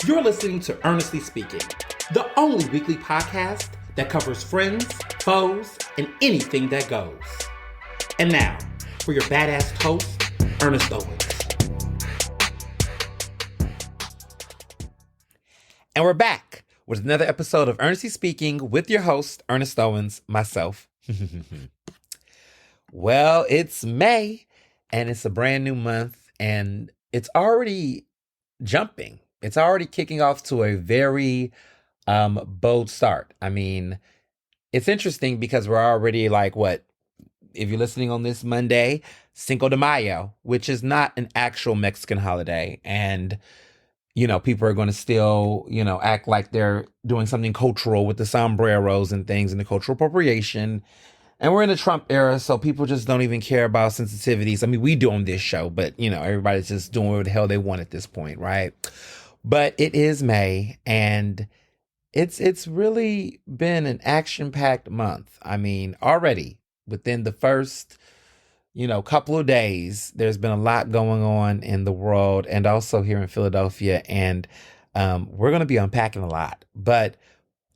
You're listening to Ernestly Speaking, the only weekly podcast that covers friends, foes, and anything that goes. And now, for your badass host, Ernest Owens. And we're back with another episode of Ernestly Speaking with your host, Ernest Owens, myself. Well, it's May, and it's a brand new month, and it's already jumping. It's already kicking off to a very bold start. I mean, it's interesting because we're already if you're listening on this Monday, Cinco de Mayo, which is not an actual Mexican holiday. And, people are going to still, act like they're doing something cultural with the sombreros and things and the cultural appropriation. And we're in the Trump era, so people just don't even care about sensitivities. I mean, we do on this show, but, everybody's just doing whatever the hell they want at this point, right? But it is May, and it's really been an action-packed month. I mean, already within the first, couple of days, there's been a lot going on in the world and also here in Philadelphia, and we're going to be unpacking a lot. But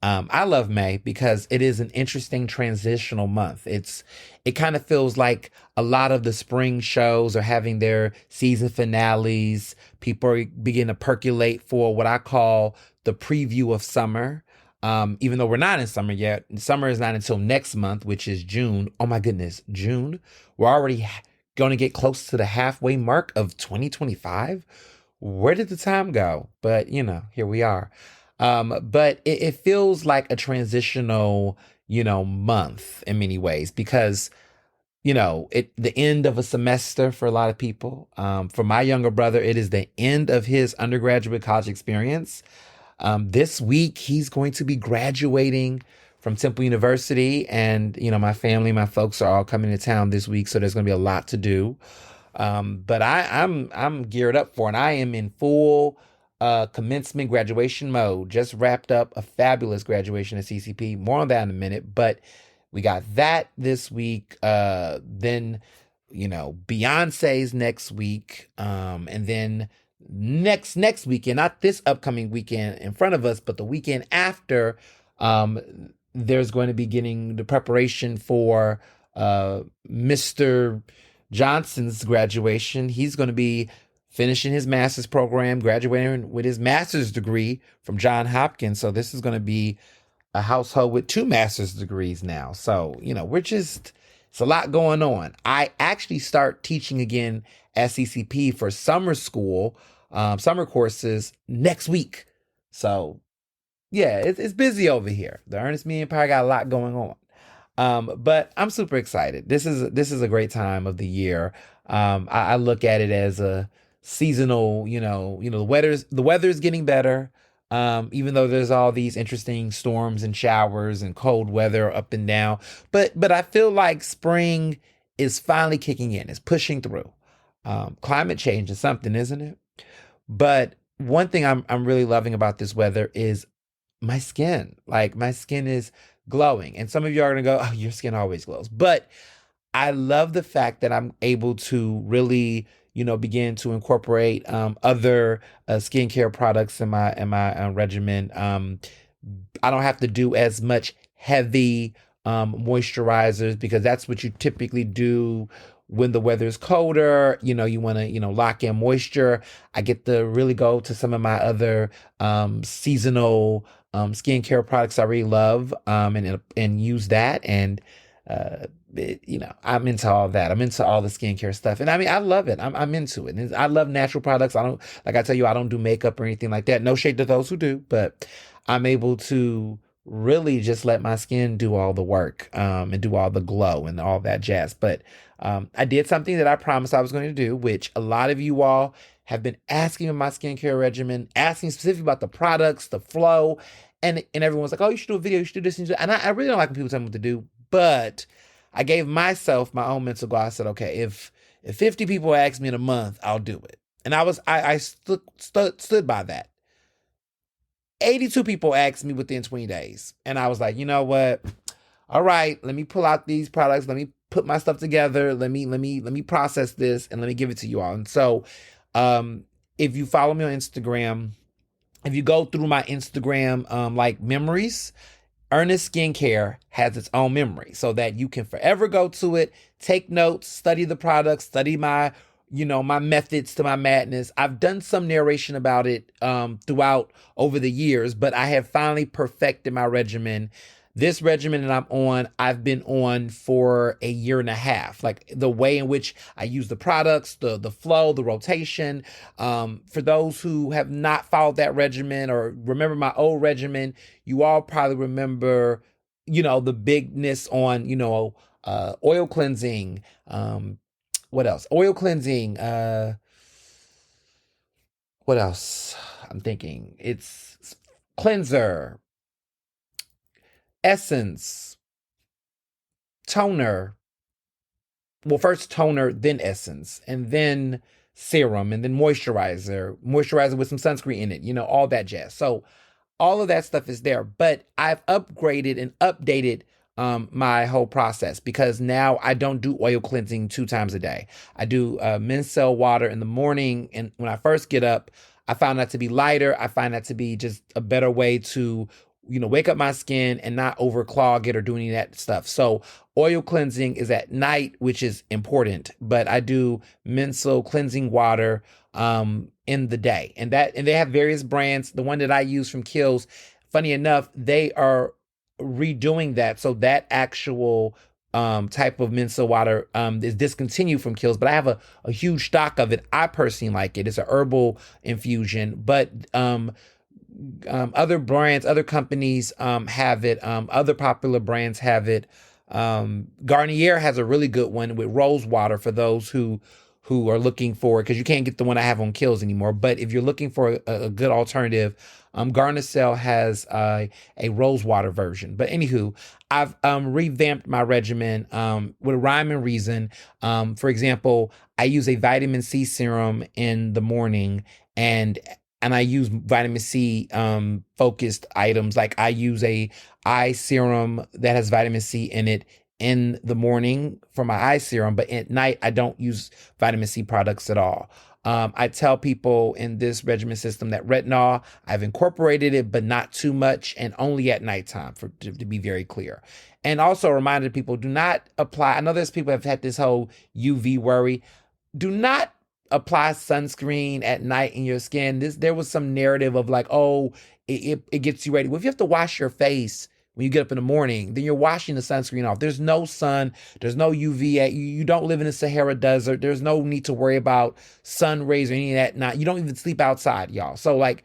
I love May because it is an interesting transitional month. It kind of feels like a lot of the spring shows are having their season finales. People are beginning to percolate for what I call the preview of summer. Even though we're not in summer yet, summer is not until next month, which is June. Oh my goodness, June. We're already going to get close to the halfway mark of 2025. Where did the time go? But here we are. But it feels like a transitional, month in many ways because, the end of a semester for a lot of people. For my younger brother, it is the end of his undergraduate college experience. This week, he's going to be graduating from Temple University, and, my family, my folks are all coming to town this week, so there's going to be a lot to do. But I'm geared up for it. I am in full commencement graduation mode. Just wrapped up a fabulous graduation at CCP. More on that in a minute, but we got that this week. Then, Beyonce's next week. And then next weekend, not this upcoming weekend in front of us, but the weekend after, there's going to be getting the preparation for Mr. Johnson's graduation. He's going to be finishing his master's program, graduating with his master's degree from Johns Hopkins. So this is going to be a household with 2 master's degrees now. So, it's a lot going on. I actually start teaching again at CCP for summer school, summer courses next week. So yeah, it's busy over here. The Ernest Me Empire got a lot going on. But I'm super excited. This is a great time of the year. I look at it as a seasonal, the weather's getting better. Even though there's all these interesting storms and showers and cold weather up and down, but I feel like spring is finally kicking in. It's pushing through. Climate change is something, isn't it? But one thing I'm really loving about this weather is my skin. Like, my skin is glowing, and some of you are gonna go, "Oh, your skin always glows," but I love the fact that I'm able to really, begin to incorporate other skincare products in my regimen. I don't have to do as much heavy moisturizers because that's what you typically do when the weather is colder. You want to, lock in moisture. I get to really go to some of my other seasonal skincare products I really love and use that. And I'm into all that. I'm into all the skincare stuff. And I mean, I love it. I'm into it. And I love natural products. Like I tell you, I don't do makeup or anything like that. No shade to those who do, but I'm able to really just let my skin do all the work, and do all the glow and all that jazz. But, I did something that I promised I was going to do, which a lot of you all have been asking me my skincare regimen, asking specifically about the products, the flow, and everyone's like, "Oh, you should do a video. You should do this." And I really don't like when people tell me what to do, but I gave myself my own mental goal. I said, okay, if 50 people ask me in a month, I'll do it. And I stood by that. 82 people asked me within 20 days. And I was like, you know what? All right, let me pull out these products. Let me put my stuff together. Let me process this and let me give it to you all. And so, if you follow me on Instagram, if you go through my Instagram, like memories, Ernest Skincare has its own memory so that you can forever go to it, take notes, study the products, study my, my methods to my madness. I've done some narration about it throughout over the years, but I have finally perfected my regimen. This regimen that I'm on, I've been on for a year and a half. Like the way in which I use the products, the flow, the rotation. For those who have not followed that regimen or remember my old regimen, you all probably remember, the bigness on, oil cleansing. What else? Oil cleansing. What else? I'm thinking it's cleanser, essence, toner. Well, first toner, then essence, and then serum, and then moisturizer with some sunscreen in it, all that jazz. So all of that stuff is there, but I've upgraded and updated my whole process because now I don't do oil cleansing 2 times a day. I do mincel water in the morning, and when I first get up, I found that to be lighter. I find that to be just a better way to wake up my skin and not overclog it or do any of that stuff. So oil cleansing is at night, which is important, but I do mincel cleansing water in the day. And they have various brands. The one that I use from Kiehl's, funny enough, they are redoing that. So that actual type of mincel water is discontinued from Kiehl's, but I have a huge stock of it. I personally like it. It's an herbal infusion, but other brands, other companies have it. Other popular brands have it. Garnier has a really good one with rose water for those who are looking for it, because you can't get the one I have on Kiehl's anymore. But if you're looking for a good alternative, Garnicel has a rose water version. But anywho, I've revamped my regimen with a rhyme and reason. For example, I use a vitamin C serum in the morning, and I use vitamin C focused items. Like I use a eye serum that has vitamin C in it in the morning for my eye serum, but at night I don't use vitamin C products at all. I tell people in this regimen system that retinol, I've incorporated it, but not too much, and only at nighttime, to be very clear. And also reminded people, do not apply. I know there's people have had this whole UV worry. Do not apply sunscreen at night in your skin. There was some narrative of like, oh, it gets you ready. Well, if you have to wash your face when you get up in the morning, then you're washing the sunscreen off. There's no sun, there's no UV. You don't live in the Sahara Desert. There's no need to worry about sun rays or any of that. Not, you don't even sleep outside, y'all. So like,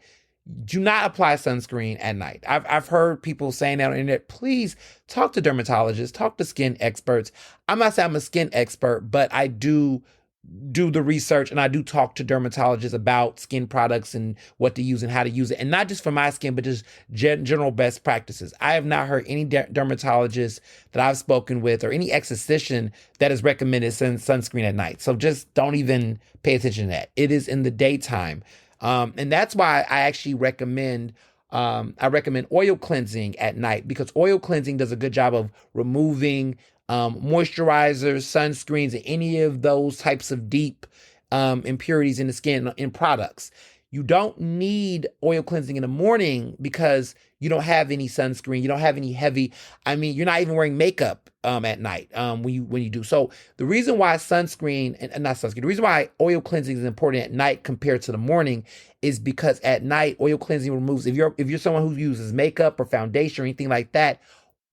do not apply sunscreen at night. I've heard people saying that on the internet. Please talk to dermatologists, talk to skin experts. I'm not saying I'm a skin expert, but I do the research, and I do talk to dermatologists about skin products and what to use and how to use it. And not just for my skin, but just general best practices. I have not heard any dermatologist that I've spoken with or any esthetician that has recommended sunscreen at night. So just don't even pay attention to that. It is in the daytime. And that's why I actually recommend oil cleansing at night, because oil cleansing does a good job of removing moisturizers, sunscreens, and any of those types of deep impurities in the skin in products. You don't need oil cleansing in the morning because you don't have any sunscreen. You don't have any heavy. I mean, you're not even wearing makeup at night when you do. So the reason why sunscreen and not sunscreen, the reason why oil cleansing is important at night compared to the morning is because at night oil cleansing removes, if you're someone who uses makeup or foundation or anything like that,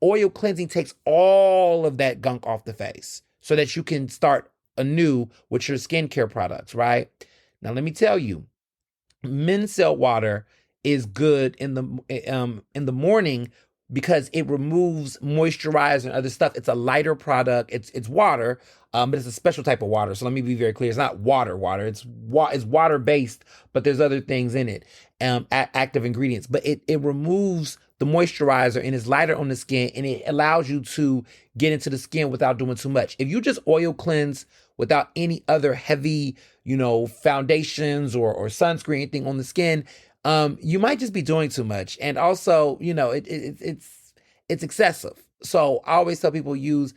oil cleansing takes all of that gunk off the face so that you can start anew with your skincare products, right? Now, let me tell you, mincel water is good in the morning because it removes moisturizer and other stuff. It's a lighter product. It's water, but it's a special type of water. So let me be very clear. It's not water. It's water based, but there's other things in it, active ingredients. But it removes the moisturizer and is lighter on the skin, and it allows you to get into the skin without doing too much. If you just oil cleanse without any other heavy, foundations or sunscreen, anything on the skin, you might just be doing too much. And also, it's excessive. So I always tell people use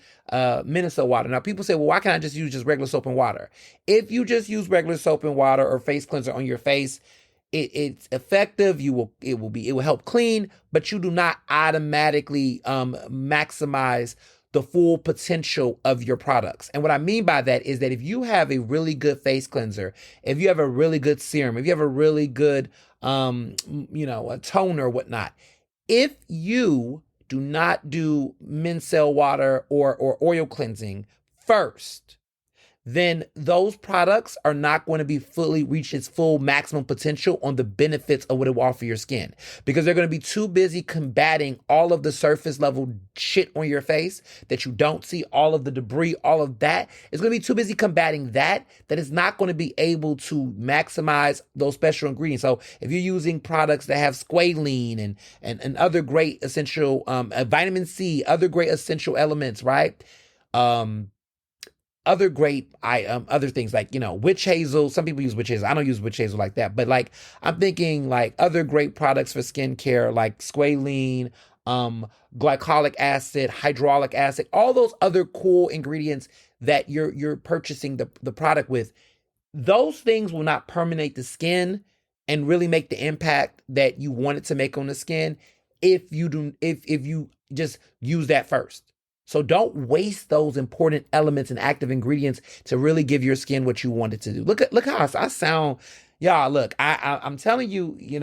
mincel water. Now people say, well, why can't I just use regular soap and water? If you just use regular soap and water or face cleanser on your face, it's effective. It will help clean, but you do not automatically maximize the full potential of your products. And what I mean by that is that if you have a really good face cleanser, if you have a really good serum, if you have a really good a toner or whatnot, if you do not do mincel water or oil cleansing first, then those products are not going to be fully reach its full maximum potential on the benefits of what it will offer your skin, because they're going to be too busy combating all of the surface level shit on your face that you don't see, all of the debris, all of that. It's going to be too busy combating that it's not going to be able to maximize those special ingredients. So if you're using products that have squalene and other great essential vitamin C, other great essential elements, right? Other great other things like, witch hazel. Some people use witch hazel. I don't use witch hazel like that, but like I'm thinking like other great products for skincare like squalene, glycolic acid, hydraulic acid, all those other cool ingredients that you're purchasing the product with. Those things will not permeate the skin and really make the impact that you want it to make on the skin if you just use that first. So don't waste those important elements and active ingredients to really give your skin what you want it to do. Look how I sound, y'all. Look, I'm telling you, you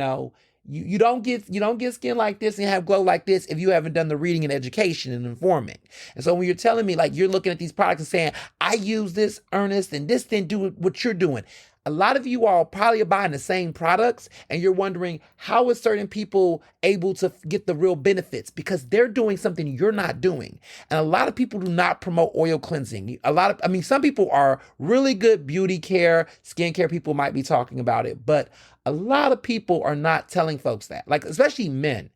don't get skin like this and have glow like this if you haven't done the reading and education and informing. And so when you're telling me like you're looking at these products and saying I use this, Ernest, and this didn't do what you're doing. A lot of you all probably are buying the same products and you're wondering how is certain people able to get the real benefits, because they're doing something you're not doing. And a lot of people do not promote oil cleansing. Some people are really good beauty care, skincare people might be talking about it, but a lot of people are not telling folks that, like especially men.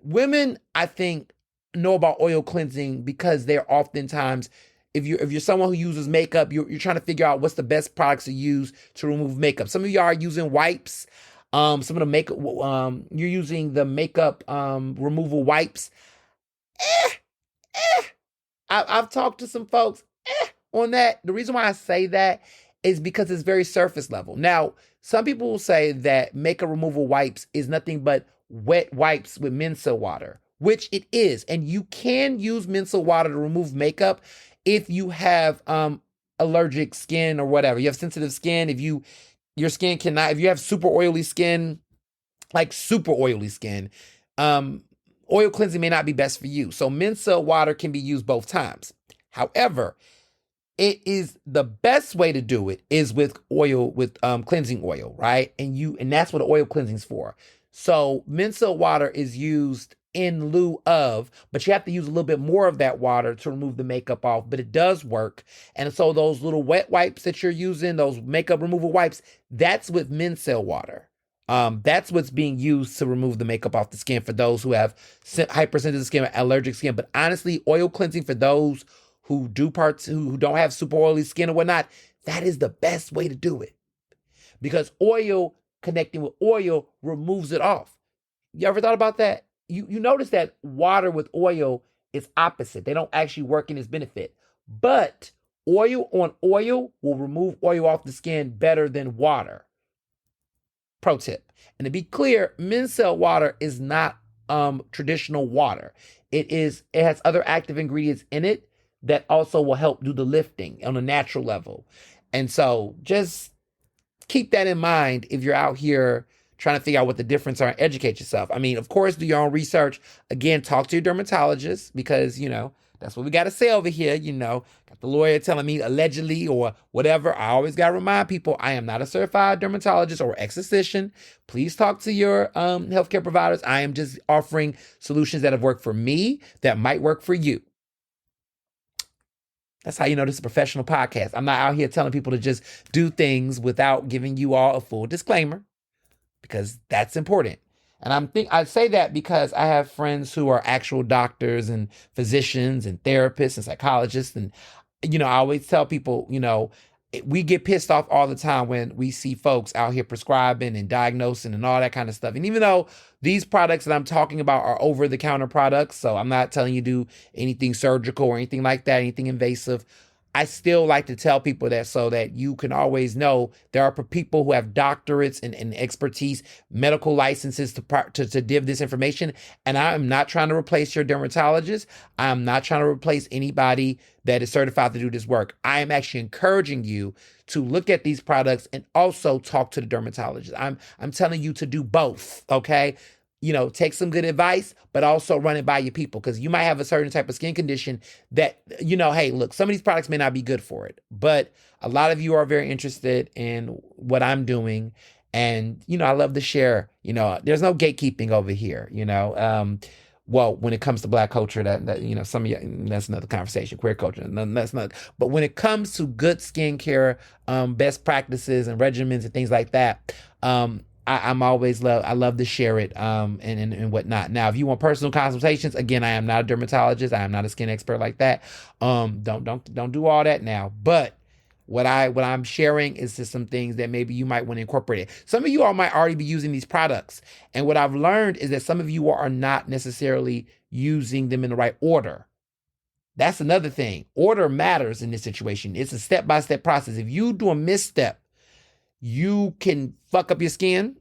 Women, I think, know about oil cleansing because they're oftentimes, if you're someone who uses makeup, you're trying to figure out what's the best products to use to remove makeup. Some of you are using wipes. Some of the makeup, you're using the makeup removal wipes. I've talked to some folks on that. The reason why I say that is because it's very surface level. Now, some people will say that makeup removal wipes is nothing but wet wipes with mincel water, which it is. And you can use mincel water to remove makeup if you have allergic skin or whatever. You have sensitive skin. If you have super oily skin, oil cleansing may not be best for you. So mincel water can be used both times. However, it is the best way to do it is with oil, with cleansing oil, right? And that's what oil cleansing is for. So mincel water is used in lieu of, but you have to use a little bit more of that water to remove the makeup off, but it does work. And so those little wet wipes that you're using, those makeup removal wipes, that's with mincel water. That's what's being used to remove the makeup off the skin for those who have hypersensitive skin or allergic skin. But honestly, oil cleansing for those who don't have super oily skin or whatnot, that is the best way to do it, because oil connecting with oil removes it off. You ever thought about that? You notice that water with oil is opposite. They don't actually work in its benefit. But oil on oil will remove oil off the skin better than water. Pro tip. And to be clear, mincel water is not traditional water. It has other active ingredients in it that also will help do the lifting on a natural level. And so just keep that in mind if you're out here trying to figure out what the difference are and educate yourself. I mean, of course, do your own research. Again, talk to your dermatologist, because, that's what we got to say over here. Got the lawyer telling me allegedly or whatever. I always got to remind people I am not a certified dermatologist or esthetician. Please talk to your healthcare providers. I am just offering solutions that have worked for me that might work for you. That's how you know this is a professional podcast. I'm not out here telling people to just do things without giving you all a full disclaimer, because that's important. And I say that because I have friends who are actual doctors and physicians and therapists and psychologists. And, I always tell people, we get pissed off all the time when we see folks out here prescribing and diagnosing and all that kind of stuff. And even though these products that I'm talking about are over-the-counter products, so I'm not telling you to do anything surgical or anything like that, anything invasive, I still like to tell people that so that you can always know there are people who have doctorates and expertise, medical licenses to give this information. And I am not trying to replace your dermatologist. I am not trying to replace anybody that is certified to do this work. I am actually encouraging you to look at these products and also talk to the dermatologist. I'm telling you to do both, okay? Take some good advice, but also run it by your people, because you might have a certain type of skin condition that, hey, look, some of these products may not be good for it, but a lot of you are very interested in what I'm doing. And, I love to share, there's no gatekeeping over here, well, when it comes to Black culture, that some of you, that's another conversation, queer culture, that's not, but when it comes to good skincare, best practices and regimens and things like that, I love to share it, and whatnot. Now, if you want personal consultations, again, I am not a dermatologist. I am not a skin expert like that. Don't do all that now. But what I'm sharing is just some things that maybe you might want to incorporate. Some of you all might already be using these products. And what I've learned is that some of you are not necessarily using them in the right order. That's another thing. Order matters in this situation. It's a step-by-step process. If you do a misstep, you can fuck up your skin,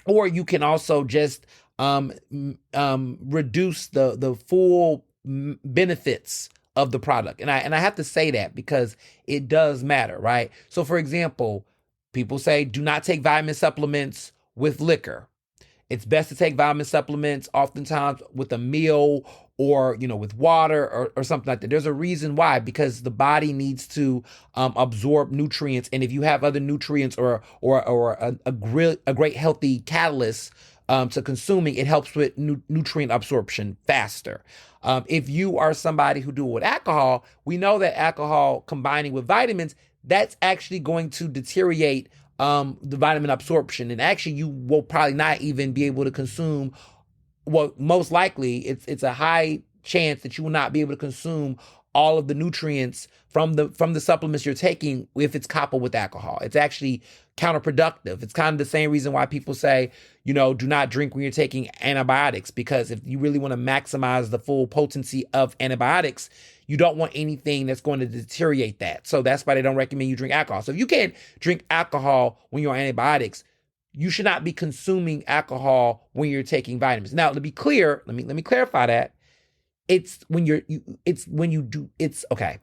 or you can also just reduce the full benefits of the product. And I have to say that because it does matter, right? So for example, people say do not take vitamin supplements with liquor. It's best to take vitamin supplements oftentimes with a meal, or, with water or something like that. There's a reason why, because the body needs to absorb nutrients. And if you have other nutrients or a great healthy catalyst to consuming, it helps with nutrient absorption faster. If you are somebody who do it with alcohol, we know that alcohol combining with vitamins, that's actually going to deteriorate the vitamin absorption. And actually, you will probably not even be able to consume. Well, most likely, it's a high chance that you will not be able to consume all of the nutrients from the supplements you're taking if it's coupled with alcohol. It's actually counterproductive. It's kind of the same reason why people say, do not drink when you're taking antibiotics, because if you really want to maximize the full potency of antibiotics, you don't want anything that's going to deteriorate that. So that's why they don't recommend you drink alcohol. So if you can't drink alcohol when you're on antibiotics, you should not be consuming alcohol when you're taking vitamins. Now, to be clear, let me clarify that. Okay.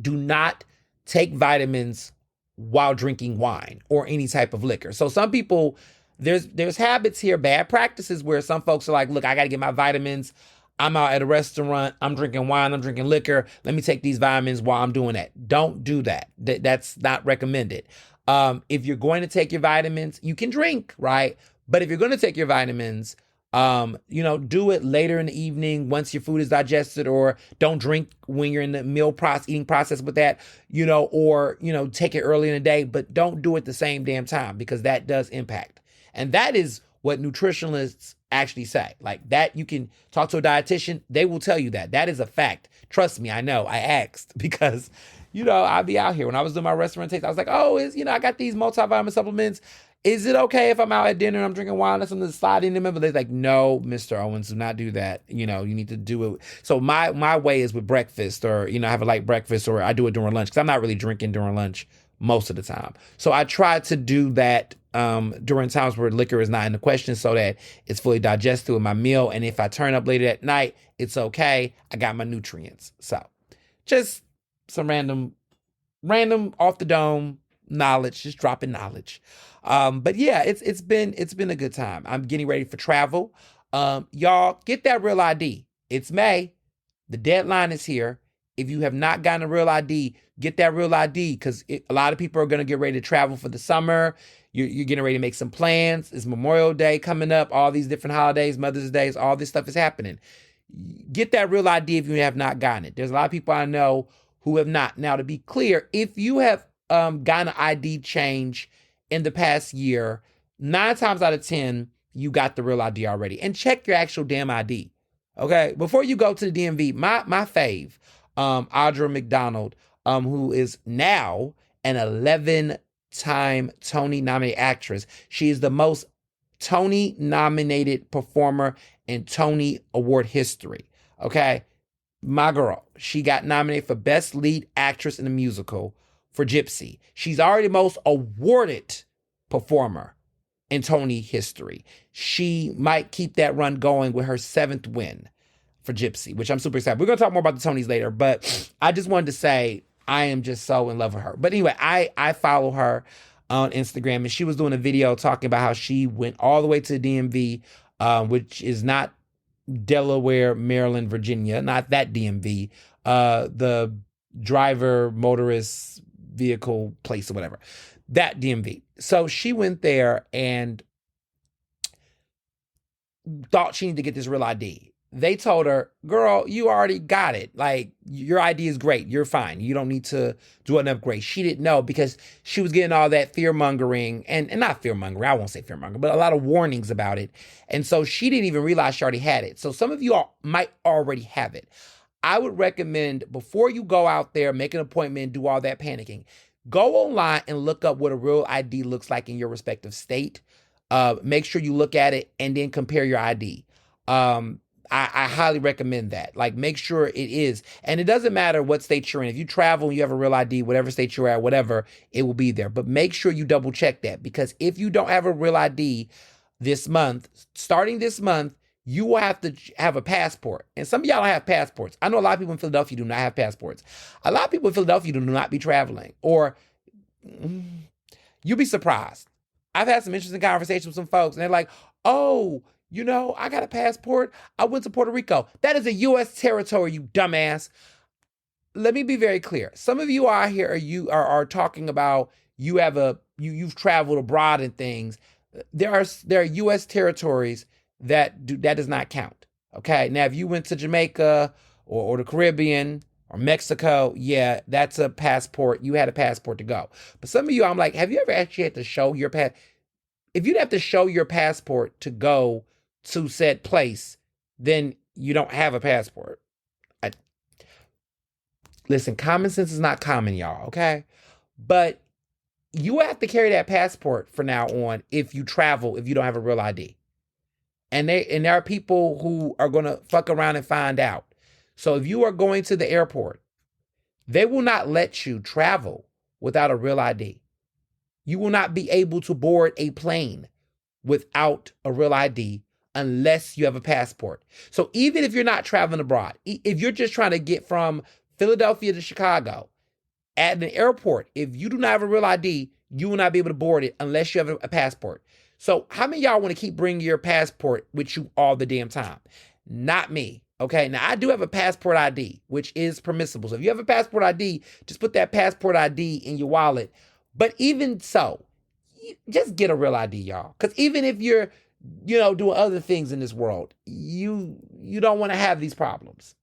Do not take vitamins while drinking wine or any type of liquor. So some people, there's habits here, bad practices where some folks are like, look, I got to get my vitamins. I'm out at a restaurant. I'm drinking wine. I'm drinking liquor. Let me take these vitamins while I'm doing that. Don't do that. That's not recommended. If you're going to take your vitamins, you can drink, right? But if you're going to take your vitamins, do it later in the evening once your food is digested, or don't drink when you're in the eating process with that, or take it early in the day, but don't do it the same damn time, because that does impact. And that is what nutritionalists actually say. Like that, you can talk to a dietitian. They will tell you that. That is a fact. Trust me, I know. I asked because I'll be out here. When I was doing my restaurant taste, I was like, I got these multivitamin supplements. Is it okay if I'm out at dinner and I'm drinking wine or something to slide in them? But they're like, no, Mr. Owens, do not do that. You need to do it. So my way is with breakfast, or, I have a light breakfast, or I do it during lunch, because I'm not really drinking during lunch most of the time. So I try to do that during times where liquor is not in the question, so that it's fully digested with my meal. And if I turn up later at night, it's okay. I got my nutrients. So just some random off the dome knowledge, just dropping knowledge. But yeah, it's been a good time. I'm getting ready for travel. Y'all get that real ID. It's May. The deadline is here. If you have not gotten a real ID, get that real ID, because a lot of people are going to get ready to travel for the summer. You're getting ready to make some plans. It's Memorial Day coming up, all these different holidays, Mother's Days, all this stuff is happening. Get that real ID if you have not gotten it. There's a lot of people I know who have not. Now, to be clear, if you have gotten an ID change in the past year, 9 times out of 10, you got the real ID already. And check your actual damn ID. Okay? Before you go to the DMV, my fave, Audra McDonald, who is now an 11-time Tony-nominated actress. She is the most Tony-nominated performer in Tony Award history. Okay? my girl, she got nominated for Best Lead Actress in a Musical for Gypsy. She's already the most awarded performer in Tony history. She might keep that run going with her 7th win for Gypsy, which I'm super excited. We're going to talk more about the Tonys later, but I just wanted to say I am just so in love with her. But anyway, I follow her on Instagram, and she was doing a video talking about how she went all the way to the DMV, which is not Delaware, Maryland, Virginia, not that DMV, the driver, motorist, vehicle place or whatever, that DMV. So she went there and thought she needed to get this real ID. They told her, girl, you already got it. Like, your ID is great. You're fine. You don't need to do an upgrade. She didn't know because she was getting all that fear-mongering, and not fear-mongering, I won't say fear-mongering, but a lot of warnings about it. And so she didn't even realize she already had it. So some of you all might already have it. I would recommend, before you go out there, make an appointment, do all that panicking, go online and look up what a real ID looks like in your respective state. Make sure you look at it and then compare your ID. I highly recommend that. Like, make sure it is. And it doesn't matter what state you're in. If you travel and you have a real ID, whatever state you're at, whatever, it will be there. But make sure you double check that, because if you don't have a real ID this month, starting this month, you will have to have a passport. And some of y'all don't have passports. I know a lot of people in Philadelphia do not have passports. A lot of people in Philadelphia do not be traveling. Or you'll be surprised. I've had some interesting conversations with some folks, and they're like, oh, you know, I got a passport. I went to Puerto Rico. That is a U.S. territory, you dumbass. Let me be very clear. Some of you out here are talking about you've traveled abroad and things. There are U.S. territories that does not count. Okay, now if you went to Jamaica or the Caribbean or Mexico, yeah, that's a passport. You had a passport to go. But some of you, I'm like, have you ever actually had to show your if you'd have to show your passport to go to said place, then you don't have a passport. Listen, common sense is not common, y'all, okay? But you have to carry that passport from now on if you travel, if you don't have a real ID. And there are people who are going to fuck around and find out. So if you are going to the airport, they will not let you travel without a real ID. You will not be able to board a plane without a real ID unless you have a passport. So even if you're not traveling abroad, if you're just trying to get from Philadelphia to Chicago at an airport, if you do not have a real ID, you will not be able to board it unless you have a passport. So how many of y'all want to keep bringing your passport with you all the damn time? Not me. Okay, now I do have a passport ID, which is permissible. So if you have a passport ID, just put that passport ID in your wallet. But even so, just get a real ID, y'all. Because even if you're, doing other things in this world, you don't want to have these problems.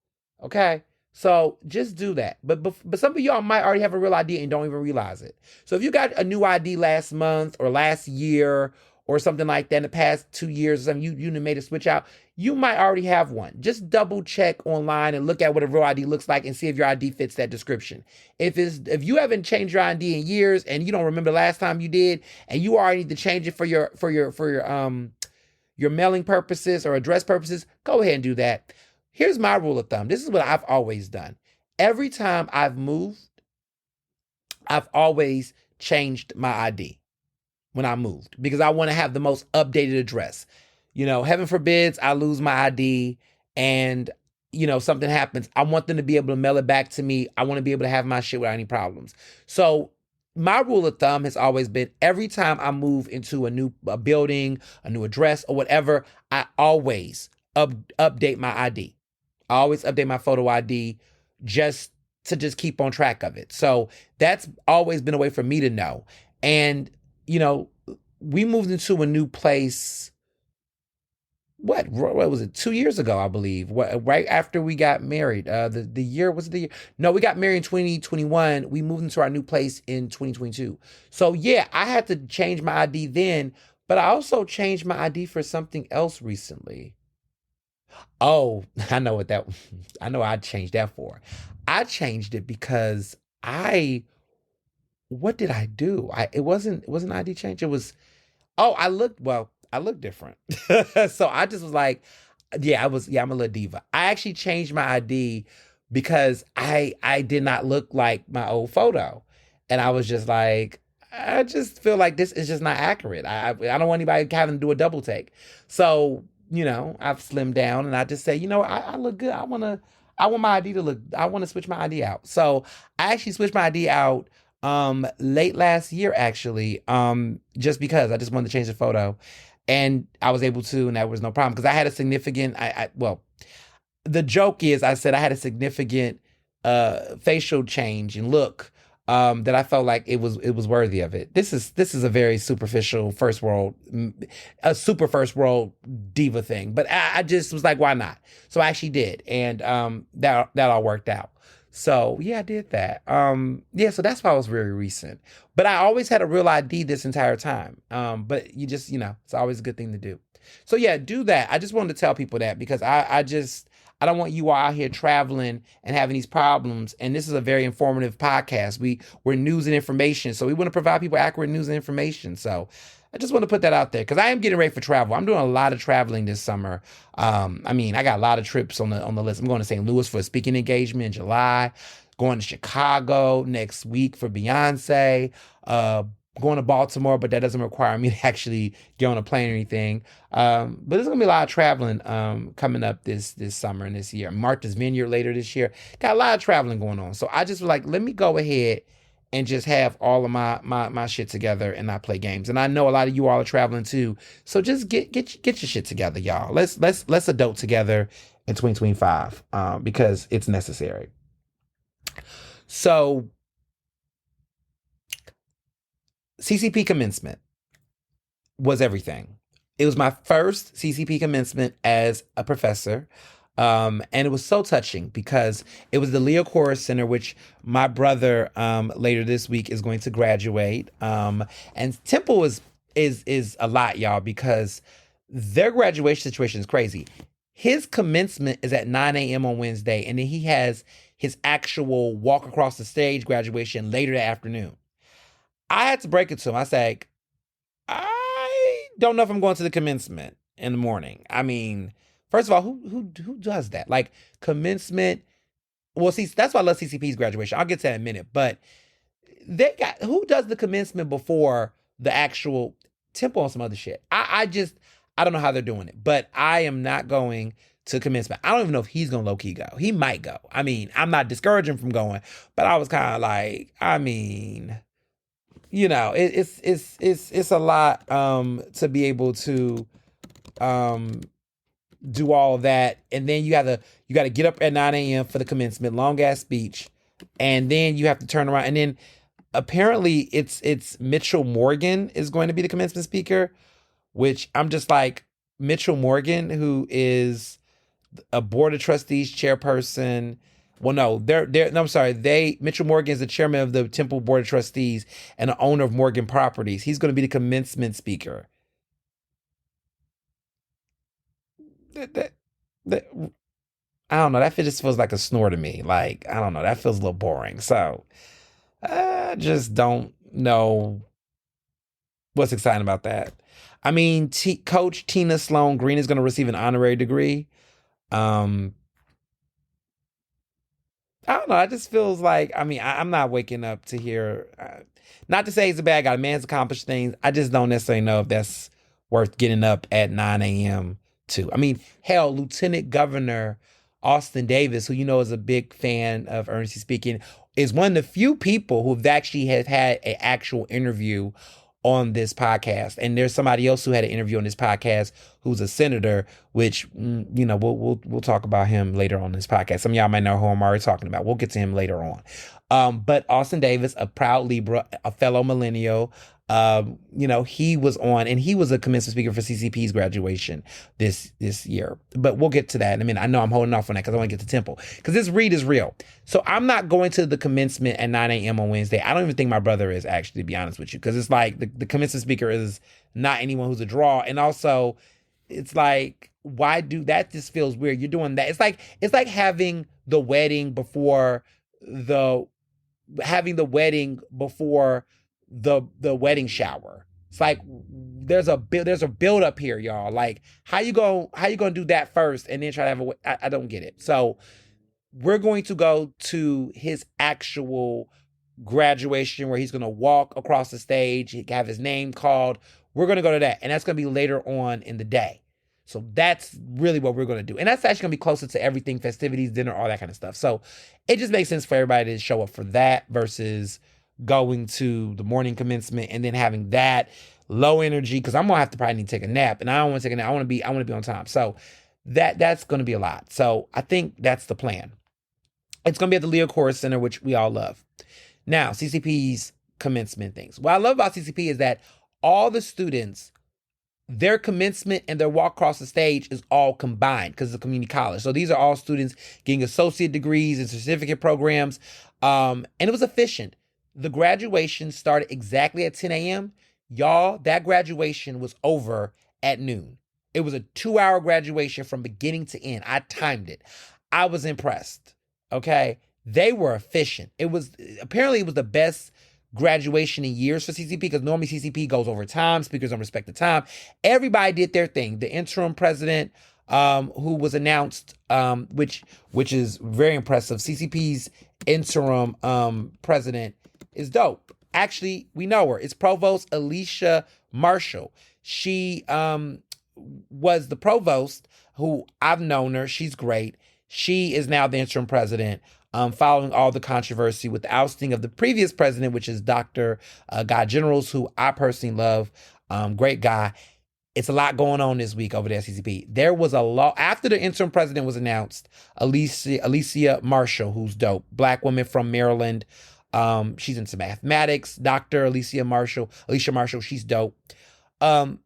Okay? So just do that. But some of y'all might already have a real ID and don't even realize it. So if you got a new ID last month or last year or something like that in the past 2 years or something, you made a switch out, you might already have one. Just double check online and look at what a real ID looks like and see if your ID fits that description. If you haven't changed your ID in years and you don't remember the last time you did, and you already need to change it for your mailing purposes or address purposes, go ahead and do that. Here's my rule of thumb. This is what I've always done. Every time I've moved, I've always changed my ID when I moved, because I want to have the most updated address. Heaven forbids I lose my ID and, something happens. I want them to be able to mail it back to me. I want to be able to have my shit without any problems. So my rule of thumb has always been, every time I move into a building, a new address or whatever, I always update my ID. I always update my photo ID just to keep on track of it. So that's always been a way for me to know. And, we moved into a new place. What was it? 2 years ago, I believe. Right after we got married. The year was it the year? No, we got married in 2021. We moved into our new place in 2022. So yeah, I had to change my ID then, but I also changed my ID for something else recently. Oh, I know I changed that for. I changed it because what did I do? It wasn't ID change. It was, I looked different. So I just was like, I'm a little diva. I actually changed my ID because I did not look like my old photo. And I was just like, I just feel like this is just not accurate. I don't want anybody having to do a double take. So, I've slimmed down and I just say, I look good. I want my ID to look, I want to switch my ID out. So I actually switched my ID out late last year actually, just because I just wanted to change the photo. And I was able to, and that was no problem because I had a significant, well, the joke is I said I had a significant facial change and look, that I felt like it was worthy of it. This is a very superficial a super first world diva thing, but I just was like, why not? So I actually did, and that all worked out. So yeah, I did that. Yeah, so that's why it was very recent. But I always had a real ID this entire time. But you just, it's always a good thing to do. So yeah, do that. I just wanted to tell people that because I don't want you all out here traveling and having these problems. And this is a very informative podcast. We're news and information. So we want to provide people accurate news and information. So I just want to put that out there because I am getting ready for travel. I'm doing a lot of traveling this summer. I got a lot of trips on the list. I'm going to St. Louis for a speaking engagement in July, going to Chicago next week for Beyonce, going to Baltimore, but that doesn't require me to actually get on a plane or anything. But there's gonna be a lot of traveling coming up this summer and this year. Martha's Vineyard later this year. Got a lot of traveling going on. So I just was like, let me go ahead and just have all of my shit together and not play games. And I know a lot of you all are traveling too. So just get your shit together, y'all. Let's adult together in 2025 because it's necessary. So CCP commencement was everything. It was my first CCP commencement as a professor. And it was so touching because it was the Leo Chorus Center, which my brother later this week is going to graduate. And Temple is a lot, y'all, because their graduation situation is crazy. His commencement is at 9 a.m. on Wednesday, and then he has his actual walk across the stage graduation later that afternoon. I had to break it to him. I said, I don't know if I'm going to the commencement in the morning. I mean, first of all, who does that? Like commencement. Well, see, that's why I love CCP's graduation. I'll get to that in a minute. But who does the commencement before the actual Temple and some other shit? I don't know how they're doing it. But I am not going to commencement. I don't even know if he's gonna low key go. He might go. I mean, I'm not discouraging him from going, but I was kind of like, it's a lot to be able to do all of that, and then you got to get up at 9 a.m. for the commencement, long ass speech, and then you have to turn around, and then apparently it's Mitchell Morgan is going to be the commencement speaker, which I'm just like, Mitchell Morgan, who is a board of trustees chairperson. Well, no, I'm sorry. Mitchell Morgan is the chairman of the Temple Board of Trustees and the owner of Morgan Properties. He's going to be the commencement speaker. That I don't know. That just feels like a snore to me. Like, I don't know. That feels a little boring. So I just don't know what's exciting about that. I mean, Coach Tina Sloan Green is going to receive an honorary degree. I don't know. It just feels like, I'm not waking up to hear, not to say he's a bad guy. Man's accomplished things. I just don't necessarily know if that's worth getting up at 9 a.m. to. Hell, Lieutenant Governor Austin Davis, who is a big fan of Ernestly speaking, is one of the few people who've actually have had an actual interview on this podcast. And there's somebody else who had an interview on this podcast who's a senator, which, we'll talk about him later on this podcast. Some of y'all might know who I'm already talking about. We'll get to him later on. But Austin Davis, a proud Libra, a fellow millennial, he was on, and he was a commencement speaker for CCP's graduation this year. But we'll get to that in a minute. I know I'm holding off on that because I want to get to Temple, because this read is real. So I'm not going to the commencement at 9 a.m. on Wednesday. I don't even think my brother is, actually, to be honest with you, because it's like the commencement speaker is not anyone who's a draw. And also, it's like, why do that? Just feels weird. You're doing that. It's like having the wedding before the wedding shower. It's like there's a build up here, y'all. Like, how you gonna do that first and then try to have I don't get it. So we're going to go to his actual graduation where he's going to walk across the stage, have his name called. We're going to go to that. And that's going to be later on in the day. So that's really what we're going to do. And that's actually going to be closer to everything, festivities, dinner, all that kind of stuff. So it just makes sense for everybody to show up for that versus going to the morning commencement and then having that low energy, because I'm going to have to probably need to take a nap, and I don't want to take a nap. I want to be on time. So that's going to be a lot. So I think that's the plan. It's going to be at the Leo Chorus Center, which we all love. Now, CCP's commencement things. What I love about CCP is that all the students, their commencement and their walk across the stage is all combined because it's a community college. So these are all students getting associate degrees and certificate programs. And it was efficient. The graduation started exactly at 10 a.m. Y'all, that graduation was over at noon. It was a 2-hour graduation from beginning to end. I timed it. I was impressed. Okay. They were efficient. It was the best graduation in years for CCP, because normally CCP goes over time. Speakers don't respect the time. Everybody did their thing. The interim president, who was announced, which is very impressive. CCP's interim president is dope. Actually, we know her. It's Provost Alicia Marshall. She was the provost, who I've known her. She's great. She is now the interim president, following all the controversy with the ousting of the previous president, which is Dr. Guy Generals, who I personally love. Great guy. It's a lot going on this week over there at CCP. There was a lot after the interim president was announced. Alicia Marshall, who's dope, Black woman from Maryland. She's into mathematics. Dr. Alicia Marshall, she's dope. After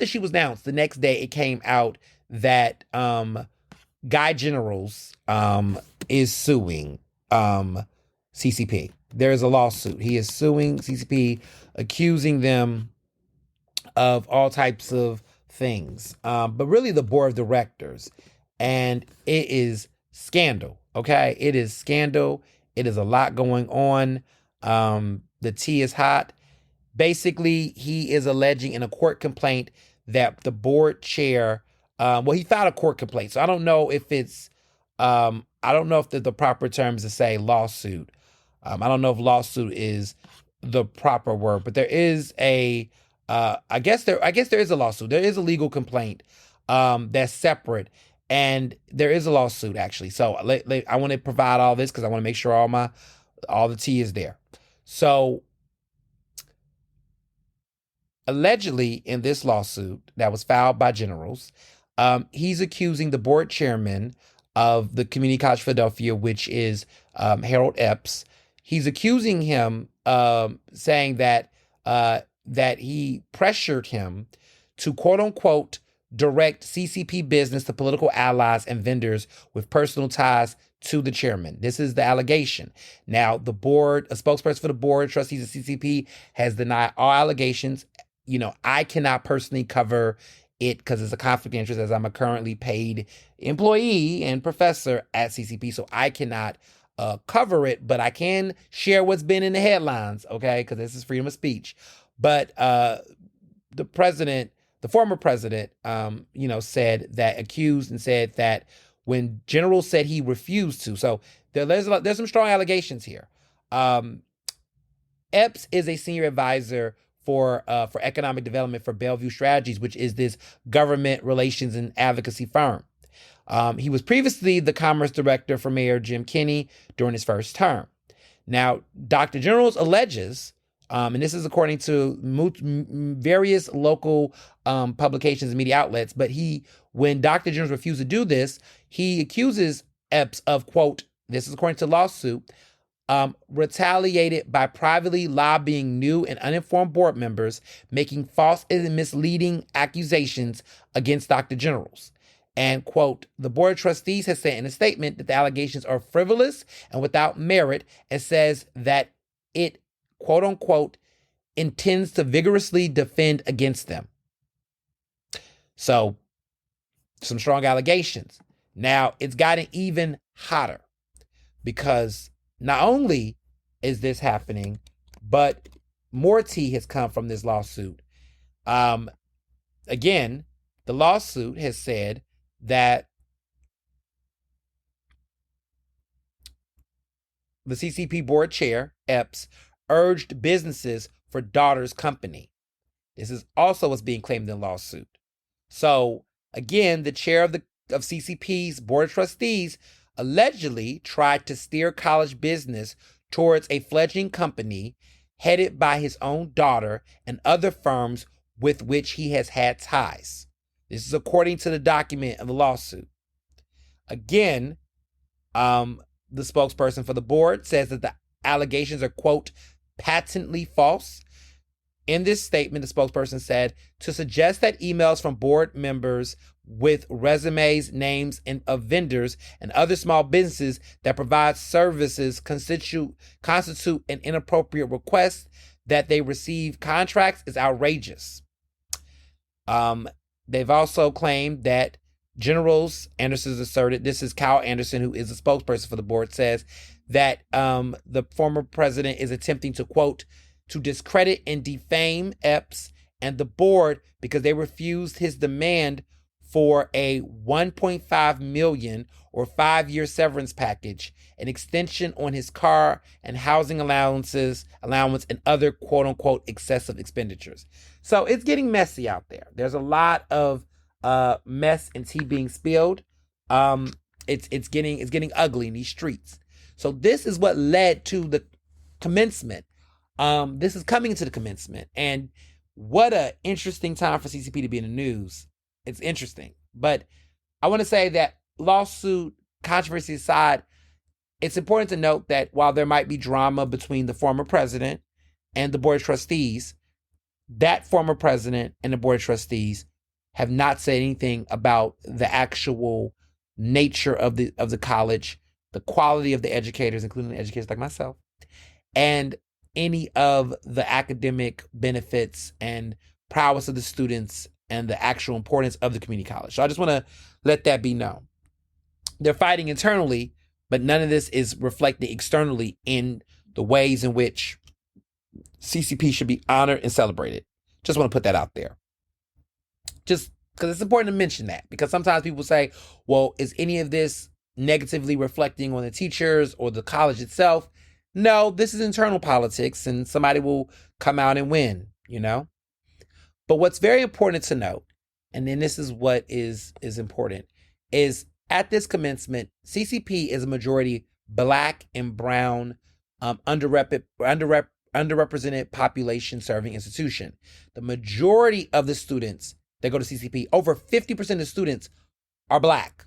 she was announced, the next day it came out that Guy Generals is suing CCP. There is a lawsuit. He is suing CCP, accusing them of all types of things, but really the board of directors. And it is scandal, okay? It is scandal. It is a lot going on. The tea is hot. Basically, he is alleging in a court complaint that the board chair, he filed a court complaint. So I don't know if it's, I don't know if the proper term is to say lawsuit. I don't know if lawsuit is the proper word, but there is I guess there is a lawsuit. There is a legal complaint that's separate, and there is a lawsuit actually. So I want to provide all this because I want to make sure all the tea is there. So allegedly in this lawsuit that was filed by Generals, he's accusing the board chairman of the Community College Philadelphia, which is Harold Epps. He's accusing him, saying that he pressured him to, quote unquote, direct CCP business to political allies and vendors with personal ties to the chairman. This is the allegation. Now, the board, a spokesperson for the board, trustees of CCP, has denied all allegations. You know, I cannot personally cover it because it's a conflict of interest, as I'm a currently paid employee and professor at CCP, so I cannot cover it, but I can share what's been in the headlines, okay, because this is freedom of speech. But the former president, said that when General said he refused to, so there's some strong allegations here. Epps is a senior advisor for economic development for Bellevue Strategies, which is this government relations and advocacy firm. He was previously the commerce director for Mayor Jim Kenney during his first term. Now, Dr. Generals alleges, and this is according to various local publications and media outlets, but when Dr. Generals refused to do this, he accuses Epps of, quote, this is according to lawsuit, retaliated by privately lobbying new and uninformed board members, making false and misleading accusations against Dr. Generals. And, quote, the board of trustees has said in a statement that the allegations are frivolous and without merit, and says that it, quote unquote, intends to vigorously defend against them. So, some strong allegations. Now, it's gotten even hotter because not only is this happening, but more tea has come from this lawsuit. Again, the lawsuit has said that the CCP board chair, Epps, urged businesses for daughter's company. This is also what's being claimed in the lawsuit. So again, the chair of CCP's board of trustees allegedly tried to steer college business towards a fledgling company headed by his own daughter and other firms with which he has had ties. This is according to the document of the lawsuit. Again, the spokesperson for the board says that the allegations are, quote, patently false. In this statement, the spokesperson said, to suggest that emails from board members with resumes, names of vendors and other small businesses that provide services constitute an inappropriate request that they receive contracts is outrageous. They've also claimed that generals, Anderson asserted, this is Kyle Anderson, who is the spokesperson for the board, says that the former president is attempting to, quote, to discredit and defame Epps and the board because they refused his demand for a $1.5 million or 5-year severance package, an extension on his car and housing allowance, and other quote unquote excessive expenditures. So it's getting messy out there. There's a lot of mess and tea being spilled. It's getting ugly in these streets. So this is what led to the commencement. This is coming into the commencement, and what a interesting time for CCP to be in the news. It's interesting, but I want to say that lawsuit controversy aside, it's important to note that while there might be drama between the former president and the board of trustees, that former president and the board of trustees have not said anything about the actual nature of the college, the quality of the educators, including the educators like myself, and any of the academic benefits and prowess of the students and the actual importance of the community college. So I just want to let that be known. They're fighting internally, but none of this is reflected externally in the ways in which CCP should be honored and celebrated. Just want to put that out there. Just because it's important to mention that, because sometimes people say, well, is any of this negatively reflecting on the teachers or the college itself? No, this is internal politics and somebody will come out and win, you know? But what's very important to note, and then this is what is important, is at this commencement, CCP is a majority Black and brown underrepresented population serving institution. The majority of the students that go to CCP, over 50% of the students are Black.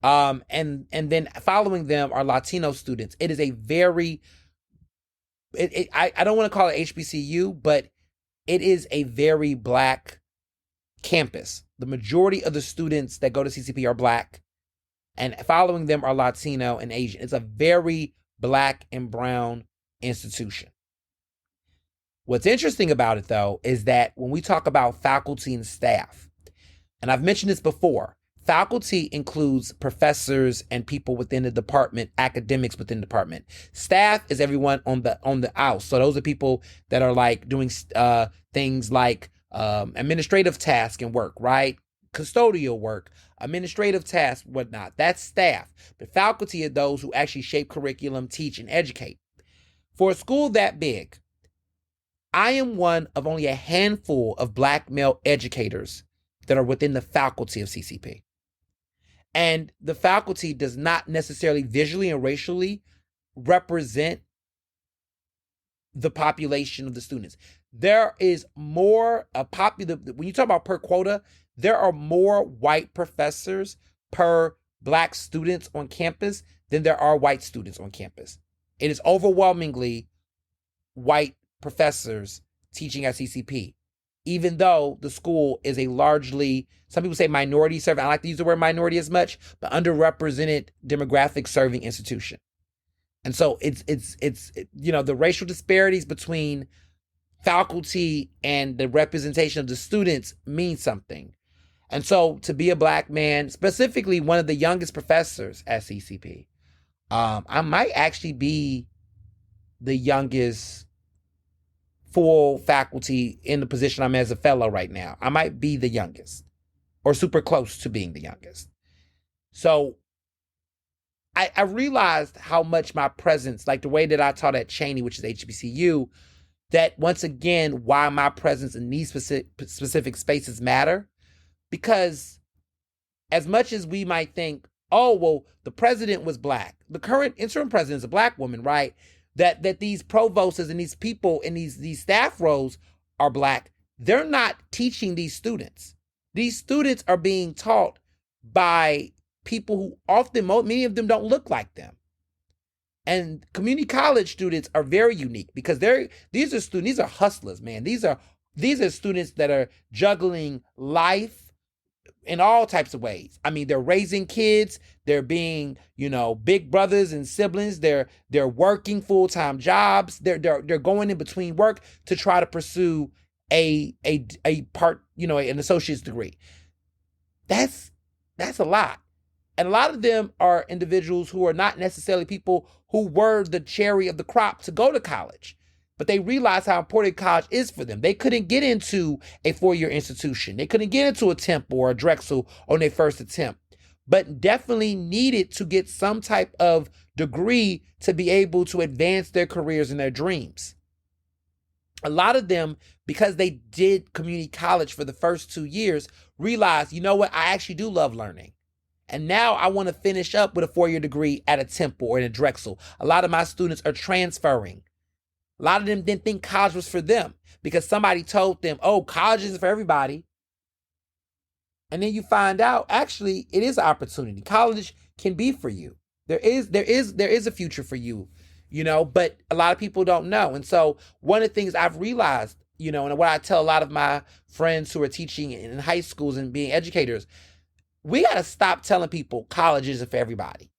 And then following them are Latino students. It is a very, I don't want to call it HBCU, but it is a very Black campus. The majority of the students that go to CCP are Black, and following them are Latino and Asian. It's a very Black and brown institution. What's interesting about it, though, is that when we talk about faculty and staff, and I've mentioned this before, faculty includes professors and people within the department, academics within the department. Staff is everyone on the house. So those are people that are like doing things like administrative tasks and work, right? Custodial work, administrative tasks, whatnot. That's staff. But faculty are those who actually shape curriculum, teach, and educate. For a school that big, I am one of only a handful of Black male educators that are within the faculty of CCP. And the faculty does not necessarily visually and racially represent the population of the students. There is more when you talk about per quota, there are more white professors per Black students on campus than there are white students on campus. It is overwhelmingly white professors teaching at CCP, even though the school is a largely, some people say minority serving, I like to use the word minority as much, but underrepresented demographic serving institution. And so it's the racial disparities between faculty and the representation of the students means something. And so to be a Black man, specifically one of the youngest professors at CCP, I might actually be the youngest full faculty in the position I'm as a fellow right now. I might be the youngest or super close to being the youngest. So I realized how much my presence, like the way that I taught at Cheney, which is HBCU, that once again, why my presence in these specific spaces matter. Because as much as we might think, oh, well, the president was black, the current interim president is a black woman, right? That these provosts and these people in these staff roles are black, they're not teaching these students. These students are being taught by people who often, many of them don't look like them. And community college students are very unique because these are hustlers, man. These are students that are juggling life in all types of ways. I mean, they're raising kids, they're being, big brothers and siblings, they're working full-time jobs, they're going in between work to try to pursue a part, an associate's degree. That's a lot. And a lot of them are individuals who are not necessarily people who were the cherry of the crop to go to college, but they realized how important college is for them. They couldn't get into a four-year institution. They couldn't get into a Temple or a Drexel on their first attempt, but definitely needed to get some type of degree to be able to advance their careers and their dreams. A lot of them, because they did community college for the first 2 years, realized, you know what, I actually do love learning. And now I want to finish up with a 4-year degree at a Temple or in a Drexel. A lot of my students are transferring. A lot of them didn't think college was for them because somebody told them, oh, college isn't for everybody. And then you find out, actually, it is an opportunity. College can be for you. There is a future for you, but a lot of people don't know. And so one of the things I've realized, and what I tell a lot of my friends who are teaching in high schools and being educators, we got to stop telling people college isn't for everybody.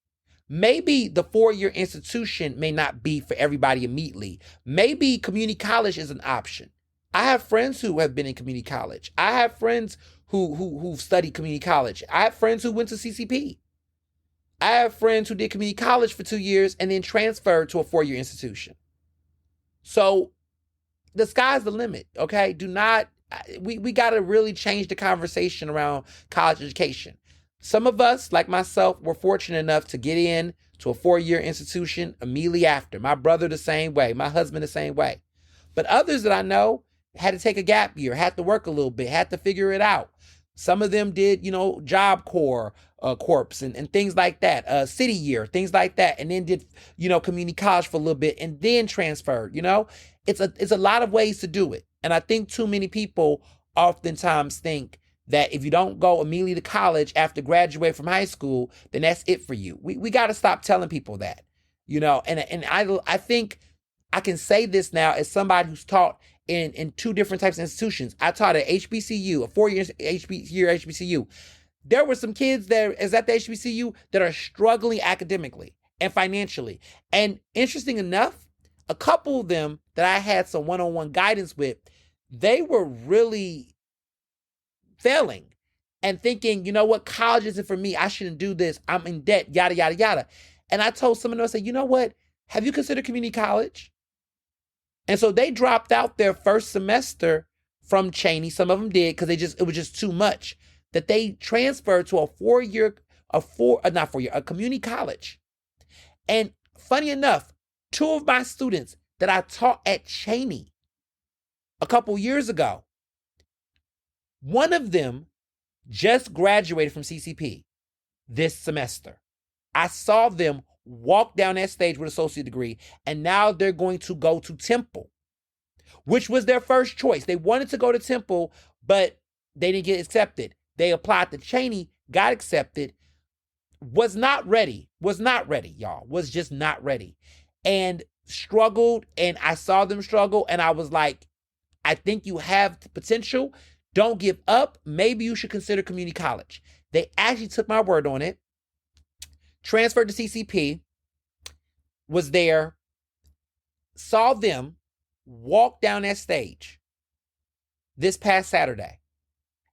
Maybe the 4-year institution may not be for everybody immediately. Maybe community college is an option. I have friends who have been in community college. I have friends who've studied community college. I have friends who went to CCP. I have friends who did community college for 2 years and then transferred to a 4-year institution. So the sky's the limit, okay? We got to really change the conversation around college education. Some of us, like myself, were fortunate enough to get in to a 4-year institution immediately after. My brother the same way, my husband the same way. But others that I know had to take a gap year, had to work a little bit, had to figure it out. Some of them did, Job Corps, and things like that, city year, things like that, and then did, community college for a little bit and then transferred, It's a lot of ways to do it. And I think too many people oftentimes think that if you don't go immediately to college after graduate from high school, then that's it for you. We got to stop telling people that, and I think I can say this now as somebody who's taught in two different types of institutions. I taught at HBCU, a 4-year HBCU. There were some kids that is at the HBCU that are struggling academically and financially. And interesting enough, a couple of them that I had some one-on-one guidance with, they were really failing and thinking, you know what, college isn't for me. I shouldn't do this. I'm in debt, yada, yada, yada. And I told someone else, I said, you know what, have you considered community college? And so they dropped out their first semester from Cheney. Some of them did because it was just too much, that they transferred to a community college. And funny enough, 2 of my students that I taught at Cheney a couple years ago, one of them just graduated from CCP this semester. I saw them walk down that stage with an associate degree, and now they're going to go to Temple, which was their first choice. They wanted to go to Temple, but they didn't get accepted. They applied to Cheney, got accepted, was not ready, y'all, was just not ready, and struggled, and I saw them struggle, and I was like, I think you have potential. Don't give up. Maybe you should consider community college. They actually took my word on it, transferred to CCP, was there, saw them walk down that stage this past Saturday,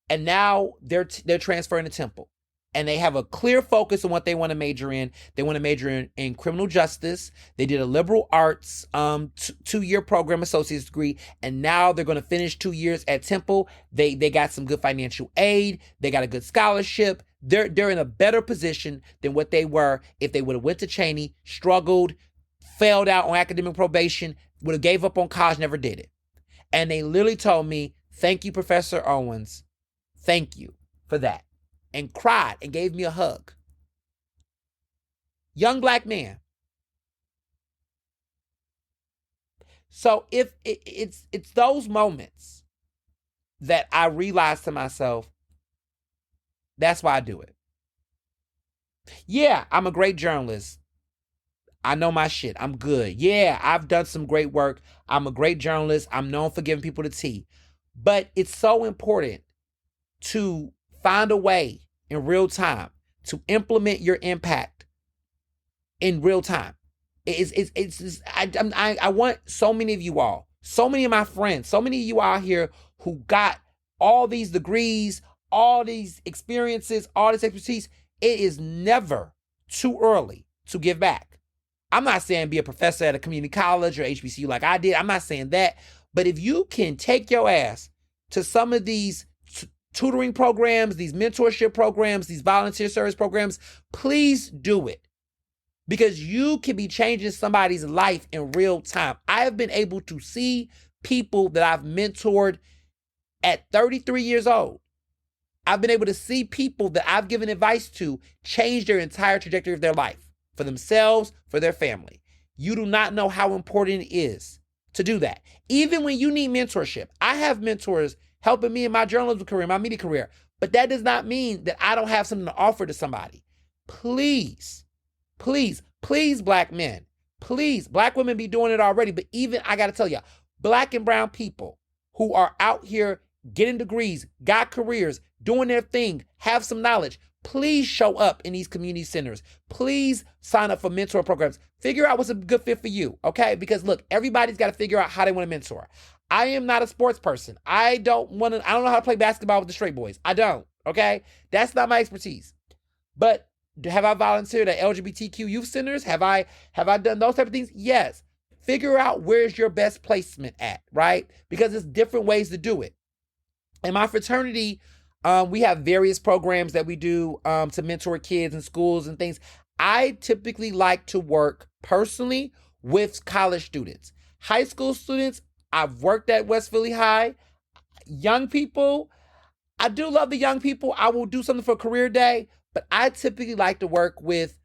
and now they're transferring to Temple. and they have a clear focus on what they want to major in. They want to major in criminal justice. They did a liberal arts 2-year program, associate's degree, and now they're going to finish 2 years at Temple. They got some good financial aid. They got a good scholarship. They're in a better position than what they were if they would have went to Cheney, struggled, failed out on academic probation, would have gave up on college, never did it. And they literally told me, thank you, Professor Owens. Thank you for that. And cried and gave me a hug. Young black man. So if it's those moments that I realize to myself, that's why I do it. Yeah, I'm a great journalist. I know my shit. I'm good. Yeah, I've done some great work. I'm a great journalist. I'm known for giving people the tea. But it's so important to find a way in real time to implement your impact in real time. I want so many of you all, so many of my friends, so many of you out here who got all these degrees, all these experiences, all this expertise. It is never too early to give back. I'm not saying be a professor at a community college or HBCU like I did. I'm not saying that. But if you can take your ass to some of these tutoring programs, these mentorship programs, these volunteer service programs, please do it. Because you can be changing somebody's life in real time. I have been able to see people that I've mentored at 33 years old. I've been able to see people that I've given advice to change their entire trajectory of their life for themselves, for their family. You do not know how important it is to do that. Even when you need mentorship, I have mentors helping me in my journalism career, my media career, but that does not mean that I don't have something to offer to somebody. Please, please, please, black men, please, black women be doing it already, but even, I gotta tell you, black and brown people who are out here getting degrees, got careers, doing their thing, have some knowledge, please show up in these community centers. Please sign up for mentor programs. Figure out what's a good fit for you, okay? Because look, everybody's got to figure out how they want to mentor. I am not a sports person. I don't know how to play basketball with the straight boys. I don't, okay? That's not my expertise. But have I volunteered at LGBTQ youth centers? Have I done those type of things? Yes. Figure out where's your best placement at, right? Because there's different ways to do it. In my fraternity, we have various programs that we do to mentor kids in schools and things. I typically like to work personally with college students. High school students, I've worked at West Philly High. Young people, I do love the young people. I will do something for career day, but I typically like to work with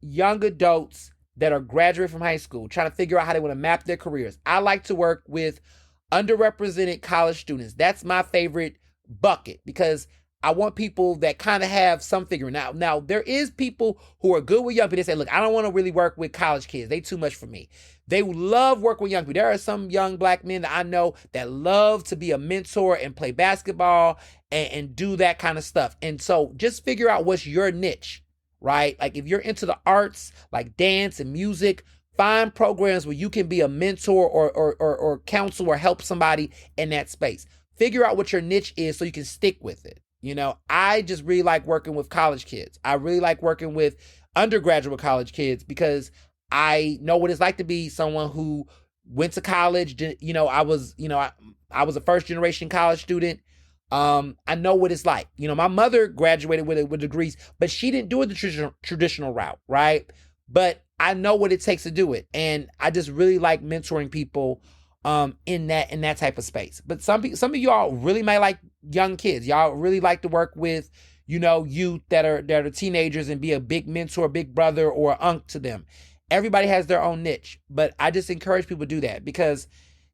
young adults that are graduating from high school, trying to figure out how they want to map their careers. I like to work with underrepresented college students. That's my favorite bucket because I want people that kind of have some figuring out. Now, there is people who are good with young people. They say, look, I don't want to really work with college kids. They too much for me. They love working with young people. There are some young black men that I know that love to be a mentor and play basketball and do that kind of stuff. And so just figure out what's your niche, right? Like if you're into the arts, like dance and music, find programs where you can be a mentor or counsel or help somebody in that space. Figure out what your niche is so you can stick with it. You know, I just really like working with college kids. I really like working with undergraduate college kids because I know what it's like to be someone who went to college. You know, I was a first generation college student. I know what it's like. You know, my mother graduated with degrees, but she didn't do it the traditional route, right? But I know what it takes to do it. And I just really like mentoring people in that type of space. But some of y'all really might like young kids. Y'all really like to work with, you know, youth that are teenagers and be a big mentor, big brother, or uncle to them. Everybody has their own niche, but I just encourage people to do that because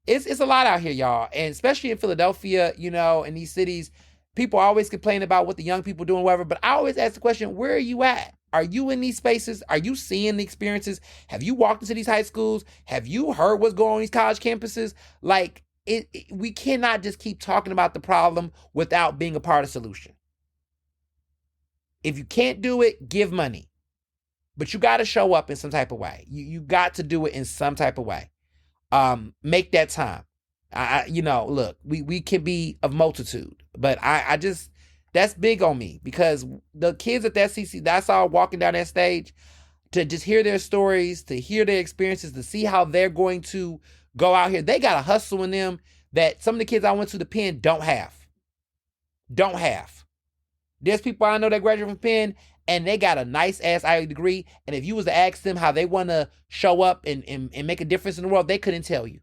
it's a lot out here, y'all. And especially in Philadelphia, you know, in these cities, people always complain about what the young people doing, whatever. But I always ask the question, where are you at? Are you in these spaces? Are you seeing the experiences? Have you walked into these high schools? Have you heard what's going on in these college campuses? Like, we cannot just keep talking about the problem without being a part of the solution. If you can't do it, give money. But you got to show up in some type of way. You got to do it in some type of way. Make that time. Look, we can be of multitude, but I just That's big on me because the kids at that CC, that's all walking down that stage, to just hear their stories, to hear their experiences, to see how they're going to go out here. They got a hustle in them that some of the kids I went to the Penn don't have. Don't have. There's people I know that graduate from Penn and they got a nice ass Ivy degree. And if you was to ask them how they want to show up and make a difference in the world, they couldn't tell you.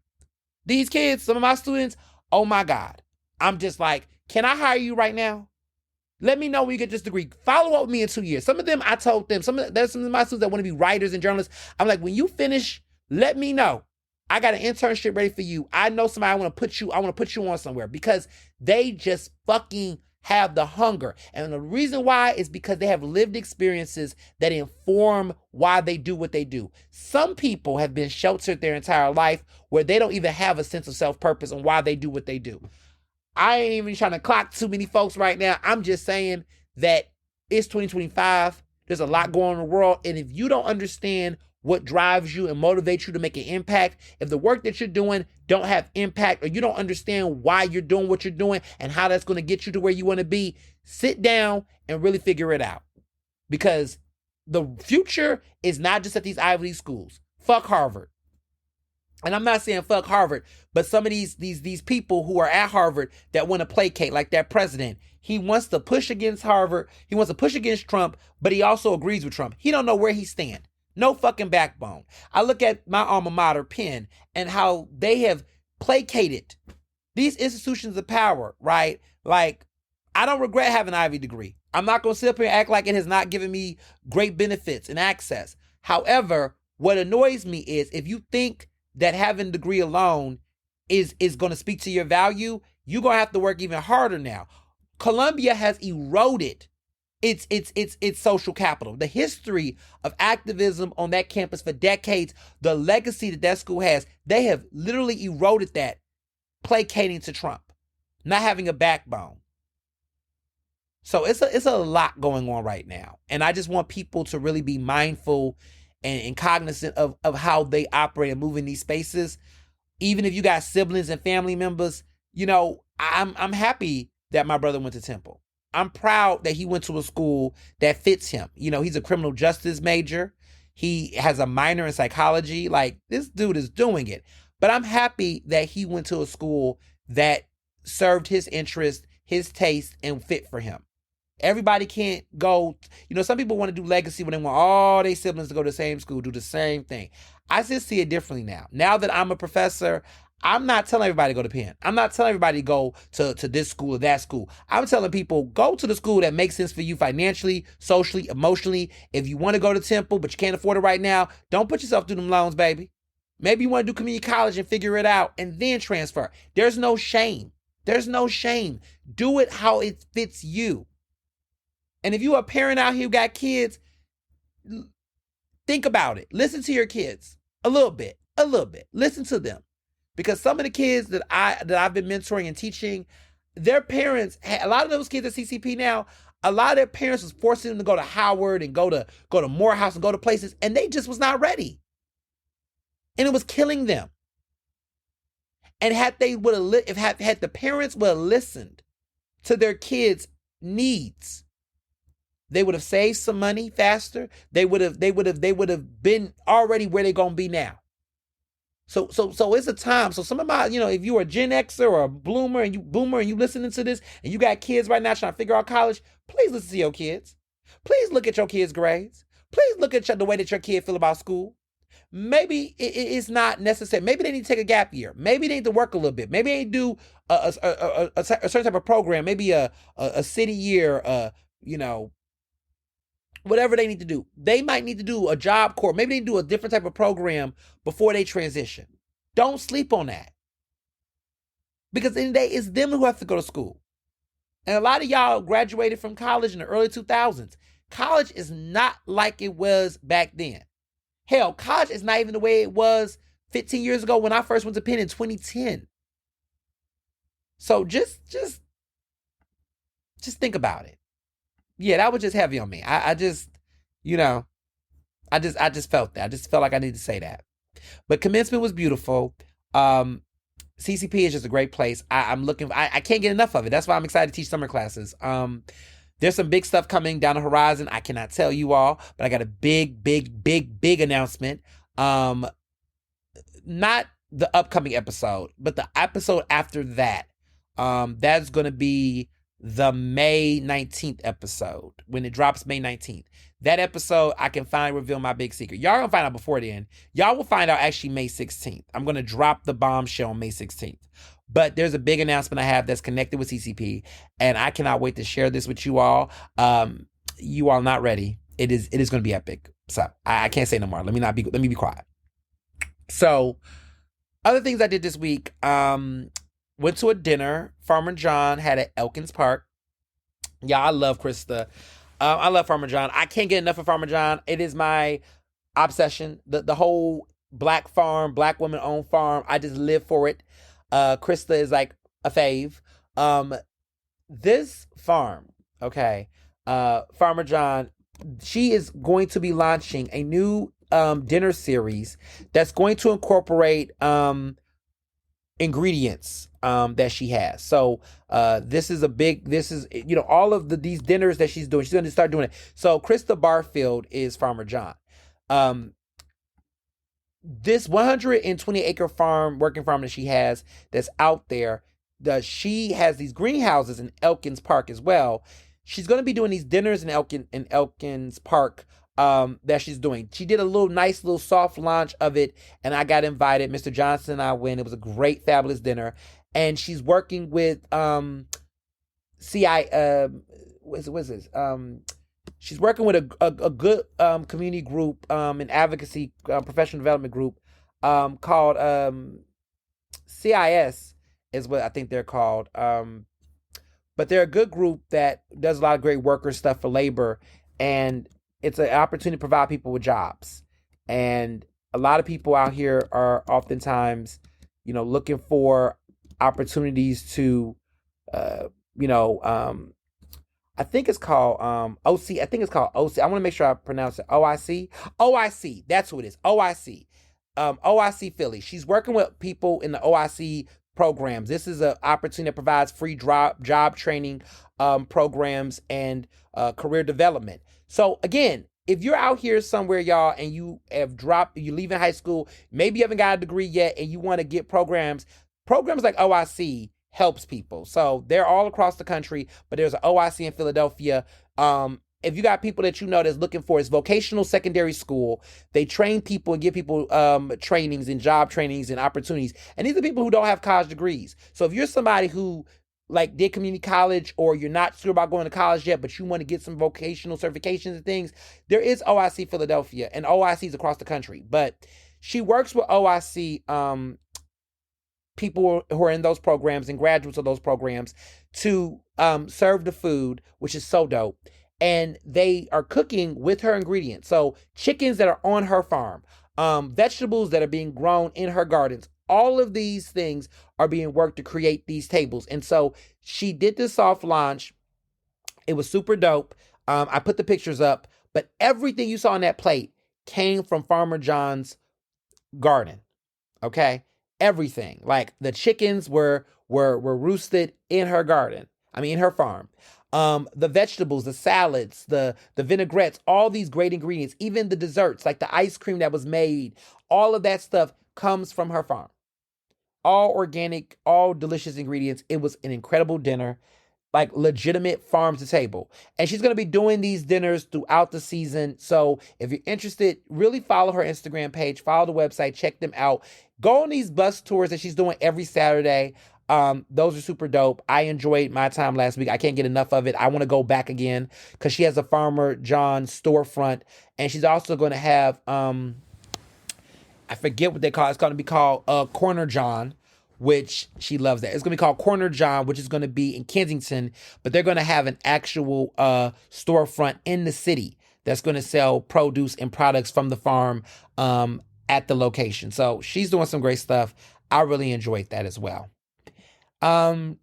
These kids, some of my students, oh my God. I'm just like, can I hire you right now? Let me know when you get this degree. Follow up with me in 2 years. Some of them, I told them, there's some of my students that want to be writers and journalists. I'm like, when you finish, let me know. I got an internship ready for you. I know somebody I want to put you on somewhere because they just fucking have the hunger. And the reason why is because they have lived experiences that inform why they do what they do. Some people have been sheltered their entire life where they don't even have a sense of self-purpose on why they do what they do. I ain't even trying to clock too many folks right now. I'm just saying that it's 2025. There's a lot going on in the world. And if you don't understand what drives you and motivates you to make an impact, if the work that you're doing don't have impact, or you don't understand why you're doing what you're doing and how that's going to get you to where you want to be, sit down and really figure it out. Because the future is not just at these Ivy League schools. Fuck Harvard. And I'm not saying fuck Harvard, but some of these people who are at Harvard that want to placate, like that president, he wants to push against Harvard. He wants to push against Trump, but he also agrees with Trump. He don't know where he stands. No fucking backbone. I look at my alma mater, Penn, and how they have placated these institutions of power, right? Like, I don't regret having an Ivy degree. I'm not going to sit up here and act like it has not given me great benefits and access. However, what annoys me is if you think that having a degree alone is going to speak to your value, you're going to have to work even harder now. Columbia has eroded its social capital. The history of activism on that campus for decades, the legacy that school has, they have literally eroded that, placating to Trump, not having a backbone. So it's a lot going on right now. And I just want people to really be mindful and cognizant of how they operate and move in these spaces. Even if you got siblings and family members, you know, I'm happy that my brother went to Temple. I'm proud that he went to a school that fits him. You know, he's a criminal justice major. He has a minor in psychology. Like, this dude is doing it. But I'm happy that he went to a school that served his interest, his taste, and fit for him. Everybody can't go, you know, some people want to do legacy when they want all their siblings to go to the same school, do the same thing. I just see it differently now. Now that I'm a professor, I'm not telling everybody to go to Penn. I'm not telling everybody to go to this school or that school. I'm telling people, go to the school that makes sense for you financially, socially, emotionally. If you want to go to Temple, but you can't afford it right now, don't put yourself through them loans, baby. Maybe you want to do community college and figure it out and then transfer. There's no shame. There's no shame. Do it how it fits you. And if you're a parent out here who got kids, think about it. Listen to your kids a little bit. Listen to them. Because some of the kids that I've been mentoring and teaching, their parents, a lot of those kids at CCP now, a lot of their parents was forcing them to go to Howard and go to Morehouse and go to places, and they just was not ready. And it was killing them. And had the parents would have listened to their kids' needs, they would have saved some money faster. They would have been already where they're gonna be now. So it's a time. So some of my, you know, if you're a Gen Xer or a boomer and you listening to this and you got kids right now trying to figure out college, please listen to your kids. Please look at your kids' grades. Please look at the way that your kid feel about school. Maybe it's not necessary. Maybe they need to take a gap year. Maybe they need to work a little bit. Maybe they need to do a certain type of program. Maybe a city year. You know, whatever they need to do. They might need to do a job corps. Maybe they do a different type of program before they transition. Don't sleep on that. Because in the day, it's them who have to go to school. And a lot of y'all graduated from college in the early 2000s. College is not like it was back then. Hell, college is not even the way it was 15 years ago when I first went to Penn in 2010. So just think about it. Yeah, that was just heavy on me. I just felt that. I just felt like I needed to say that. But commencement was beautiful. CCP is just a great place. I'm looking. I can't get enough of it. That's why I'm excited to teach summer classes. There's some big stuff coming down the horizon. I cannot tell you all, but I got a big announcement. Not the upcoming episode, but the episode after that. That's going to be the May 19th episode when it drops May 19th. That episode, I can finally reveal my big secret. Y'all gonna find out before then. Y'all will find out actually May 16th. I'm gonna drop the bombshell on May 16th. But there's a big announcement I have that's connected with CCP, and I cannot wait to share this with you all. You are not ready. It is gonna be epic. So I can't say no more. Let me be quiet. So other things I did this week, went to a dinner. Farmer John had at Elkins Park. Yeah, I love Krista. I love Farmer John. I can't get enough of Farmer John. It is my obsession. The whole black farm, black woman owned farm. I just live for it. Krista is like a fave. This farm, okay, Farmer John, she is going to be launching a new dinner series that's going to incorporate ingredients that she has. So this is all of these dinners that she's doing. She's going to start doing it. So Krista Barfield is Farmer John. This 120 acre working farm that she has that's out there, she has these greenhouses in Elkins Park as well. She's going to be doing these dinners in Elkins Park that she's doing. She did a nice little soft launch of it, and I got invited. Mr. Johnson and I went. It was a great, fabulous dinner. And she's working with she's working with a good community group, an advocacy professional development group called CIS is what I think they're called. But they're a good group that does a lot of great worker stuff for labor, and it's an opportunity to provide people with jobs. And a lot of people out here are oftentimes, looking for opportunities to, I think it's called OC. I think it's called OC. I want to make sure I pronounce it OIC. OIC. That's who it is. OIC. OIC Philly. She's working with people in the OIC programs. This is an opportunity that provides free job training programs and career development. So again, if you're out here somewhere, y'all, and you have you're leaving high school, maybe you haven't got a degree yet, and you want to get programs like OIC helps people. So they're all across the country, but there's an OIC in Philadelphia. If you got people that that's looking for, it's vocational secondary school. They train people and give people trainings and job trainings and opportunities. And these are people who don't have college degrees. So if you're somebody who did community college, or you're not sure about going to college yet, but you want to get some vocational certifications and things, there is OIC Philadelphia and OICs across the country. But she works with OIC people who are in those programs and graduates of those programs to serve the food, which is so dope. And they are cooking with her ingredients. So chickens that are on her farm, vegetables that are being grown in her gardens. All of these things are being worked to create these tables. And so she did this soft launch. It was super dope. I put the pictures up, but everything you saw on that plate came from Farmer John's garden. Okay? Everything. Like the chickens were roosted in her garden. In her farm. The vegetables, the salads, the vinaigrettes, all these great ingredients, even the desserts, like the ice cream that was made, all of that stuff comes from her farm. All organic, all delicious ingredients. It was an incredible dinner, like legitimate farm to table. And she's going to be doing these dinners throughout the season. So if you're interested, really follow her Instagram page, follow the website, check them out. Go on these bus tours that she's doing every Saturday. Those are super dope. I enjoyed my time last week. I can't get enough of it. I want to go back again because she has a Farmer John storefront, and she's also going to have, I forget what they call it. It's going to be called Corner John, which she loves that. It's going to be called Corner John, which is going to be in Kensington, but they're going to have an actual storefront in the city that's going to sell produce and products from the farm at the location. So she's doing some great stuff. I really enjoyed that as well. It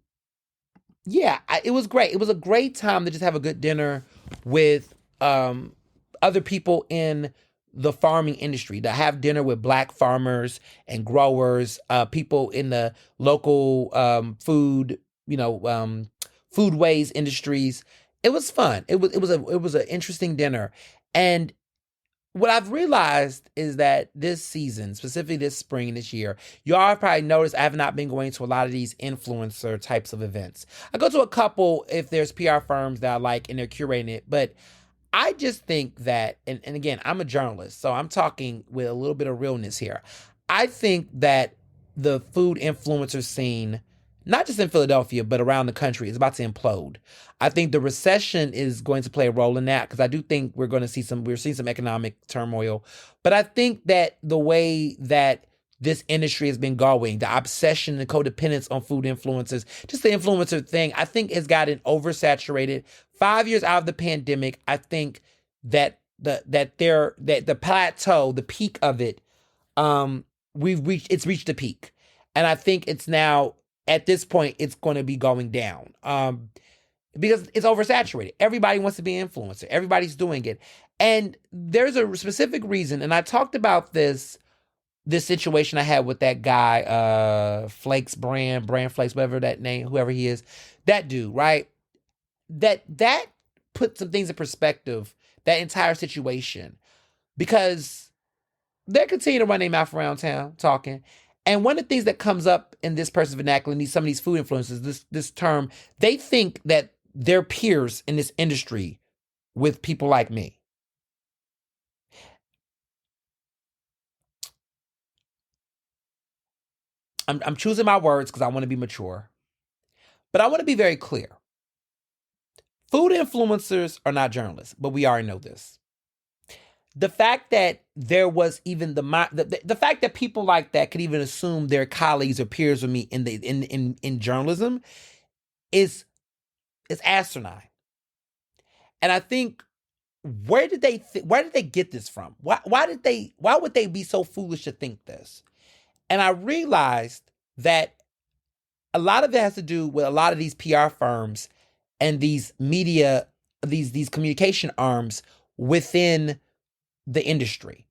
was great. It was a great time to just have a good dinner with other people in the farming industry, to have dinner with black farmers and growers, people in the local food, foodways industries. It was fun. It was an interesting dinner. And what I've realized is that this season, specifically this spring, this year, you all have probably noticed I have not been going to a lot of these influencer types of events. I go to a couple if there's PR firms that I like and they're curating it, but I just think that, and again, I'm a journalist, so I'm talking with a little bit of realness here. I think that the food influencer scene, not just in Philadelphia, but around the country, is about to implode. I think the recession is going to play a role in that because I do think we're seeing some economic turmoil. But I think that the way that this industry has been going, the obsession and codependence on food influencers, just the influencer thing, I think has gotten oversaturated. 5 years out of the pandemic, I think that the plateau, the peak of it, it's reached a peak. And I think it's now, at this point, it's going to be going down. Because it's oversaturated. Everybody wants to be an influencer. Everybody's doing it. And there's a specific reason, and I talked about this situation I had with that guy, Flakes brand Flakes, whatever that name, whoever he is, that dude, right? That put some things in perspective, that entire situation, because they're continuing to run their mouth around town talking. And one of the things that comes up in this person's vernacular, in some of these food influencers, this term, they think that they're peers in this industry with people like me. I'm choosing my words because I want to be mature. But I want to be very clear. Food influencers are not journalists, but we already know this. The fact that there was even the fact that people like that could even assume they're colleagues or peers with me in journalism is asinine. And I think, where did they get this from? Why would they be so foolish to think this? And I realized that a lot of it has to do with a lot of these PR firms and these media, these communication arms within the industry,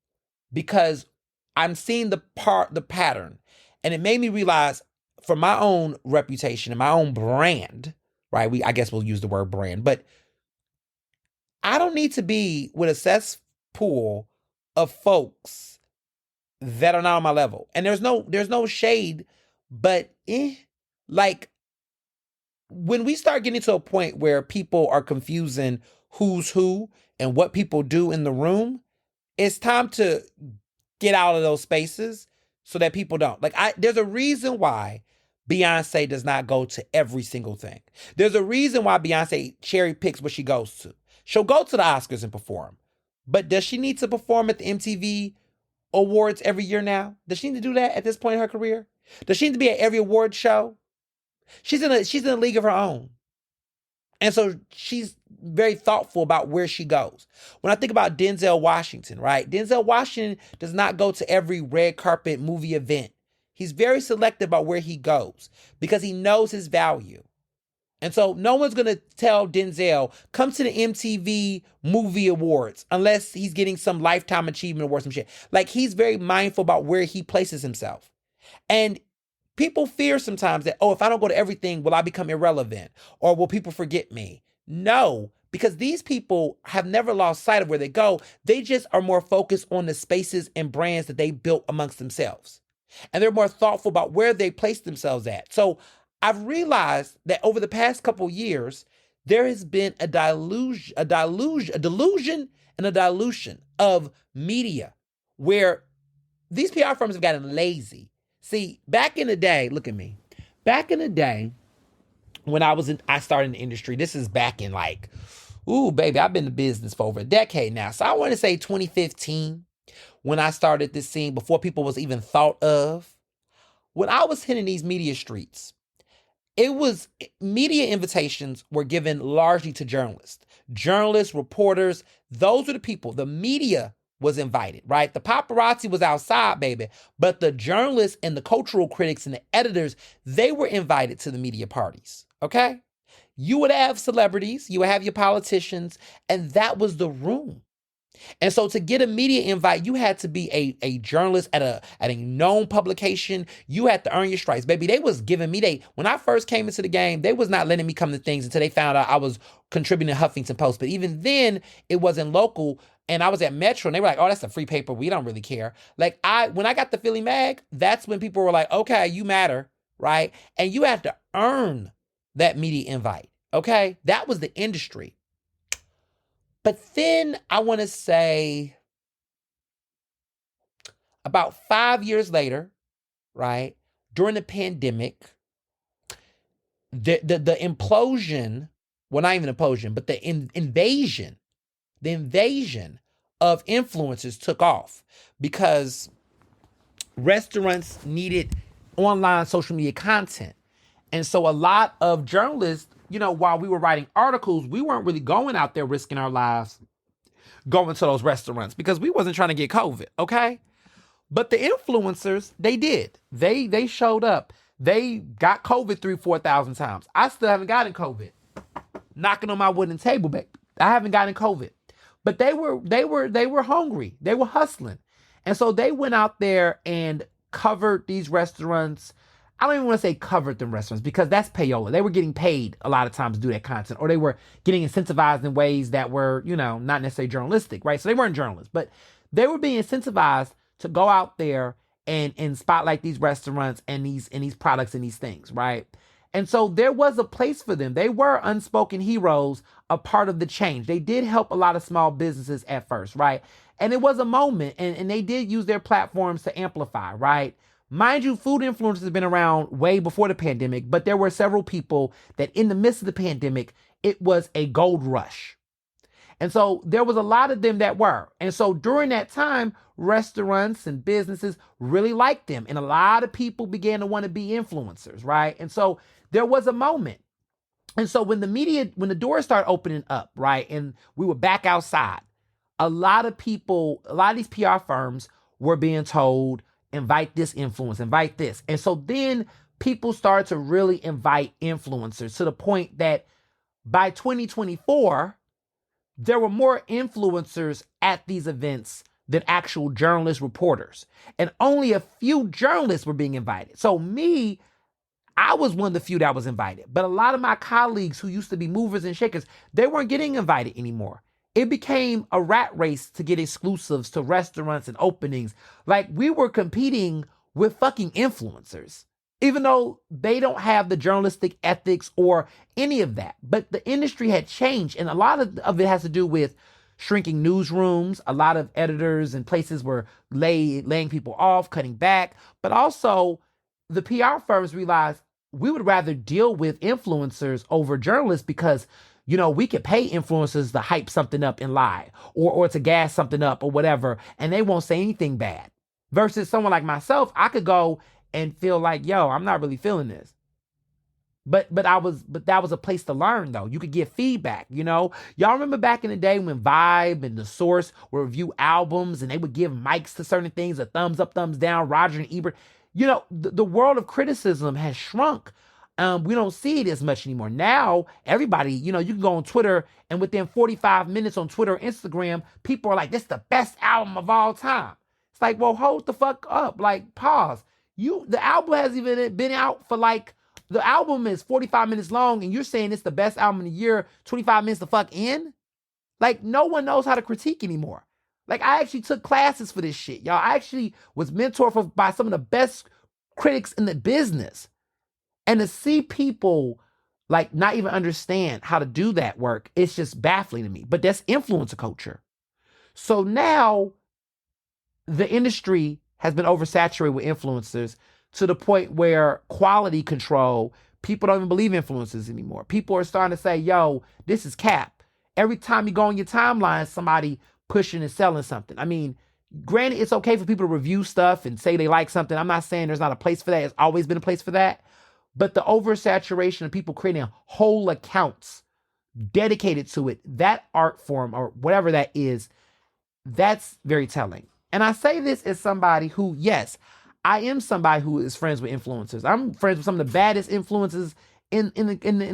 because I'm seeing the pattern, and it made me realize, for my own reputation and my own brand, right? I guess we'll use the word brand, but I don't need to be with a cesspool of folks that are not on my level. And there's no shade, but like, when we start getting to a point where people are confusing who's who and what people do in the room, it's time to get out of those spaces so that people don't. There's a reason why Beyonce does not go to every single thing. There's a reason why Beyonce cherry picks what she goes to. She'll go to the Oscars and perform. But does she need to perform at the MTV Awards every year now? Does she need to do that at this point in her career? Does she need to be at every award show? She's in a league of her own. And so she's very thoughtful about where she goes. When I think about Denzel Washington, right? Denzel Washington does not go to every red carpet movie event. He's very selective about where he goes because he knows his value. And so no one's going to tell Denzel, come to the MTV Movie Awards, unless he's getting some Lifetime Achievement Award, some shit. He's very mindful about where he places himself. And people fear sometimes that, if I don't go to everything, will I become irrelevant? Or will people forget me? No, because these people have never lost sight of where they go. They just are more focused on the spaces and brands that they built amongst themselves. And they're more thoughtful about where they place themselves at. So I've realized that over the past couple years, there has been a delusion and a dilution of media where these PR firms have gotten lazy. See, back in the day, look at me. Back in the day, when I started in the industry, this is back in baby, I've been in business for over a decade now. So I want to say 2015, when I started this scene, before people was even thought of. When I was hitting these media streets, media invitations were given largely to journalists, reporters. Those were the people. The media was invited, right? The paparazzi was outside, baby. But the journalists and the cultural critics and the editors, they were invited to the media parties, okay? You would have celebrities, you would have your politicians, and that was the room. And so to get a media invite, you had to be a journalist at a known publication. You had to earn your stripes. Baby, they was giving me when I first came into the game, they was not letting me come to things until they found out I was contributing to Huffington Post. But even then, it wasn't local. And I was at Metro and they were like, oh, that's a free paper. We don't really care. Like when I got the Philly Mag, that's when people were like, okay, you matter, right? And you had to earn that media invite. Okay. That was the industry. But then I want to say about 5 years later, right, during the pandemic, the implosion, well, not even implosion, but the invasion of influencers took off because restaurants needed online social media content. And so a lot of journalists, while we were writing articles, we weren't really going out there risking our lives going to those restaurants because we wasn't trying to get COVID, okay? But the influencers, they did. They showed up. They got COVID 3,000-4,000 times. I still haven't gotten COVID. Knocking on my wooden table, baby. I haven't gotten COVID. But they were hungry. They were hustling. And so they went out there and covered these restaurants. I don't even want to say covered them restaurants because that's payola. They were getting paid a lot of times to do that content, or they were getting incentivized in ways that were, not necessarily journalistic, right? So they weren't journalists, but they were being incentivized to go out there and spotlight these restaurants and these products and these things, right? And so there was a place for them. They were unspoken heroes, a part of the change. They did help a lot of small businesses at first, right? And it was a moment, and they did use their platforms to amplify, right? Mind you, food influencers have been around way before the pandemic, but there were several people that in the midst of the pandemic, it was a gold rush. And so there was a lot of them that were. And so during that time, restaurants and businesses really liked them. And a lot of people began to want to be influencers, right? And so there was a moment. And so when the doors started opening up, right, and we were back outside, a lot of these PR firms were being told, invite this influencer, invite this. And so then people started to really invite influencers to the point that by 2024, there were more influencers at these events than actual journalists, reporters. And only a few journalists were being invited. So I was one of the few that was invited. But a lot of my colleagues who used to be movers and shakers, they weren't getting invited anymore. It became a rat race to get exclusives to restaurants and openings. Like we were competing with fucking influencers, even though they don't have the journalistic ethics or any of that. But the industry had changed, and a lot of it has to do with shrinking newsrooms. A lot of editors and places were laying people off, cutting back. But also, the PR firms realized we would rather deal with influencers over journalists because, we could pay influencers to hype something up and lie or to gas something up or whatever, and they won't say anything bad. Versus someone like myself, I could go and feel like, yo, I'm not really feeling this. But that was a place to learn though. You could get feedback, Y'all remember back in the day when Vibe and The Source would review albums and they would give mics to certain things, a thumbs up, thumbs down, Roger and Ebert. The world of criticism has shrunk. We don't see it as much anymore. Now, everybody, you can go on Twitter and within 45 minutes on Twitter or Instagram, people are like, this is the best album of all time. It's like, well, hold the fuck up. Like, pause. The album hasn't even been out for the album is 45 minutes long and you're saying it's the best album in the year, 25 minutes to fuck in? Like, no one knows how to critique anymore. Like, I actually took classes for this shit, y'all. I actually was mentored by some of the best critics in the business. And to see people like not even understand how to do that work, it's just baffling to me. But that's influencer culture. So now the industry has been oversaturated with influencers to the point where quality control, people don't even believe influencers anymore. People are starting to say, yo, this is cap. Every time you go on your timeline, somebody pushing and selling something. I mean, granted, it's okay for people to review stuff and say they like something. I'm not saying there's not a place for that. It's always been a place for that. But the oversaturation of people creating whole accounts dedicated to it, that art form or whatever that is, that's very telling. And I say this as somebody who, yes, I am somebody who is friends with influencers. I'm friends with some of the baddest influencers in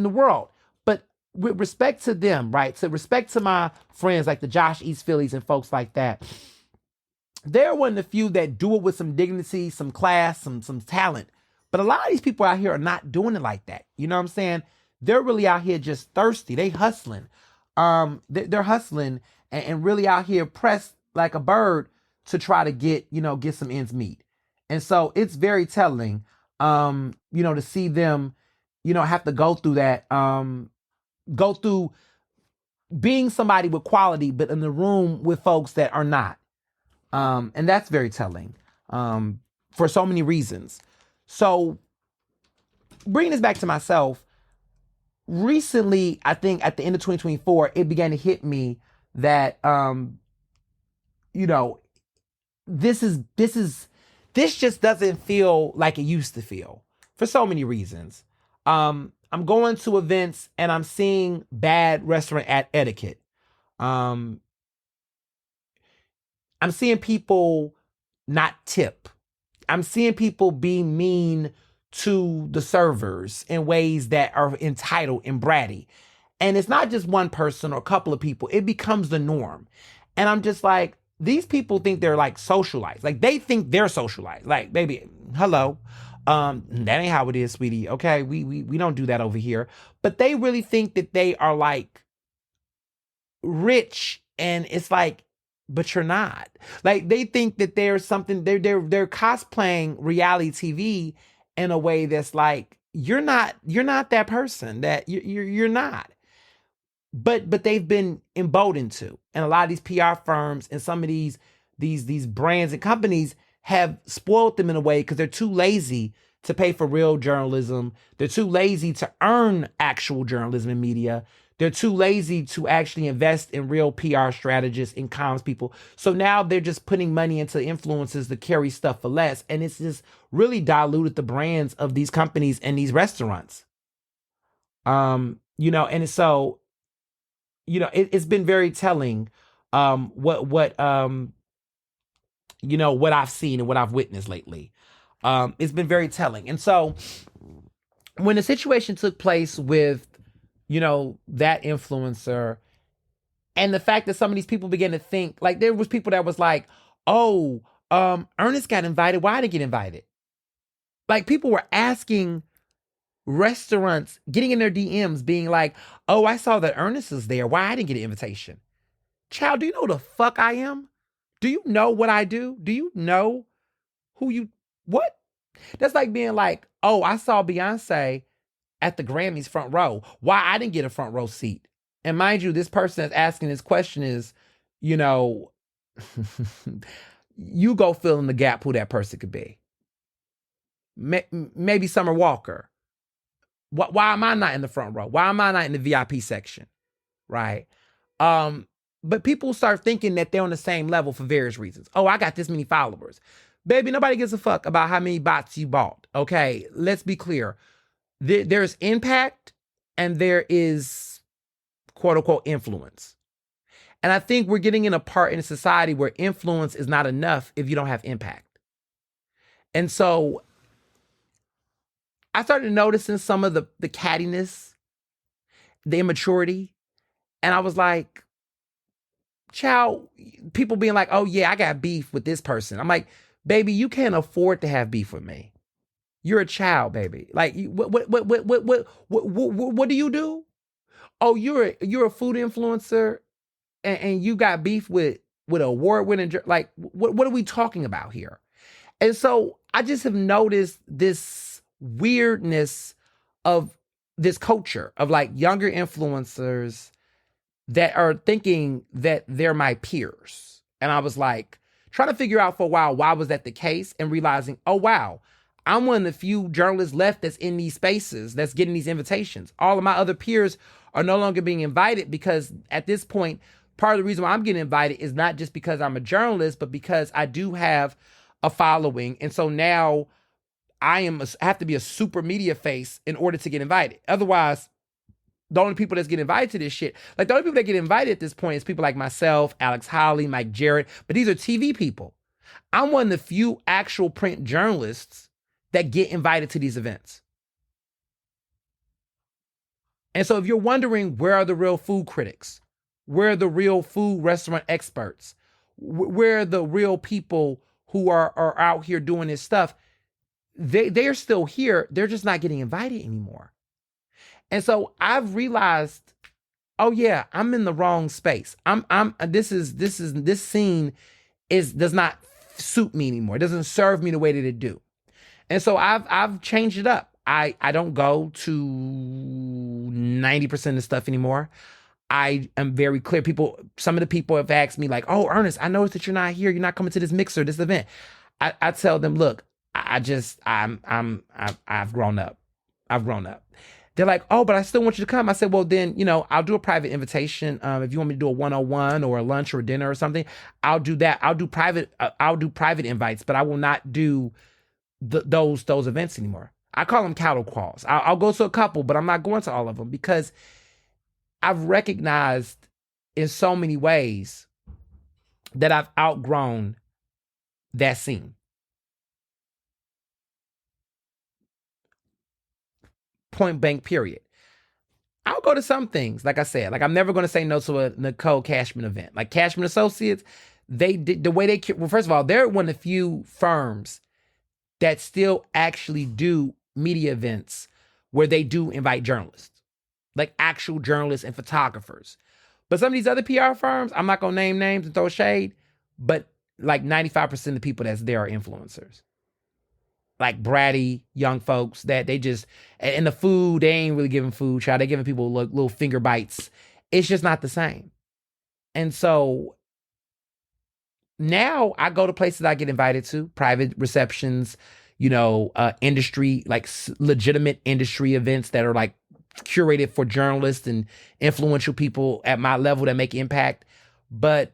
the world. But with respect to them, right? So respect to my friends like the Josh East Phillies and folks like that. They're one of the few that do it with some dignity, some class, some talent. But a lot of these people out here are not doing it like that. You know what I'm saying? They're really out here just thirsty. They hustling. They're hustling and really out here pressed like a bird to try to get some ends meet. And so it's very telling, to see them, have to go through that, go through being somebody with quality, but in the room with folks that are not. And that's very telling, for so many reasons. So bringing this back to myself, recently, I think at the end of 2024, it began to hit me that, this just doesn't feel like it used to feel for so many reasons. I'm going to events and I'm seeing bad restaurant etiquette. Um, I'm seeing people not tip. I'm seeing people be mean to the servers in ways that are entitled and bratty. And it's not just one person or a couple of people. It becomes the norm. And I'm just like, these people think they're like socialized. Like they think they're socialized. Like, baby, hello. That ain't how it is, sweetie. Okay. We don't do that over here. But they really think that they are like rich, and it's like, but you're not. Like they think that there's something, they're cosplaying reality TV in a way that's like, you're not that person, that you're not. But they've been emboldened to. And a lot of these PR firms and some of these brands and companies have spoiled them in a way because they're too lazy to pay for real journalism. They're too lazy to earn actual journalism and media. They're too lazy to actually invest in real PR strategists and comms people. So now they're just putting money into influencers to carry stuff for less. And it's just really diluted the brands of these companies and these restaurants. And so, it's been very telling, what I've seen and what I've witnessed lately. It's been very telling. And so when the situation took place with, that influencer, and the fact that some of these people began to think, like there was people that was like, oh, Ernest got invited. Why did he get invited? Like people were asking restaurants, getting in their DMs, being like, oh, I saw that Ernest is there. Why I didn't get an invitation? Child, do you know who the fuck I am? Do you know what I do? Do you know what? That's like being like, oh, I saw Beyonce at the Grammys front row. Why I didn't get a front row seat? And mind you, this person that's asking this question is, you go fill in the gap who that person could be. Maybe Summer Walker. Why am I not in the front row? Why am I not in the VIP section? Right? But people start thinking that they're on the same level for various reasons. Oh, I got this many followers. Baby, nobody gives a fuck about how many bots you bought. Okay, let's be clear. There's impact and there is quote unquote influence. And I think we're getting in a part in a society where influence is not enough if you don't have impact. And so I started noticing some of the cattiness, the immaturity. And I was like, child, people being like, oh yeah, I got beef with this person. I'm like, baby, you can't afford to have beef with me. You're a child, baby. Like, what do you do? Oh, you're a food influencer, and you got beef with award winning. Like, what are we talking about here? And so I just have noticed this weirdness of this culture of like younger influencers that are thinking that they're my peers. And I was like, trying to figure out for a while, why was that the case? And realizing, oh, wow, I'm one of the few journalists left that's in these spaces, that's getting these invitations. All of my other peers are no longer being invited because at this point, part of the reason why I'm getting invited is not just because I'm a journalist, but because I do have a following. And so now I have to be a super media face in order to get invited. Otherwise, the only people that's getting invited to this shit, like the only people that get invited at this point is people like myself, Alex Holly, Mike Jarrett, but these are TV people. I'm one of the few actual print journalists that get invited to these events. And so if you're wondering where are the real food critics, where are the real food restaurant experts, where are the real people who are out here doing this stuff, they're still here. They're just not getting invited anymore. And so I've realized, oh yeah, I'm in the wrong space. I'm this scene is does not suit me anymore. It doesn't serve me the way that it do. And so I've changed it up. I don't go to 90% of stuff anymore. I am very clear. Some of the people have asked me like, "Oh, Ernest, I noticed that you're not here. You're not coming to this mixer, this event." I tell them, "Look, I've grown up. I've grown up." They're like, "Oh, but I still want you to come." I said, "Well, then, I'll do a private invitation. If you want me to do a 101 or a lunch or a dinner or something, I'll do that. I'll do private invites, but I will not do those events anymore." I call them cattle calls. I'll go to a couple, but I'm not going to all of them because I've recognized in so many ways that I've outgrown that scene. Point blank, period. I'll go to some things, like I said. Like, I'm never going to say no to a Nicole Cashman event. Like, Cashman Associates, they did the way well, first of all, they're one of the few firms that still actually do media events where they do invite journalists, like actual journalists and photographers. But some of these other PR firms, I'm not going to name names and throw shade, but like 95% of the people that's there are influencers. Like bratty young folks that they just, and the food, they ain't really giving food, child. They giving people little finger bites. It's just not the same. And so now I go to places I get invited to, private receptions, industry, like legitimate industry events that are like curated for journalists and influential people at my level that make impact. But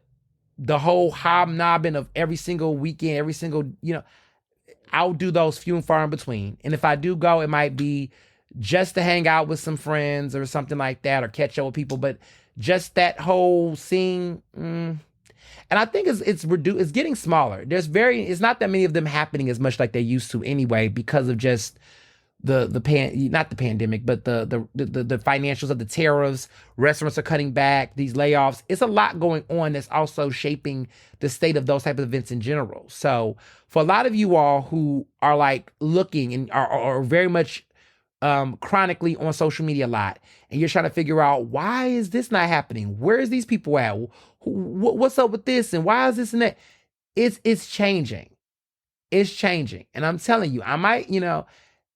the whole hobnobbing of every single weekend, every single, I'll do those few and far in between. And if I do go, it might be just to hang out with some friends or something like that, or catch up with people. But just that whole scene, and I think it's reduced. It's getting smaller. It's not that many of them happening as much like they used to anyway, because of just not the pandemic, but the financials of the tariffs. Restaurants are cutting back, these layoffs. It's a lot going on that's also shaping the state of those type of events in general. So for a lot of you all who are like looking and are very much chronically on social media a lot, and you're trying to figure out, why is this not happening? Where is these people at? What's up with this? And why is this and that? It's changing. It's changing. And I'm telling you, I might,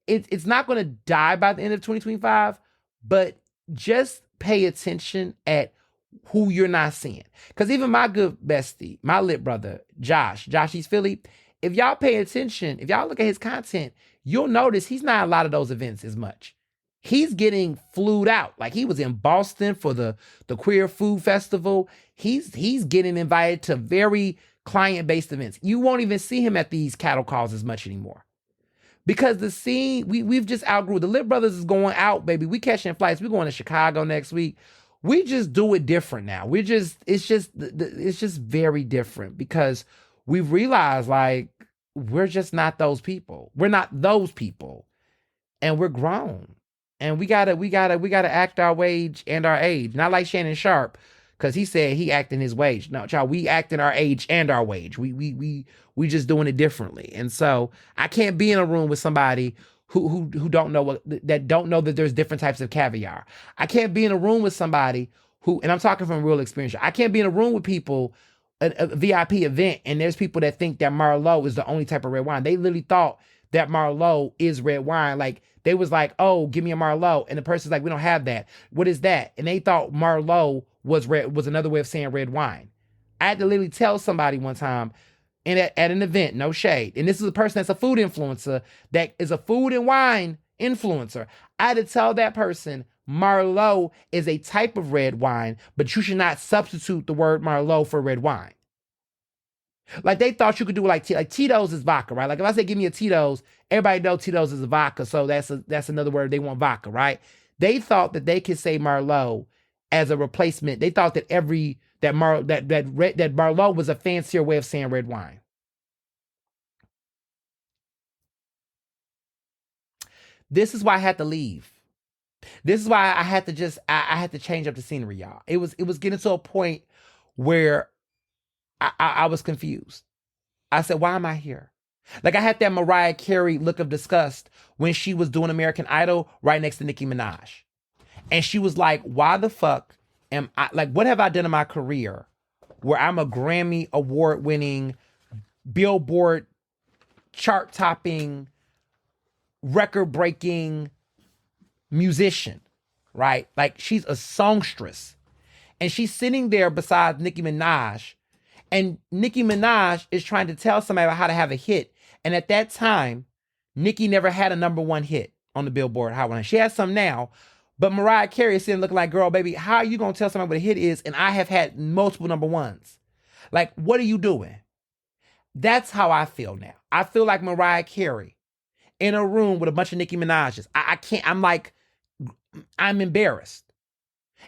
it's not going to die by the end of 2025, but just pay attention at who you're not seeing. Because even my good bestie, my lit brother, Josh East Philly, if y'all pay attention, if y'all look at his content, you'll notice he's not at a lot of those events as much. He's getting flued out. Like, he was in Boston for the Queer Food Festival. He's getting invited to very client-based events. You won't even see him at these cattle calls as much anymore. Because the scene, we've just outgrew. The Lit Brothers is going out, baby. We catching flights. We're going to Chicago next week. We just do it different now. It's just very different, because we've realized, like, we're just not those people. We're not those people, and we're grown, and we gotta act our wage and our age. Not like Shannon Sharp, because he said he acting his wage. No, child, we acting our age and our wage. We just doing it differently. And so I can't be in a room with somebody who don't know that there's different types of caviar. I can't be in a room with somebody who, and I'm talking from real experience, I can't be in a room with people, a VIP event, and there's people that think that Merlot is the only type of red wine. They literally thought that Merlot is red wine. Like, they was like, "Oh, give me a Merlot." And the person's like, "We don't have that. What is that?" And they thought Merlot was another way of saying red wine. I had to literally tell somebody one time, and at an event, no shade, and this is a person that's a food influencer, that is a food and wine influencer. I had to tell that person, Merlot is a type of red wine, but you should not substitute the word Merlot for red wine. Like, they thought you could do it like Tito's is vodka, right? Like, if I say give me a Tito's, everybody knows Tito's is a vodka, so that's another word. They want vodka, right? They thought that they could say Merlot as a replacement. They thought that that Merlot was a fancier way of saying red wine. This is why I had to leave. This is why I had to just I had to change up the scenery, y'all. It was getting to a point where I was confused. I said, why am I here? Like I had that Mariah Carey look of disgust when she was doing American Idol right next to Nicki Minaj. And she was like, why the fuck am I like what have I done in my career where I'm a Grammy award winning, Billboard chart topping, record breaking musician, right? Like she's a songstress. And she's sitting there beside Nicki Minaj. And Nicki Minaj is trying to tell somebody about how to have a hit. And at that time, Nicki never had a number one hit on the Billboard Hot 100. She has some now, but Mariah Carey is sitting looking like, girl, baby, how are you going to tell somebody what a hit is? And I have had multiple number ones. Like, what are you doing? That's how I feel now. I feel like Mariah Carey in a room with a bunch of Nicki Minaj's. I can't, I'm like, I'm embarrassed.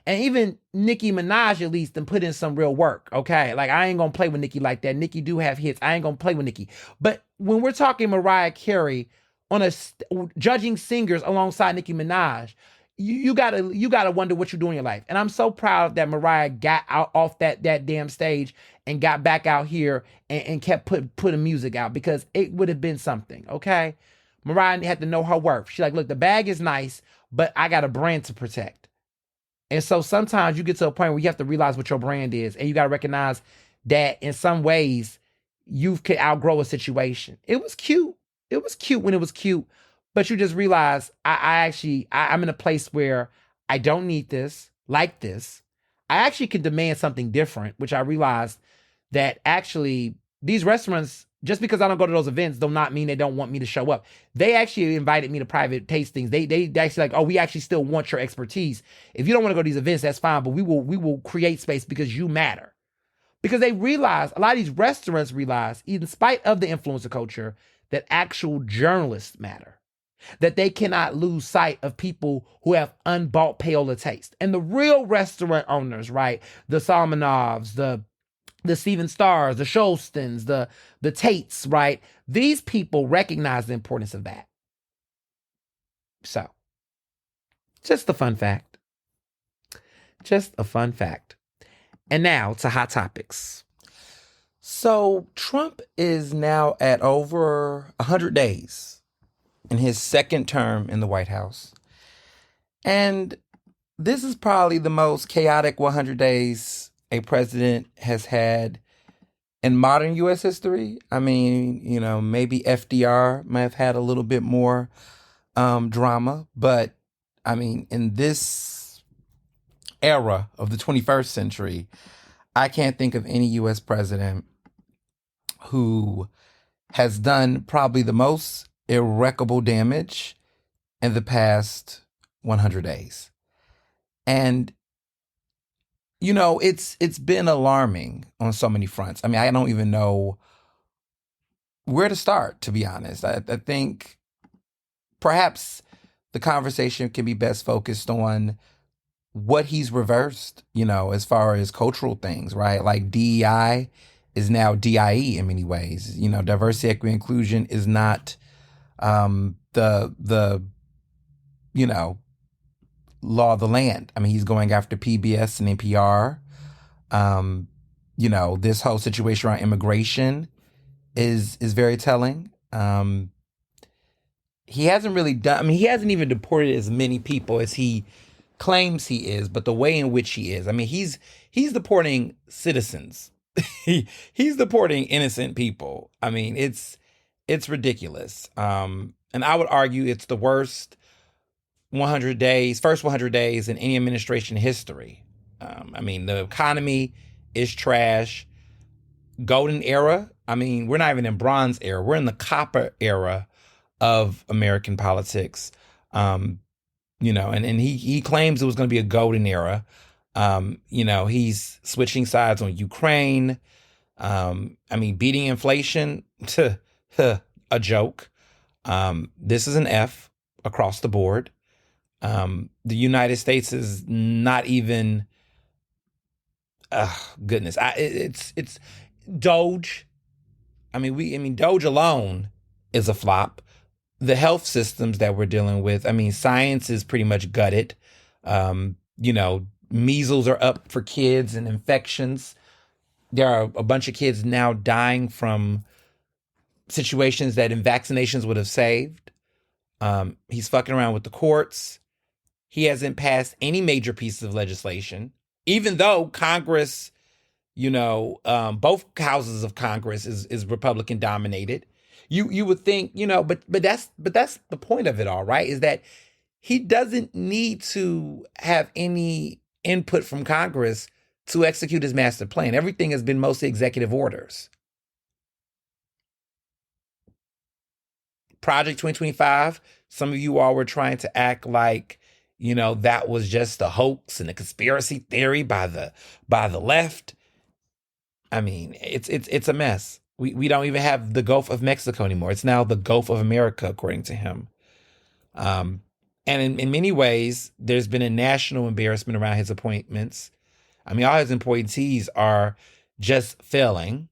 And even Nicki Minaj at least done put in some real work, okay? Like, I ain't gonna play with Nicki like that. Nicki do have hits. I ain't gonna play with Nicki. But when we're talking Mariah Carey on judging singers alongside Nicki Minaj, you gotta wonder what you do in your life. And I'm so proud that Mariah got out off that damn stage and got back out here and kept putting music out because it would have been something, okay? Mariah had to know her worth. She's like, look, the bag is nice, but I got a brand to protect. And so sometimes you get to a point where you have to realize what your brand is, and you got to recognize that in some ways you could outgrow a situation. It was cute. It was cute when it was cute, but you just realize I'm in a place where I don't need this, like this. I actually can demand something different, which I realized that actually these restaurants, just because I don't go to those events, do not mean they don't want me to show up. They actually invited me to private tastings. They actually like, oh, we actually still want your expertise. If you don't want to go to these events, that's fine, but we will create space because you matter. Because they realize, a lot of these restaurants realize, in spite of the influencer culture, that actual journalists matter. That they cannot lose sight of people who have unbought payola taste. And the real restaurant owners, right? The Salmanovs, the Steven Stars, the Sholstons, the Tates, right? These people recognize the importance of that. So, just a fun fact. Just a fun fact. And now to hot topics. So, Trump is now at over 100 days in his second term in the White House. And this is probably the most chaotic 100 days a president has had in modern U.S. history. I mean, maybe FDR might have had a little bit more drama, but I mean, in this era of the 21st century, I can't think of any U.S. president who has done probably the most irreparable damage in the past 100 days. And it's been alarming on so many fronts. I mean, I don't even know where to start, to be honest. I think perhaps the conversation can be best focused on what he's reversed, as far as cultural things, right? Like DEI is now DIE in many ways. Diversity, equity, inclusion is not the law of the land. I mean, he's going after PBS and NPR. This whole situation around immigration is very telling. He hasn't really done, I mean, he hasn't even deported as many people as he claims he is, but the way in which he is. I mean, he's deporting citizens. He's deporting innocent people. I mean, it's ridiculous. And I would argue it's the worst 100 days, first 100 days in any administration history. I mean, the economy is trash. Golden era. I mean, we're not even in bronze era. We're in the copper era of American politics. And he claims it was going to be a golden era. He's switching sides on Ukraine. I mean, beating inflation, a joke. This is an F across the board. The United States is not even, goodness. It's Doge. I mean, Doge alone is a flop. the health systems that we're dealing with. I mean, science is pretty much gutted. Measles are up for kids and infections. There are a bunch of kids now dying from situations that in vaccinations would have saved. He's fucking around with the courts. He hasn't passed any major pieces of legislation, even though Congress, both houses of Congress is Republican dominated. You would think, but that's the point of it all, right? Is that he doesn't need to have any input from Congress to execute his master plan. Everything has been mostly executive orders. Project 2025, some of you all were trying to act like, that was just a hoax and a conspiracy theory by the left. I mean, it's a mess. We don't even have the Gulf of Mexico anymore. It's now the Gulf of America, according to him. Um, and in many ways, there's been a national embarrassment around his appointments. I mean, all his appointees are just failing.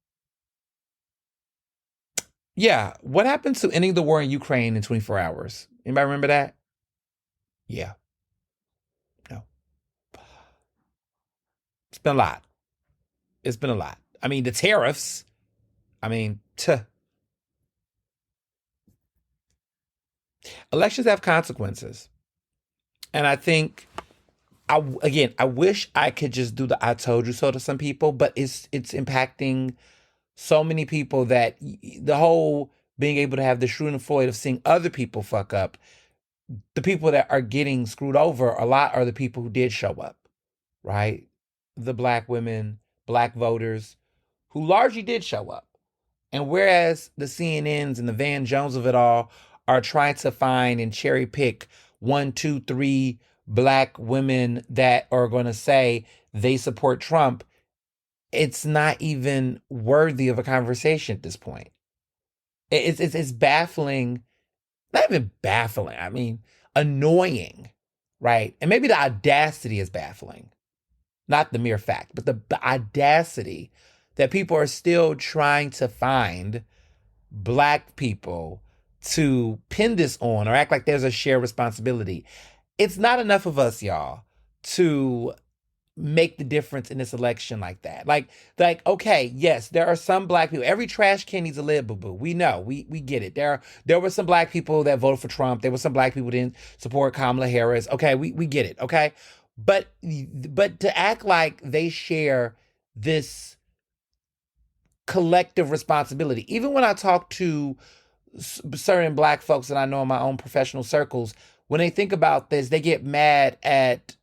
Yeah, what happened to ending the war in Ukraine in 24 hours? Anybody remember that? Yeah, no. It's been a lot. It's been a lot. I mean, the tariffs. I mean, elections have consequences. And I think I wish I could just do the "I told you so" to some people, but it's impacting so many people that the whole being able to have the schadenfreude of seeing other people fuck up. The people that are getting screwed over a lot are the people who did show up, right? The black women, black voters who largely did show up. And whereas the CNNs and the Van Jones of it all are trying to find and cherry pick one, two, three black women that are going to say they support Trump, it's not even worthy of a conversation at this point. It's baffling, not even baffling. I mean, annoying, right? And maybe the audacity is baffling, not the mere fact, but the audacity that people are still trying to find black people to pin this on or act like there's a shared responsibility. It's not enough of us, y'all, to make the difference in this election like that. Okay, yes, there are some black people. Every trash can needs a lid, boo boo. We know, we get it. There were some black people that voted for Trump. There were some black people who didn't support Kamala Harris. Okay, we get it. Okay, but to act like they share this collective responsibility, even when I talk to certain black folks that I know in my own professional circles, when they think about this, they get mad at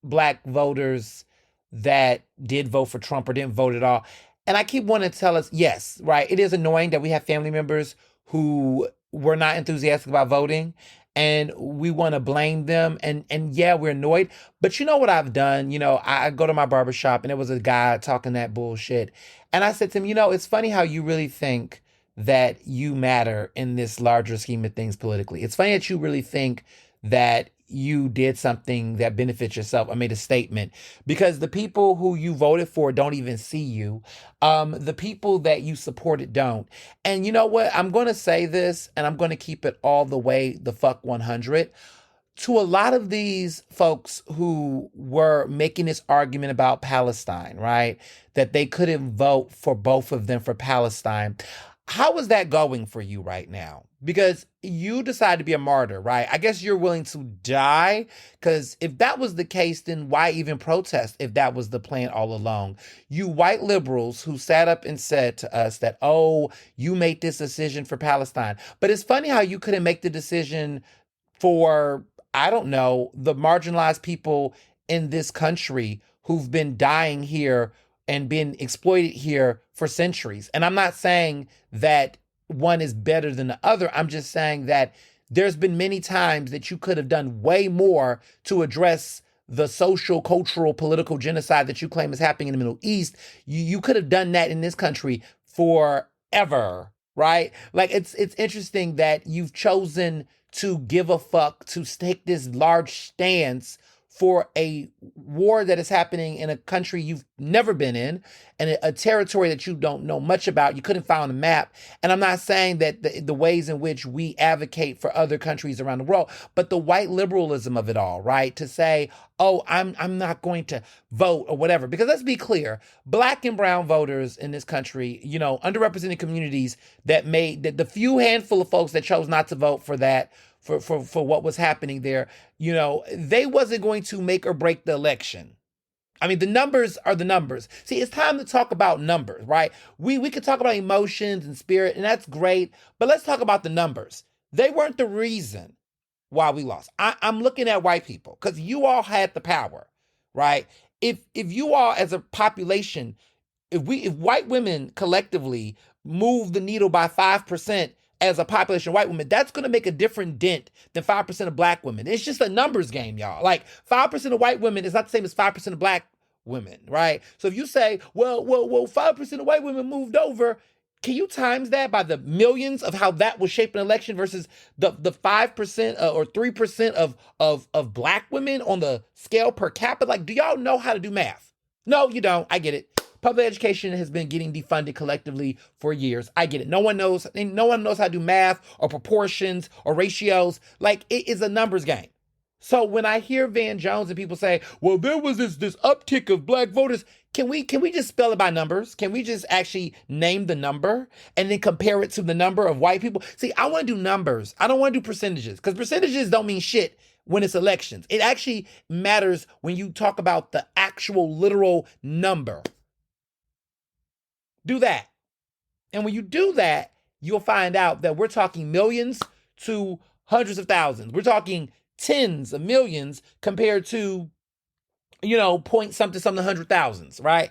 black voters that did vote for Trump or didn't vote at all. And I keep wanting to tell us, yes, right, it is annoying that we have family members who were not enthusiastic about voting and we want to blame them. And yeah, we're annoyed. But you know what I've done? I go to my barbershop and there was a guy talking that bullshit. And I said to him, it's funny how you really think that you matter in this larger scheme of things politically. It's funny that you really think that you did something that benefits yourself. I made a statement because the people who you voted for don't even see you. The people that you supported don't. And you know what? I'm going to say this and I'm going to keep it all the way the fuck 100. To a lot of these folks who were making this argument about Palestine, right? That they couldn't vote for both of them for Palestine. How is that going for you right now? Because you decide to be a martyr, right? I guess you're willing to die, because if that was the case, then why even protest if that was the plan all along? You white liberals who sat up and said to us that, oh, you made this decision for Palestine. But it's funny how you couldn't make the decision for, I don't know, the marginalized people in this country who've been dying here and been exploited here for centuries. And I'm not saying that one is better than the other. I'm just saying that there's been many times that you could have done way more to address the social, cultural, political genocide that you claim is happening in the Middle East. You could have done that in this country forever, right? Like it's interesting that you've chosen to give a fuck, to take this large stance for a war that is happening in a country you've never been in and a territory that you don't know much about. You couldn't find a map. And I'm not saying that the ways in which we advocate for other countries around the world, but the white liberalism of it all, right? To say, oh, I'm not going to vote or whatever. Because let's be clear, black and brown voters in this country, underrepresented communities that made the few handful of folks that chose not to vote for that, for what was happening there, they wasn't going to make or break the election. I mean, the numbers are the numbers. See, it's time to talk about numbers, right? We could talk about emotions and spirit, and that's great, but let's talk about the numbers. They weren't the reason why we lost. I'm looking at white people because you all had the power, right? If you all as a population, if white women collectively move the needle by 5% as a population of white women, that's going to make a different dent than 5% of black women. It's just a numbers game, y'all. Like 5% of white women is not the same as 5% of black women, right? So if you say, well, 5% of white women moved over, can you times that by the millions of how that was shaping an election versus the 5% or 3% of black women on the scale per capita? Like, do y'all know how to do math? No, you don't. I get it. Public education has been getting defunded collectively for years. I get it. No one knows how to do math or proportions or ratios. Like, it is a numbers game. So when I hear Van Jones and people say, well, there was this uptick of black voters, can we just spell it by numbers? Can we just actually name the number and then compare it to the number of white people? See, I want to do numbers. I don't want to do percentages because percentages don't mean shit when it's elections. It actually matters when you talk about the actual literal number. Do that. And when you do that, you'll find out that we're talking millions to hundreds of thousands. We're talking tens of millions compared to, point something 100,000s, right?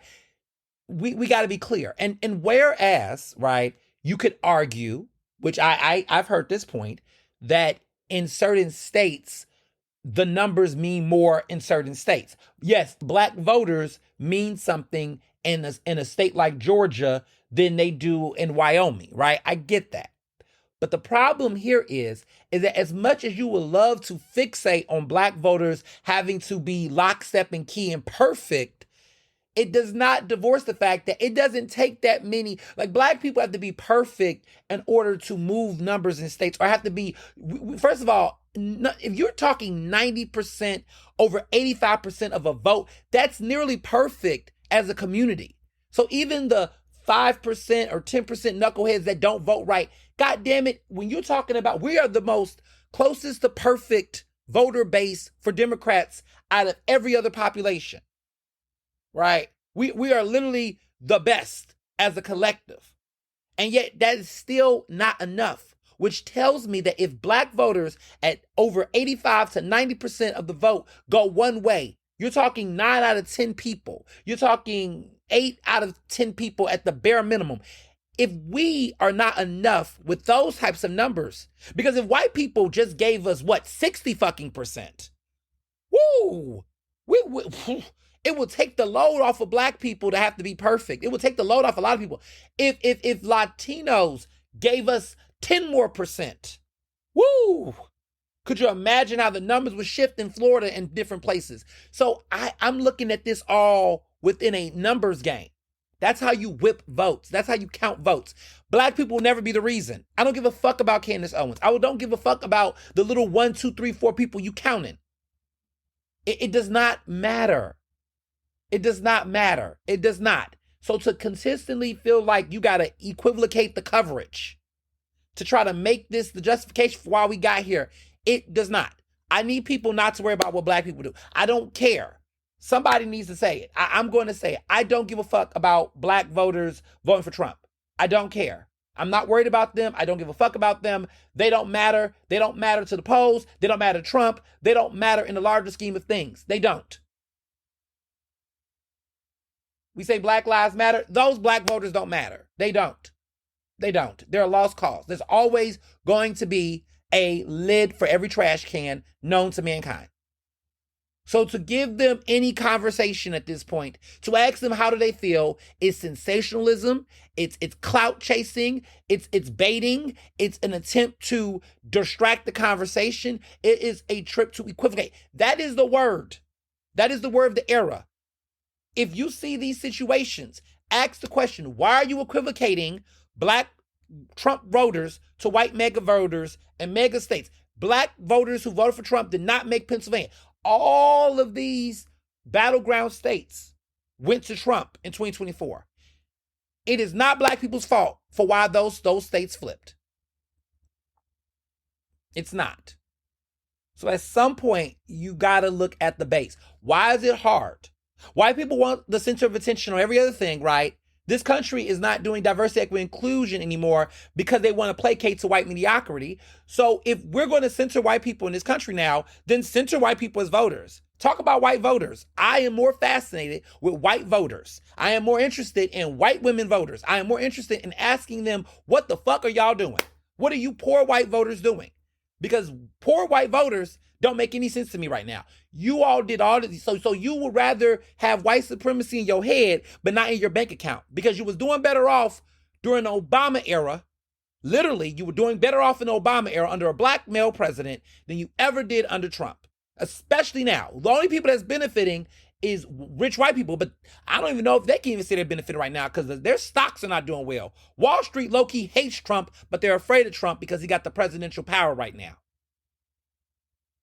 We got to be clear. And whereas, right, you could argue, which I've heard this point, that in certain states, the numbers mean more in certain states. Yes, black voters mean something in a state like Georgia than they do in Wyoming, right? I get that. But the problem here is that as much as you would love to fixate on black voters having to be lockstep and key and perfect, it does not divorce the fact that it doesn't take that many. Like, black people have to be perfect in order to move numbers in states, or have to be, first of all, if you're talking 90% over 85% of a vote, that's nearly perfect as a community. So even the 5% or 10% knuckleheads that don't vote right, God damn it, when you're talking about, we are the most closest to perfect voter base for Democrats out of every other population, right? We are literally the best as a collective. And yet that is still not enough, which tells me that if black voters at over 85 to 90% of the vote go one way, you're talking 9 out of 10 people. You're talking 8 out of 10 people at the bare minimum. If we are not enough with those types of numbers, because if white people just gave us 60 fucking percent, woo, it will take the load off of black people to have to be perfect. It will take the load off a lot of people. If Latinos gave us 10 more percent, woo, could you imagine how the numbers would shift in Florida and different places? So I'm looking at this all within a numbers game. That's how you whip votes. That's how you count votes. Black people will never be the reason. I don't give a fuck about Candace Owens. Don't give a fuck about the little 1, 2, 3, 4 people you counting. It does not matter. It does not matter. It does not. So to consistently feel like you got to equivocate the coverage to try to make this the justification for why we got here, it does not. I need people not to worry about what black people do. I don't care. Somebody needs to say it. I'm going to say it. I don't give a fuck about black voters voting for Trump. I don't care. I'm not worried about them. I don't give a fuck about them. They don't matter. They don't matter to the polls. They don't matter to Trump. They don't matter in the larger scheme of things. They don't. We say Black Lives Matter. Those black voters don't matter. They don't. They don't. They're a lost cause. There's always going to be a lid for every trash can known to mankind. So to give them any conversation at this point, to ask them how do they feel, is sensationalism, it's clout chasing, it's baiting, it's an attempt to distract the conversation. It is a trip to equivocate. That is the word. That is the word of the era. If you see these situations, ask the question, why are you equivocating black Trump voters to white mega voters and mega states? Black voters who voted for Trump did not make Pennsylvania. All of these battleground states went to Trump in 2024. It is not black people's fault for why those states flipped. It's not. So at some point, you got to look at the base. Why is it hard? White people want the center of attention on every other thing, right? This country is not doing diversity, equity, inclusion anymore because they want to placate to white mediocrity. So if we're going to center white people in this country now, then center white people as voters. Talk about white voters. I am more fascinated with white voters. I am more interested in white women voters. I am more interested in asking them, what the fuck are y'all doing? What are you poor white voters doing? Because poor white voters don't make any sense to me right now. You all did all of these. So you would rather have white supremacy in your head, but not in your bank account, because you was doing better off during the Obama era. Literally, you were doing better off in the Obama era under a black male president than you ever did under Trump, especially now. The only people that's benefiting is rich white people, but I don't even know if they can even say they're benefiting right now because their stocks are not doing well. Wall Street low-key hates Trump, but they're afraid of Trump because he got the presidential power right now.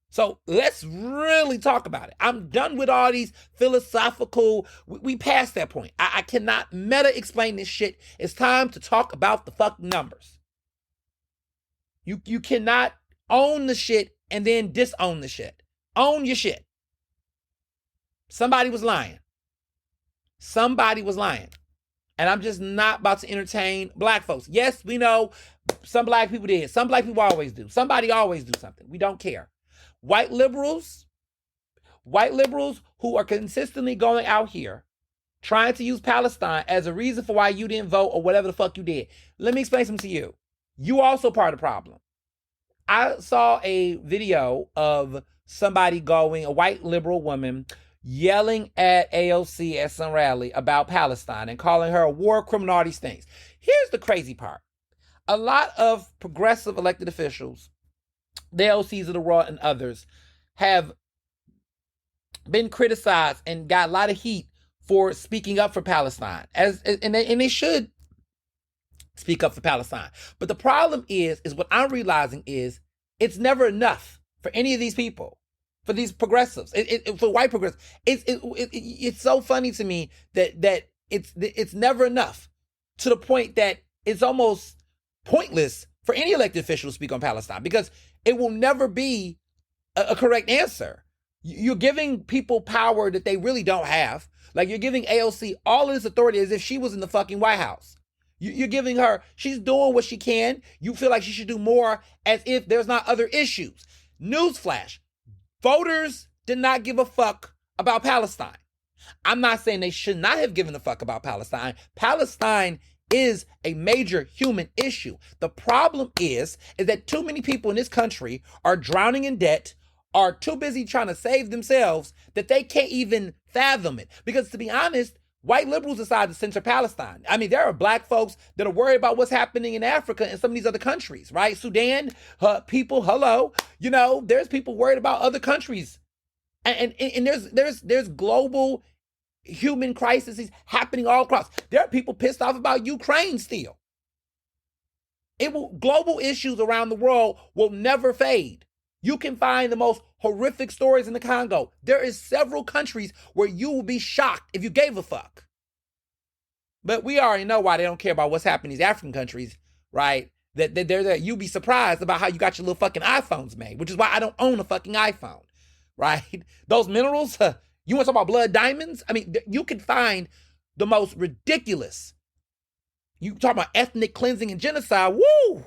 So let's really talk about it. I'm done with all these philosophical, we passed that point. I cannot meta explain this shit. It's time to talk about the fucking numbers. You cannot own the shit and then disown the shit. Own your shit. Somebody was lying. Somebody was lying. And I'm just not about to entertain black folks. Yes, we know some black people did. Some black people always do. Somebody always do something. We don't care. White liberals who are consistently going out here trying to use Palestine as a reason for why you didn't vote or whatever the fuck you did. Let me explain something to you. You also part of the problem. I saw a video of somebody a white liberal woman, yelling at AOC at some rally about Palestine and calling her a war criminal, all these things. Here's the crazy part. A lot of progressive elected officials, the AOCs of the world and others, have been criticized and got a lot of heat for speaking up for Palestine, and they should speak up for Palestine. But the problem is what I'm realizing is it's never enough for any of these people, for these progressives, for white progressives. It's so funny to me that it's never enough, to the point that it's almost pointless for any elected official to speak on Palestine, because it will never be a correct answer. You're giving people power that they really don't have. Like, you're giving AOC all of this authority as if she was in the fucking White House. You're giving her, she's doing what she can. You feel like she should do more, as if there's not other issues. Newsflash, voters did not give a fuck about Palestine. I'm not saying they should not have given a fuck about Palestine. Palestine is a major human issue. The problem is that too many people in this country are drowning in debt, are too busy trying to save themselves, that they can't even fathom it. Because, to be honest, white liberals decide to censor Palestine. I mean, there are black folks that are worried about what's happening in Africa and some of these other countries, right? Sudan, people, hello. You know, there's people worried about other countries. And there's global human crises happening all across. There are people pissed off about Ukraine still. Global issues around the world will never fade. You can find the most horrific stories in the Congo. There is several countries where you will be shocked if you gave a fuck. But we already know why they don't care about what's happening in these African countries, right? That they're there. You'll be surprised about how you got your little fucking iPhones made, which is why I don't own a fucking iPhone, right? Those minerals, you want to talk about blood diamonds? I mean, you can find the most ridiculous. You talk about ethnic cleansing and genocide. Woo!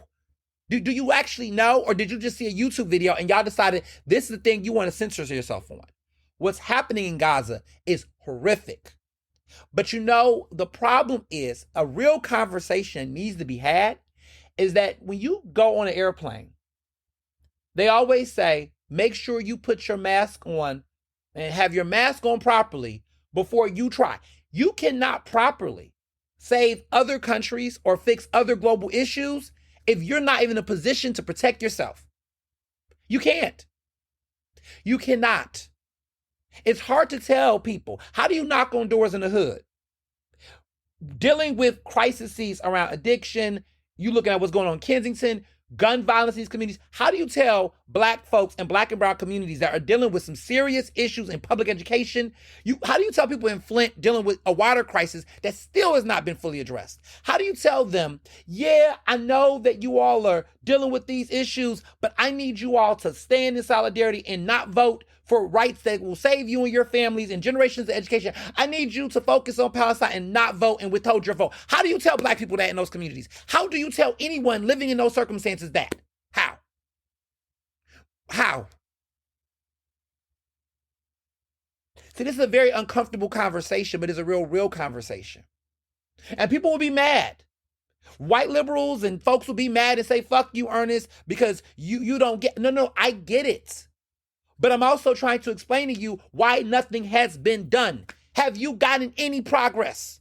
Do you actually know, or did you just see a YouTube video and y'all decided this is the thing you want to censor yourself on? What's happening in Gaza is horrific. But you know, the problem is, a real conversation needs to be had, is that when you go on an airplane, they always say, make sure you put your mask on and have your mask on properly before you try. You cannot properly save other countries or fix other global issues if you're not even in a position to protect yourself. You can't. You cannot. It's hard to tell people. How do you knock on doors in the hood? Dealing with crises around addiction, you looking at what's going on in Kensington, gun violence in these communities. How do you tell black folks and black and brown communities that are dealing with some serious issues in public education? How do you tell people in Flint dealing with a water crisis that still has not been fully addressed? How do you tell them, yeah, I know that you all are dealing with these issues, but I need you all to stand in solidarity and not vote for rights that will save you and your families and generations of education. I need you to focus on Palestine and not vote and withhold your vote. How do you tell black people that in those communities? How do you tell anyone living in those circumstances that? How? How? See, this is a very uncomfortable conversation, but it's a real conversation. And people will be mad. White liberals and folks will be mad and say, fuck you, Ernest, because you don't get, no, I get it. But I'm also trying to explain to you why nothing has been done. Have you gotten any progress?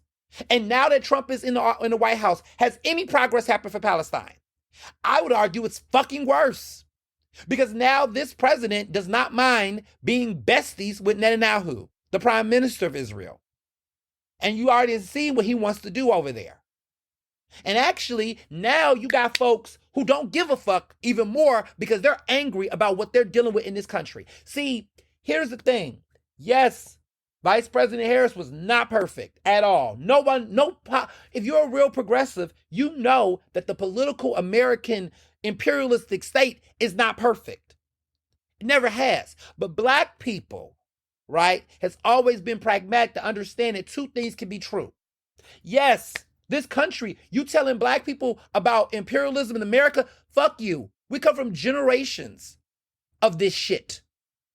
And now that Trump is in the White House, has any progress happened for Palestine? I would argue it's fucking worse. Because now this president does not mind being besties with Netanyahu, the prime minister of Israel. And you already seen what he wants to do over there. And actually, now you got folks who don't give a fuck even more because they're angry about what they're dealing with in this country. See, here's the thing. Yes, Vice President Harris was not perfect at all. If you're a real progressive, you know that the political American imperialistic state is not perfect. It never has. But black people, right, has always been pragmatic to understand that two things can be true. Yes, this country, you telling black people about imperialism in America, fuck you. We come from generations of this shit.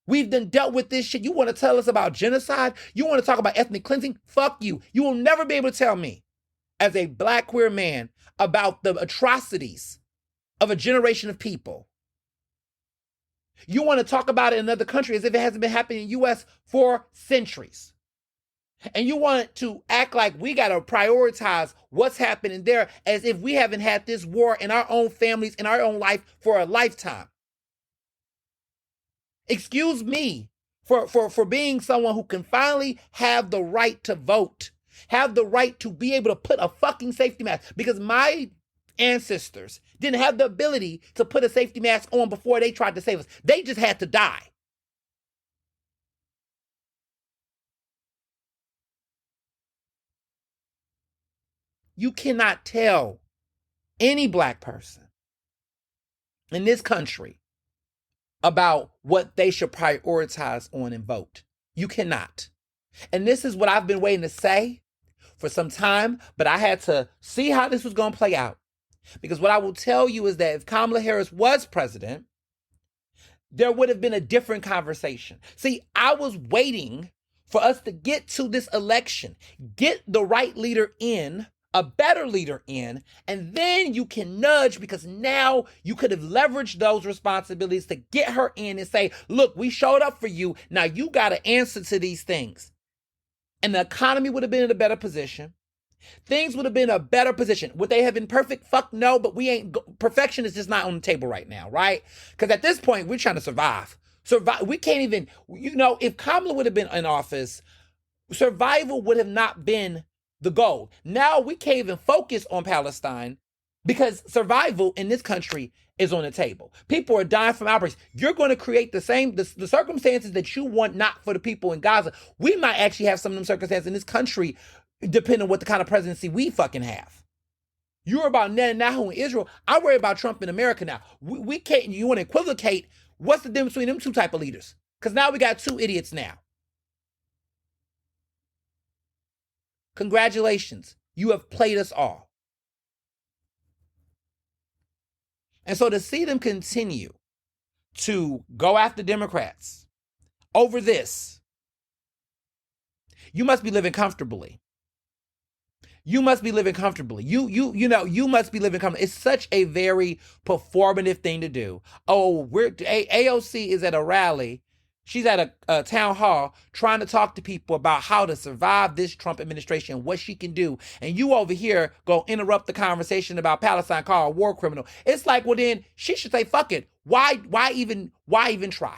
We've done dealt with this shit. You want to tell us about genocide? You want to talk about ethnic cleansing? Fuck you. You will never be able to tell me, as a black queer man, about the atrocities of a generation of people. You want to talk about it in another country as if it hasn't been happening in the U.S. for centuries. And you want to act like we got to prioritize what's happening there as if we haven't had this war in our own families, in our own life for a lifetime. Excuse me for being someone who can finally have the right to vote, have the right to be able to put a fucking safety mask, because my ancestors didn't have the ability to put a safety mask on before they tried to save us. They just had to die. You cannot tell any black person in this country about what they should prioritize on and vote. You cannot. And this is what I've been waiting to say for some time, but I had to see how this was going to play out. Because what I will tell you is that if Kamala Harris was president, there would have been a different conversation. See, I was waiting for us to get to this election, get the right leader in, a better leader in, and then you can nudge, because now you could have leveraged those responsibilities to get her in and say, look, we showed up for you. Now you got to answer to these things. And the economy would have been in a better position. Things would have been in a better position. Would they have been perfect? Fuck no, but perfection is just not on the table right now, right? Because at this point, we're trying to survive. We can't even, if Kamala would have been in office, survival would have not been the goal. Now we can't even focus on Palestine because survival in this country is on the table. People are dying from outbreaks. You're going to create the circumstances that you want not for the people in Gaza. We might actually have some of them circumstances in this country, depending on what the kind of presidency we fucking have. You're about Netanyahu in Israel. I worry about Trump in America now. We can't, you want to equivocate, what's the difference between them two type of leaders? Because now we got two idiots now. Congratulations. You have played us all. And so to see them continue to go after Democrats over this, you must be living comfortably. You must be living comfortably. You must be living comfortably. It's such a very performative thing to do. Oh, AOC is at a rally. She's at a town hall trying to talk to people about how to survive this Trump administration, what she can do. And you over here go interrupt the conversation about Palestine, called a war criminal. It's like, well, then she should say, fuck it. Why even try?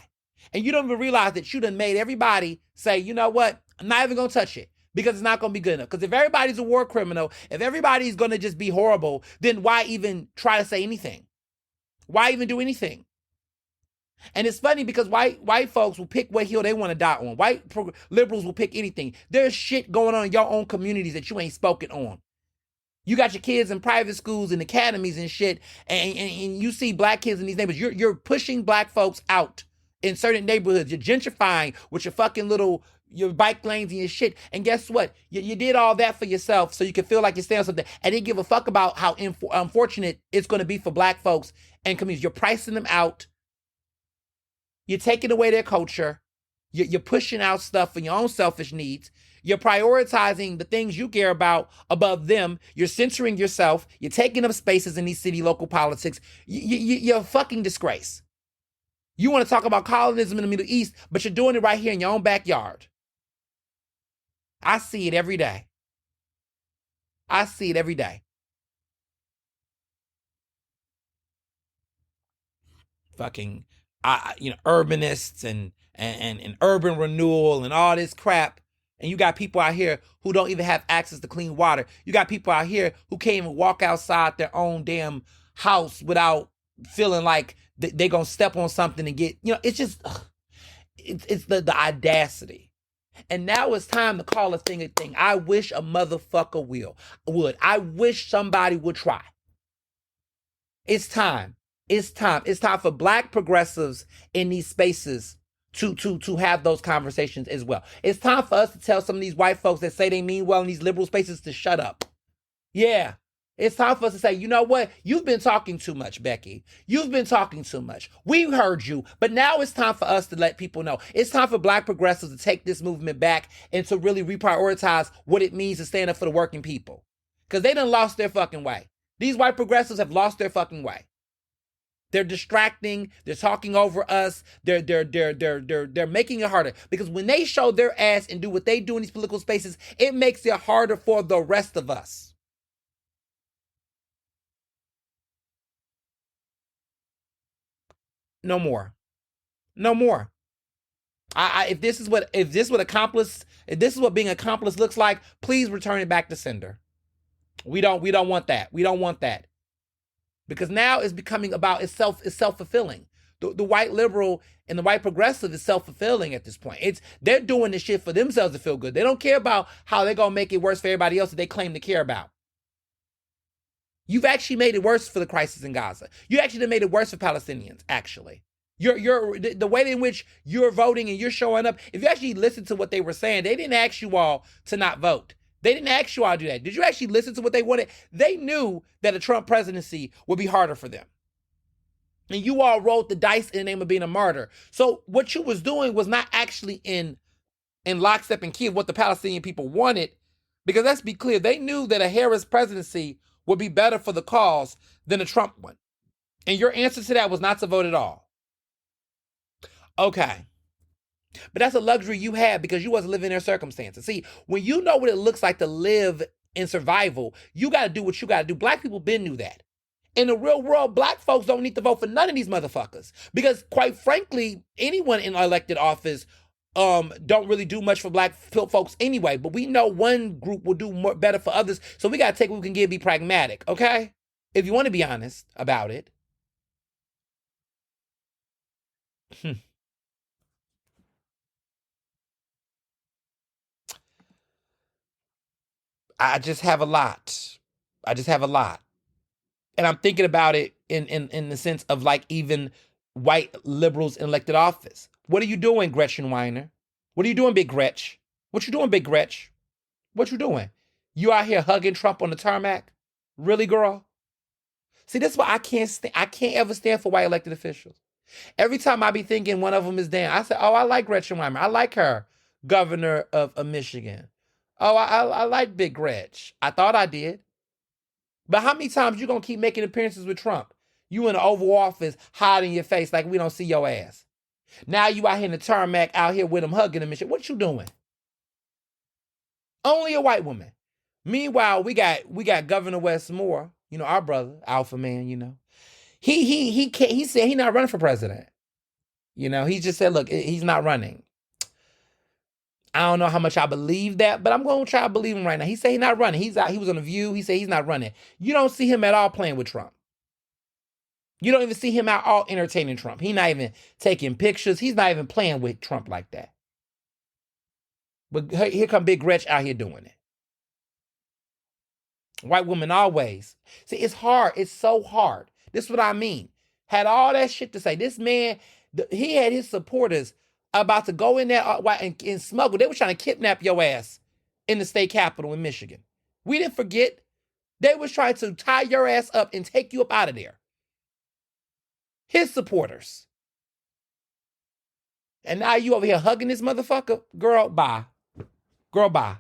And you don't even realize that you done made everybody say, you know what, I'm not even gonna touch it because it's not gonna be good enough. Because if everybody's a war criminal, if everybody's gonna just be horrible, then why even try to say anything? Why even do anything? And it's funny because white folks will pick what hill they want to die on. Liberals will pick anything. There's shit going on in your own communities that you ain't spoken on. You got your kids in private schools and academies and shit, and you see black kids in these neighborhoods. You're pushing black folks out in certain neighborhoods. You're gentrifying with your fucking your bike lanes and your shit. And guess what? You did all that for yourself so you can feel like you stand on something, and didn't give a fuck about how unfortunate it's going to be for black folks and communities. You're pricing them out. You're taking away their culture. You're pushing out stuff for your own selfish needs. You're prioritizing the things you care about above them. You're censoring yourself. You're taking up spaces in these city local politics. You're a fucking disgrace. You want to talk about colonialism in the Middle East, but you're doing it right here in your own backyard. I see it every day. I see it every day. Fucking, urbanists and urban renewal and all this crap. And you got people out here who don't even have access to clean water. You got people out here who can't even walk outside their own damn house without feeling like they're going to step on something and get, it's just, it's the audacity. And now it's time to call a thing a thing. I wish a motherfucker would. I wish somebody would try. It's time. It's time. It's time for black progressives in these spaces to have those conversations as well. It's time for us to tell some of these white folks that say they mean well in these liberal spaces to shut up. Yeah. It's time for us to say, you know what? You've been talking too much, Becky. You've been talking too much. We heard you, but now it's time for us to let people know. It's time for black progressives to take this movement back and to really reprioritize what it means to stand up for the working people. Because they done lost their fucking way. These white progressives have lost their fucking way. They're distracting. They're talking over us. They're making it harder. Because when they show their ass and do what they do in these political spaces, it makes it harder for the rest of us. No more. No more. If this is what being accomplice looks like, please return it back to sender. We don't want that. We don't want that. Because now it's becoming about it's self-fulfilling. The white liberal and the white progressive is self-fulfilling at this point. They're doing this shit for themselves to feel good. They don't care about how they're gonna make it worse for everybody else that they claim to care about. You've actually made it worse for the crisis in Gaza. You actually made it worse for Palestinians, actually. The way in which you're voting and you're showing up, if you actually listen to what they were saying, they didn't ask you all to not vote. They didn't ask you all to do that. Did you actually listen to what they wanted? They knew that a Trump presidency would be harder for them. And you all rolled the dice in the name of being a martyr. So what you was doing was not actually in lockstep and key of what the Palestinian people wanted. Because let's be clear, they knew that a Harris presidency would be better for the cause than a Trump one. And your answer to that was not to vote at all. Okay. But that's a luxury you had because you wasn't living in their circumstances. See, when you know what it looks like to live in survival, you got to do what you got to do. Black people been knew that. In the real world, black folks don't need to vote for none of these motherfuckers. Because quite frankly, anyone in elected office don't really do much for black folks anyway. But we know one group will do better for others. So we got to take what we can get and be pragmatic, okay? If you want to be honest about it. I just have a lot. And I'm thinking about it in the sense of like even white liberals in elected office. What are you doing, Gretchen Weiner? What are you doing, Big Gretch? What you doing, Big Gretch? What you doing? You out here hugging Trump on the tarmac? Really, girl? See, that's why I can't ever stand for white elected officials. Every time I be thinking one of them is down, I say, oh, I like Gretchen Weiner. I like her, governor of Michigan. Oh, I like Big Gretch. I thought I did. But how many times you gonna keep making appearances with Trump? You in the Oval Office hiding your face like we don't see your ass. Now you out here in the tarmac out here with him hugging him and shit. What you doing? Only a white woman. Meanwhile, we got Governor Westmore, our brother, Alpha Man, He said he not running for president. He just said, look, he's not running. I don't know how much I believe that, but I'm going to try to believe him right now. He said he's not running. He's out. He was on The View. He said he's not running. You don't see him at all playing with Trump. You don't even see him out all entertaining Trump. He's not even taking pictures. He's not even playing with Trump like that. But here come Big Gretch out here doing it. White woman always. See, it's hard. It's so hard. This is what I mean. Had all that shit to say. This man, he had his supporters about to go in there and smuggle. They were trying to kidnap your ass in the state capitol in Michigan. We didn't forget. They was trying to tie your ass up and take you up out of there. His supporters. And now you over here hugging this motherfucker? Girl, bye. Girl, bye.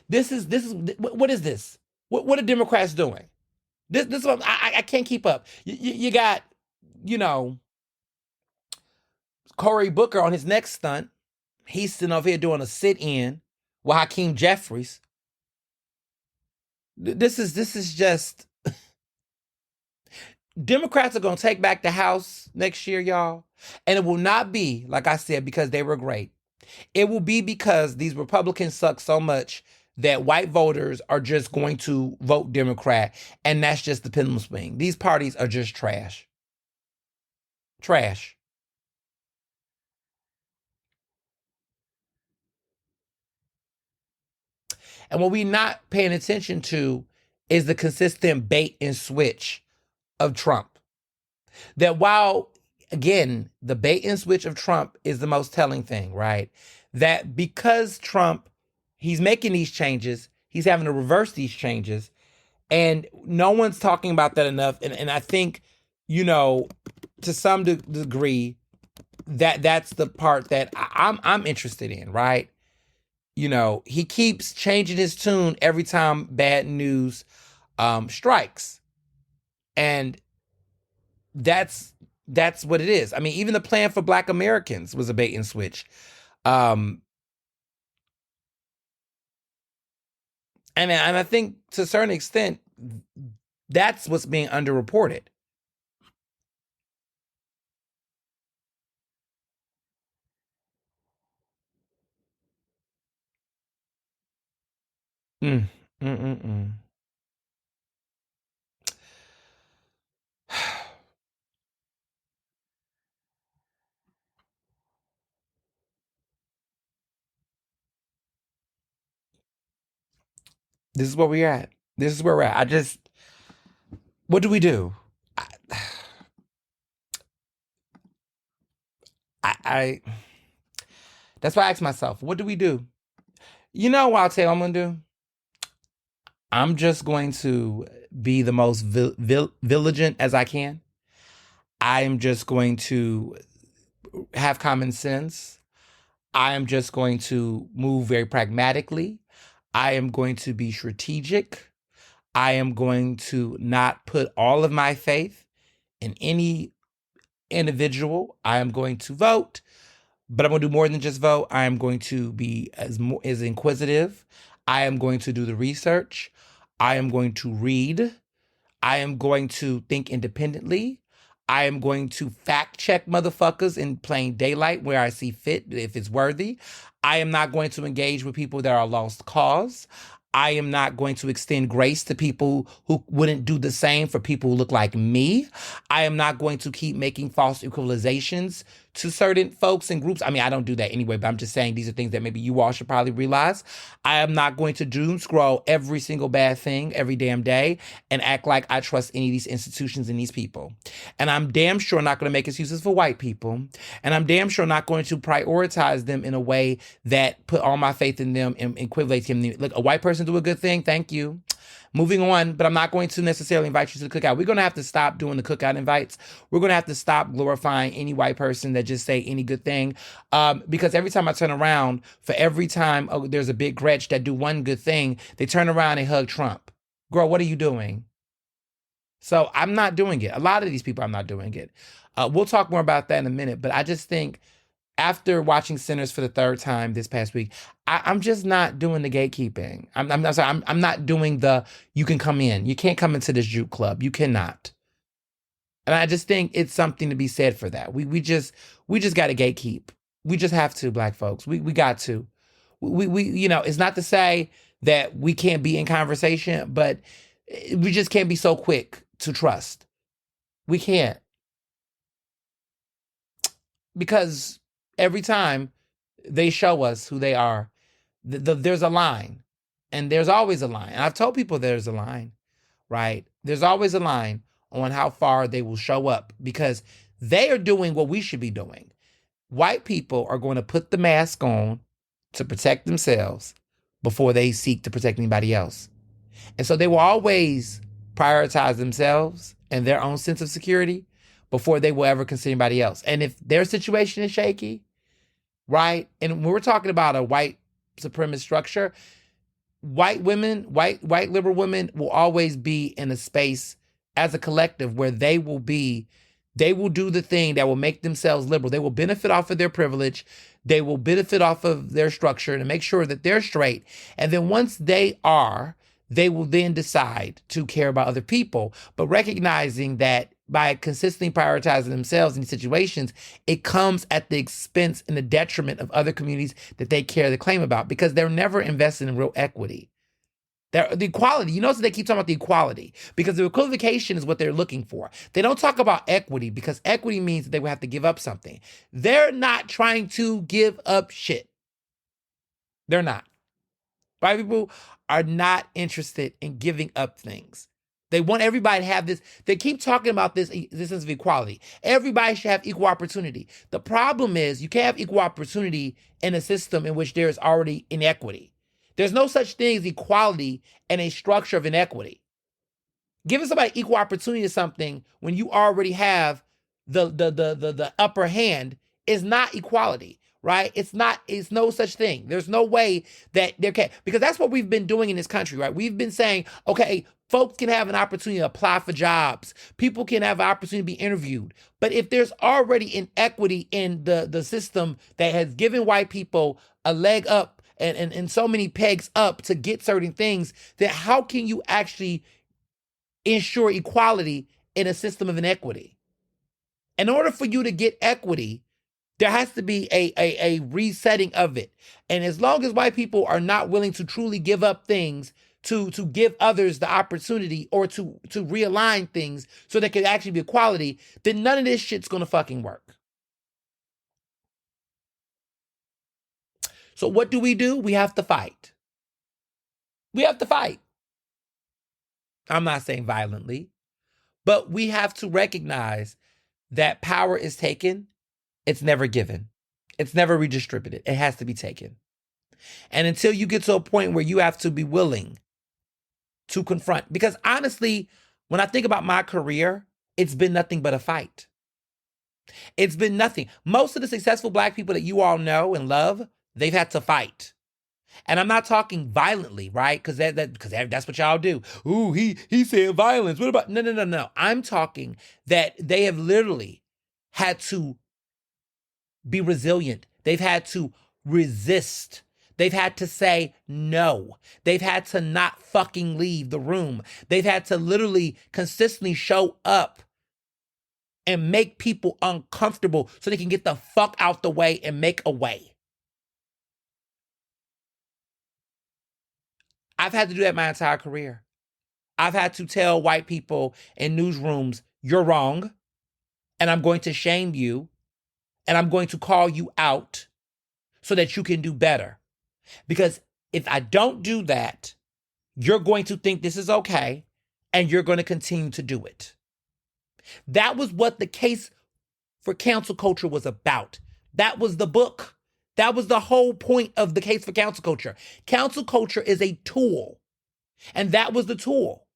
This is what is this? What are Democrats doing? This is what I can't keep up. You got, Cory Booker on his next stunt. He's sitting over here doing a sit-in with Hakeem Jeffries. This is just Democrats are going to take back the House next year, y'all. And it will not be, like I said, because they were great. It will be because these Republicans suck so much that white voters are just going to vote Democrat. And that's just the pendulum swing. These parties are just trash. Trash. And what we're not paying attention to is the consistent bait and switch of Trump. That while, again, the bait and switch of Trump is the most telling thing, right? That because Trump, he's making these changes, he's having to reverse these changes, and no one's talking about that enough. And I think, to some degree, that's the part that I'm interested in, right? He keeps changing his tune every time bad news strikes. And that's what it is. I mean, even the plan for Black Americans was a bait and switch. And I think to a certain extent, that's what's being underreported. Mm, mm, mm, mm. This is where we're at. This is where we're at. What do we do? I that's why I ask myself, what do we do? You know what I'll tell you I'm going to do? I'm just going to be the most vigilant as I can. I am just going to have common sense. I am just going to move very pragmatically. I am going to be strategic. I am going to not put all of my faith in any individual. I am going to vote, but I'm going to do more than just vote. I am going to be as inquisitive. I am going to do the research. I am going to read. I am going to think independently. I am going to fact check motherfuckers in plain daylight where I see fit, if it's worthy. I am not going to engage with people that are lost cause. I am not going to extend grace to people who wouldn't do the same for people who look like me. I am not going to keep making false equalizations to certain folks and groups. I mean, I don't do that anyway, but I'm just saying these are things that maybe you all should probably realize. I am not going to doom scroll every single bad thing every damn day and act like I trust any of these institutions and these people. And I'm damn sure not going to make excuses for white people. And I'm damn sure not going to prioritize them in a way that put all my faith in them and equivalates him. Look, a white person do a good thing, thank you. Moving on, but I'm not going to necessarily invite you to the cookout. We're going to have to stop doing the cookout invites. We're going to have to stop glorifying any white person that just say any good thing. Because every time I turn around, for every time there's a big Gretch that do one good thing, they turn around and hug Trump. Girl, what are you doing? So I'm not doing it. A lot of these people, I'm not doing it. We'll talk more about that in a minute. But I just think after watching Sinners for the third time this past week, I'm just not doing the gatekeeping. I'm not doing the, you can come in. You can't come into this juke club. You cannot. And I just think it's something to be said for that. We just got to gatekeep. We just have to, Black folks. We got to. We it's not to say that we can't be in conversation, but we just can't be so quick to trust. We can't, because every time they show us who they are, there's a line, and there's always a line. And I've told people there's a line, right? There's always a line on how far they will show up, because they are doing what we should be doing. White people are going to put the mask on to protect themselves before they seek to protect anybody else. And so they will always prioritize themselves and their own sense of security before they will ever consider anybody else. And if their situation is shaky, right? And when we're talking about a white supremacist structure, white women, white liberal women will always be in a space as a collective where they will do the thing that will make themselves liberal. They will benefit off of their privilege. They will benefit off of their structure to make sure that they're straight. And then once they are, they will then decide to care about other people, but recognizing that by consistently prioritizing themselves in these situations, it comes at the expense and the detriment of other communities that they care the claim about, because they're never invested in real equity. The equality, you notice they keep talking about the equality, because the equivocation is what they're looking for. They don't talk about equity, because equity means that they will have to give up something. They're not trying to give up shit. They're not. White people are not interested in giving up things. They want everybody to have this. They keep talking about this sense of equality. Everybody should have equal opportunity. The problem is you can't have equal opportunity in a system in which there is already inequity. There's no such thing as equality in a structure of inequity. Giving somebody equal opportunity to something when you already have the upper hand is not equality, right? It's no such thing. There's no way that there can, because that's what we've been doing in this country, right? We've been saying, okay, folks can have an opportunity to apply for jobs. People can have an opportunity to be interviewed. But if there's already inequity in the system that has given white people a leg up and so many pegs up to get certain things, then how can you actually ensure equality in a system of inequity? In order for you to get equity, there has to be a resetting of it. And as long as white people are not willing to truly give up things to give others the opportunity, or to realign things so there can actually be equality, then none of this shit's gonna fucking work. So what do? We have to fight. We have to fight. I'm not saying violently, but we have to recognize that power is taken. It's never given. It's never redistributed. It has to be taken. And until you get to a point where you have to be willing to confront, because honestly, when I think about my career, it's been nothing but a fight. It's been nothing. Most of the successful Black people that you all know and love, they've had to fight. And I'm not talking violently, right? Because that's what y'all do. Ooh, he said violence. What about? No. I'm talking that they have literally had to be resilient. They've had to resist. They've had to say no. They've had to not fucking leave the room. They've had to literally consistently show up and make people uncomfortable so they can get the fuck out the way and make a way. I've had to do that my entire career. I've had to tell white people in newsrooms, you're wrong, and I'm going to shame you, and I'm going to call you out so that you can do better. Because if I don't do that, you're going to think this is okay, and you're going to continue to do it. That was what the case for cancel culture was about. That was the book. That was the whole point of the case for cancel culture. Cancel culture is a tool. And that was the tool.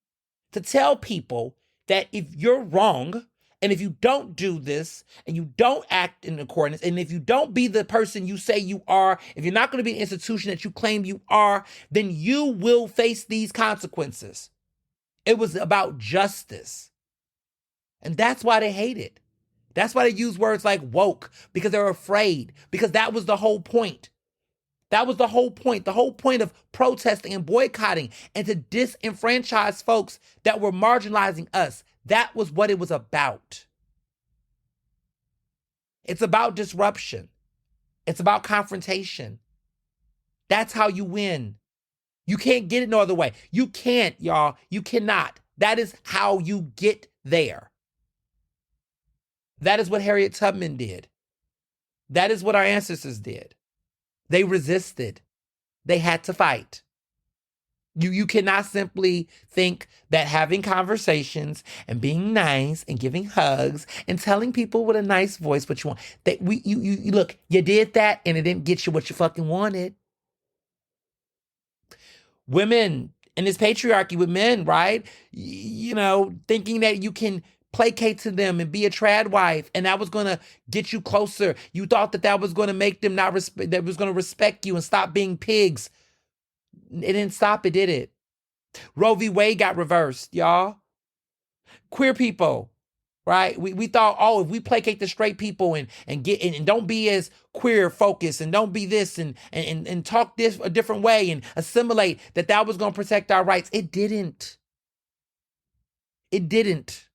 To tell people that if you're wrong, and if you don't do this, and you don't act in accordance, and if you don't be the person you say you are, if you're not going to be an institution that you claim you are, then you will face these consequences. It was about justice. And that's why they hate it. That's why they use words like woke, because they're afraid, because that was the whole point. That was the whole point. The whole point of protesting and boycotting, and to disenfranchise folks that were marginalizing us. That was what it was about. It's about disruption. It's about confrontation. That's how you win. You can't get it no other way. You can't, y'all. You cannot. That is how you get there. That is what Harriet Tubman did. That is what our ancestors did. They resisted. They had to fight. You cannot simply think that having conversations and being nice and giving hugs and telling people with a nice voice what you want. That you look, you did that and it didn't get you what you fucking wanted. Women in this patriarchy with men, right? Thinking that you can placate to them and be a trad wife and that was going to get you closer. You thought that was going to make them that was going to respect you and stop being pigs. It didn't stop it, did it? Roe v. Wade got reversed, y'all. Queer people, right? We thought, if we placate the straight people and get and don't be as queer focused and don't be this and talk this a different way and assimilate, that was going to protect our rights. It didn't. It didn't.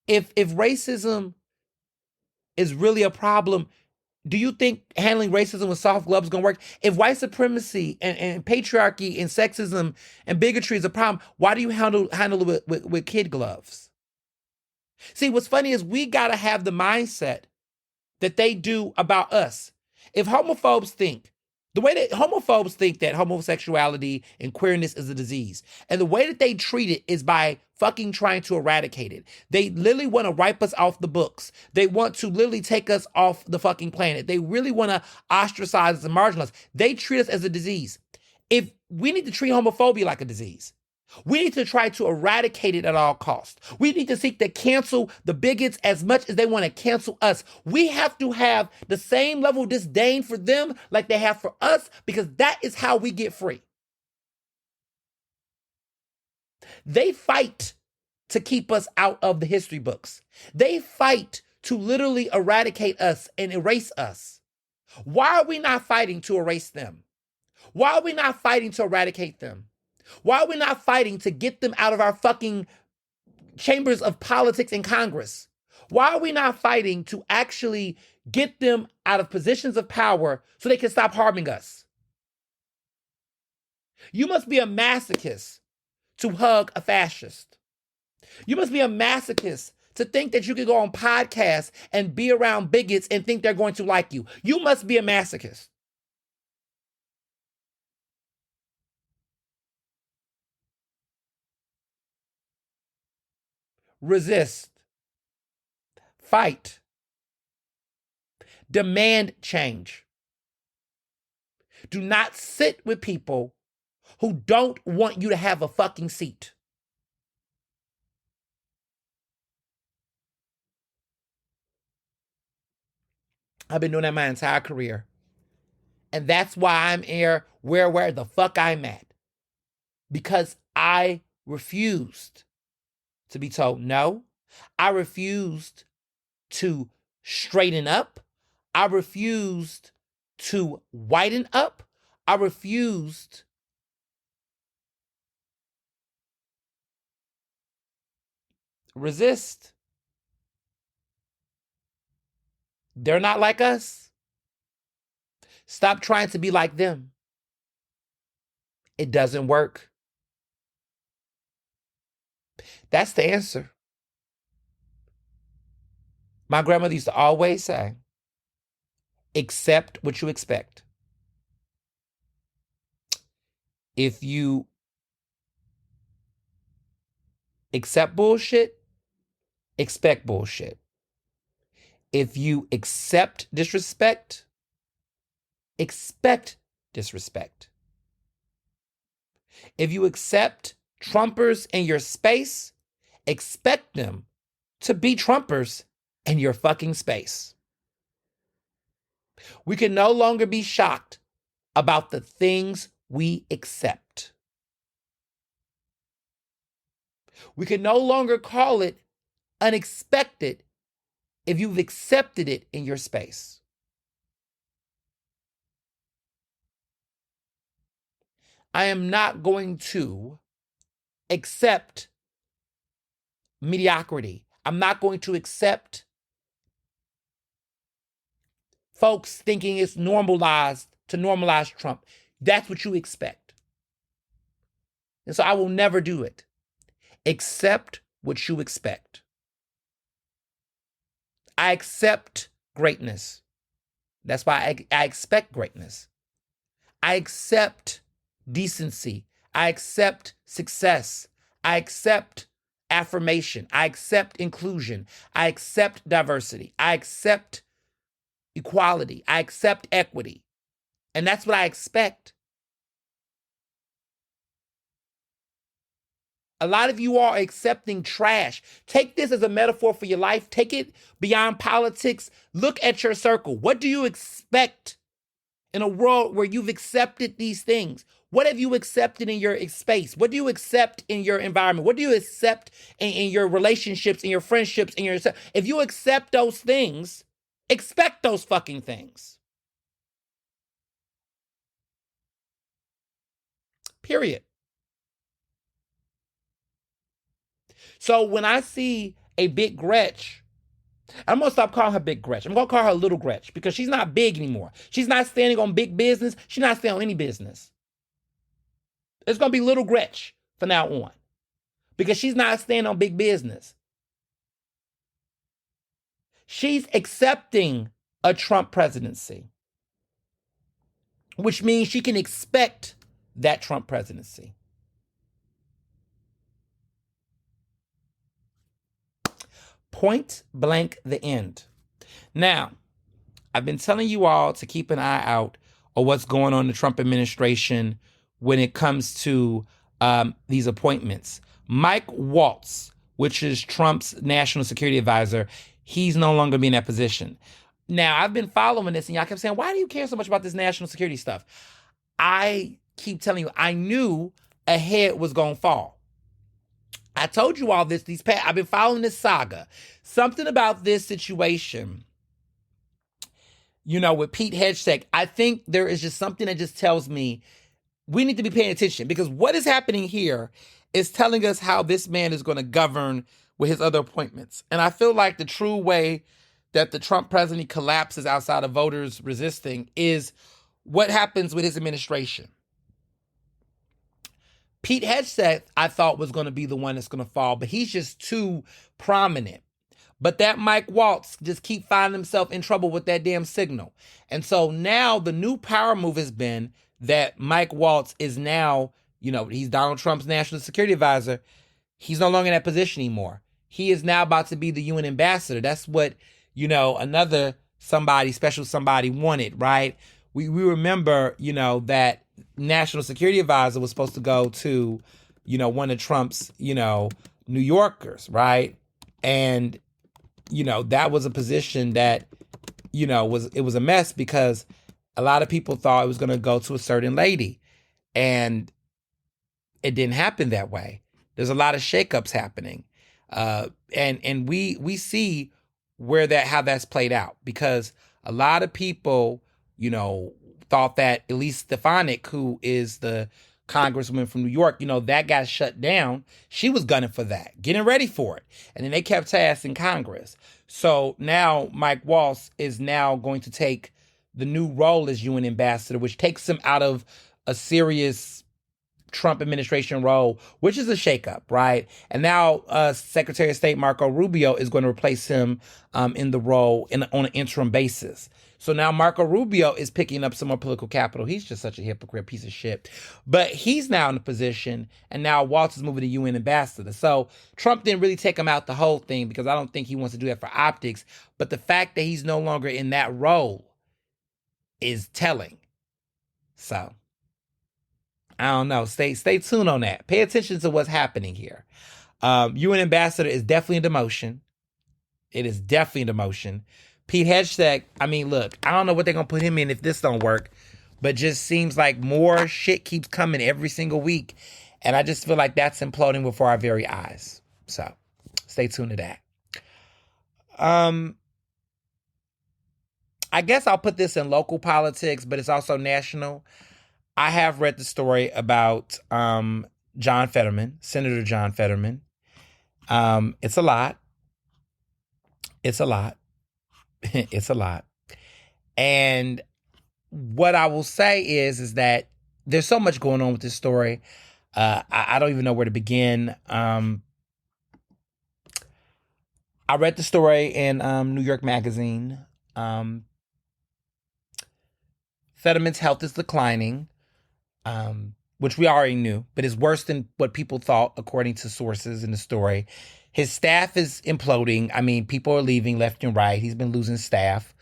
If racism is really a problem, do you think handling racism with soft gloves is going to work? If white supremacy and patriarchy and sexism and bigotry is a problem, why do you handle it with kid gloves? See, what's funny is we got to have the mindset that they do about us. If homophobes think, the way that homophobes think that homosexuality and queerness is a disease, and the way that they treat it is by fucking trying to eradicate it. They literally want to wipe us off the books. They want to literally take us off the fucking planet. They really want to ostracize us and marginalize us. They treat us as a disease. If we need to treat homophobia like a disease, we need to try to eradicate it at all costs. We need to seek to cancel the bigots as much as they want to cancel us. We have to have the same level of disdain for them like they have for us, because that is how we get free. They fight to keep us out of the history books. They fight to literally eradicate us and erase us. Why are we not fighting to erase them? Why are we not fighting to eradicate them? Why are we not fighting to get them out of our fucking chambers of politics in Congress? Why are we not fighting to actually get them out of positions of power so they can stop harming us? You must be a masochist to hug a fascist. You must be a masochist to think that you can go on podcasts and be around bigots and think they're going to like you. You must be a masochist. Resist. Fight. Demand change. Do not sit with people who don't want you to have a fucking seat. I've been doing that my entire career. And that's why I'm here where the fuck I'm at. Because I refused to be told no. I refused to straighten up. I refused to whiten up. I refused resist. They're not like us. Stop trying to be like them. It doesn't work. That's the answer. My grandmother used to always say, accept what you expect. If you accept bullshit, expect bullshit. If you accept disrespect, expect disrespect. If you accept Trumpers in your space, expect them to be Trumpers in your fucking space. We can no longer be shocked about the things we accept. We can no longer call it unexpected if you've accepted it in your space. I am not going to accept mediocrity. I'm not going to accept folks thinking it's normalized to normalize Trump. That's what you expect. And so I will never do it. Accept what you expect. I accept greatness. That's why I expect greatness. I accept decency. I accept success. I accept affirmation. I accept inclusion. I accept diversity. I accept equality. I accept equity. And that's what I expect. A lot of you are accepting trash. Take this as a metaphor for your life. Take it beyond politics. Look at your circle. What do you expect in a world where you've accepted these things? What have you accepted in your space? What do you accept in your environment? What do you accept in your relationships, in your friendships, in your... If you accept those things, expect those fucking things. Period. So when I see a big Gretch, I'm going to stop calling her Big Gretch. I'm going to call her Little Gretch because she's not big anymore. She's not standing on big business. She's not standing on any business. It's going to be Little Gretch from now on because she's not standing on big business. She's accepting a Trump presidency, which means she can expect that Trump presidency. Point blank, the end. Now, I've been telling you all to keep an eye out on what's going on in the Trump administration when it comes to these appointments. Mike Waltz, which is Trump's national security advisor, he's no longer being in that position. Now, I've been following this, and y'all kept saying, why do you care so much about this national security stuff? I keep telling you, I knew a head was going to fall. I told you all this. I've been following this saga. Something about this situation, with Pete Hegseth, I think there is just something that just tells me we need to be paying attention because what is happening here is telling us how this man is going to govern with his other appointments. And I feel like the true way that the Trump presidency collapses outside of voters resisting is what happens with his administration. Pete Hegseth, I thought, was going to be the one that's going to fall, but he's just too prominent. But that Mike Waltz just keep finding himself in trouble with that damn signal. And so now the new power move has been that Mike Waltz is now, he's Donald Trump's national security advisor. He's no longer in that position anymore. He is now about to be the UN ambassador. That's what, another special somebody wanted, right? We remember, that national security advisor was supposed to go to, one of Trump's, New Yorkers, right? And, that was a position that, it was a mess because a lot of people thought it was going to go to a certain lady. And it didn't happen that way. There's a lot of shakeups happening. And we see how that's played out because a lot of people, thought that Elise Stefanik, who is the congresswoman from New York, that got shut down. She was gunning for that, getting ready for it. And then they kept tasking Congress. So now Mike Waltz is now going to take the new role as UN ambassador, which takes him out of a serious Trump administration role, which is a shakeup, right? And now Secretary of State Marco Rubio is going to replace him in the role on an interim basis. So now Marco Rubio is picking up some more political capital. He's just such a hypocrite piece of shit. But he's now in a position, and now Waltz is moving to UN ambassador. So Trump didn't really take him out the whole thing because I don't think he wants to do that for optics. But the fact that he's no longer in that role is telling. So I don't know. Stay tuned on that. Pay attention to what's happening here. UN ambassador is definitely in demotion. It is definitely in demotion. Pete Hegseth, look, I don't know what they're going to put him in if this don't work, but just seems like more shit keeps coming every single week. And I just feel like that's imploding before our very eyes. So stay tuned to that. I guess I'll put this in local politics, but it's also national. I have read the story about John Fetterman, Senator John Fetterman. It's a lot. It's a lot. It's a lot. And what I will say is that there's so much going on with this story. I don't even know where to begin. I read the story in New York Magazine. Um, Fetterman's health is declining, which we already knew, but it's worse than what people thought, according to sources in the story. His staff is imploding. I mean, people are leaving left and right. He's been losing staff.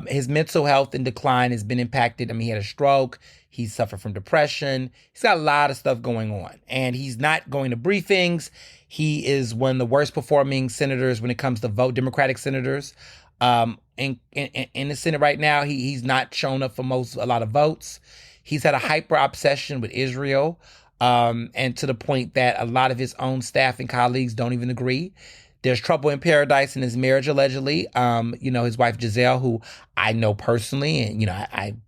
His mental health and decline has been impacted. I mean, he had a stroke. He suffered from depression. He's got a lot of stuff going on, and he's not going to briefings. He is one of the worst performing senators when it comes to vote, Democratic senators. In the Senate right now, he's not shown up for a lot of votes. He's had a hyper obsession with Israel, and to the point that a lot of his own staff and colleagues don't even agree. There's trouble in paradise in his marriage, allegedly. His wife Giselle, who I know personally, and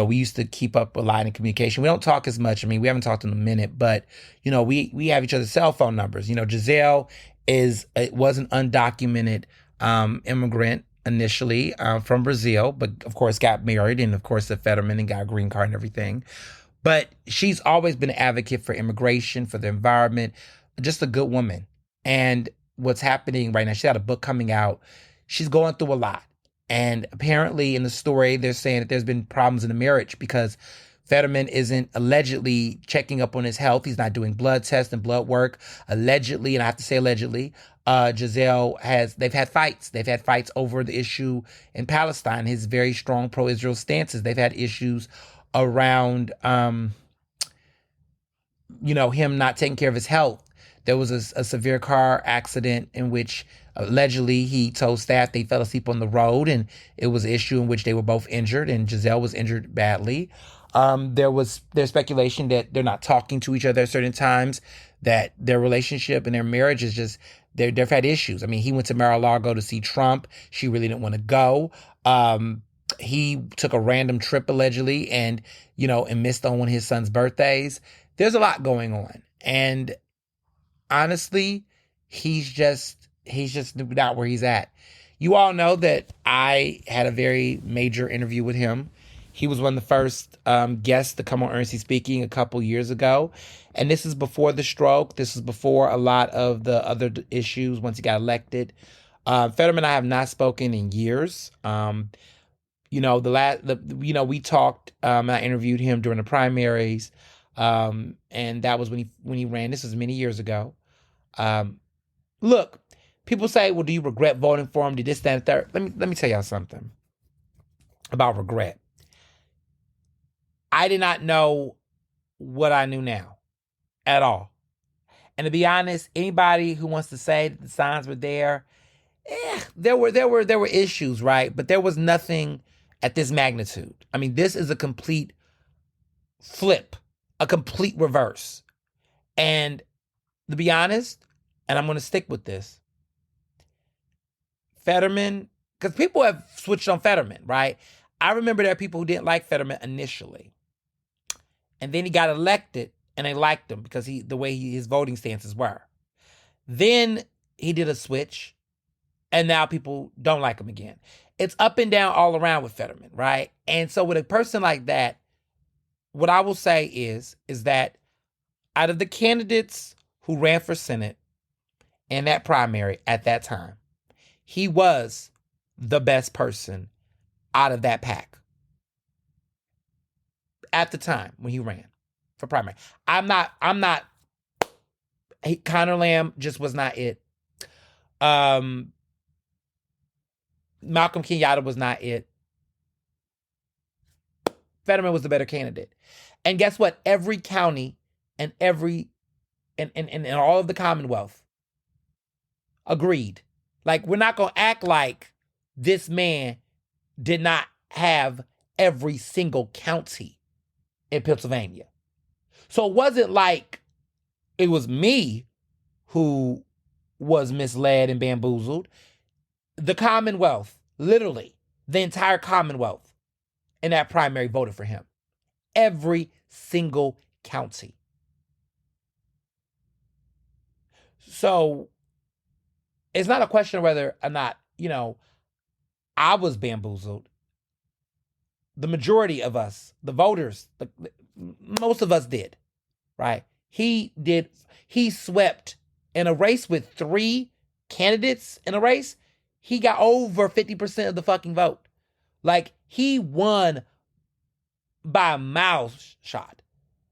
we used to keep up a lot in communication. We don't talk as much. I mean, we haven't talked in a minute, but we have each other's cell phone numbers. Giselle was an undocumented immigrant initially from Brazil, but of course got married, and of course the Fetterman, and got a green card and everything. But she's always been an advocate for immigration, for the environment, just a good woman. And what's happening right now, she had a book coming out. She's going through a lot. And apparently in the story, they're saying that there's been problems in the marriage because Fetterman isn't allegedly checking up on his health. He's not doing blood tests and blood work. Allegedly, and I have to say allegedly, they've had fights. They've had fights over the issue in Palestine, his very strong pro-Israel stances. They've had issues around, him not taking care of his health. There was a severe car accident in which allegedly he told staff they fell asleep on the road, and it was an issue in which they were both injured, and Giselle was injured badly. There's speculation that they're not talking to each other at certain times, that their relationship and their marriage is just, they've had issues. I mean, he went to Mar-a-Lago to see Trump. She really didn't want to go. He took a random trip allegedly and missed on one of his son's birthdays. There's a lot going on. And honestly, he's just not where he's at. You all know that I had a very major interview with him. He was one of the first guests to come on Ernestly Speaking a couple years ago. And this is before the stroke. This is before a lot of the other issues once he got elected. Fetterman and I have not spoken in years. We talked, I interviewed him during the primaries. And that was when he ran. This was many years ago. Look, people say, well, do you regret voting for him? Did this, that, and third? Let me tell y'all something about regret. I did not know what I knew now at all. And to be honest, anybody who wants to say that the signs were there, there were issues, right? But there was nothing at this magnitude. I mean, this is a complete flip, a complete reverse. And to be honest, and I'm going to stick with this, Fetterman, because people have switched on Fetterman, right? I remember there are people who didn't like Fetterman initially. And then he got elected and they liked him because the way his voting stances were. Then he did a switch and now people don't like him again. It's up and down all around with Fetterman, right? And so with a person like that, what I will say is that out of the candidates who ran for Senate in that primary at that time, he was the best person out of that pack at the time when he ran for primary. Connor Lamb just was not it. Malcolm Kenyatta was not it. Fetterman was the better candidate. And guess what? Every county and and all of the Commonwealth agreed. Like, we're not going to act like this man did not have every single county in Pennsylvania. So it wasn't like it was me who was misled and bamboozled. The Commonwealth, literally, the entire Commonwealth in that primary voted for him. Every single county. So it's not a question of whether or not, I was bamboozled. The majority of us, the voters, most of us did, right? He did. He swept in a race with 3 candidates in a race. He got over 50% of the fucking vote. Like, he won by a mile shot.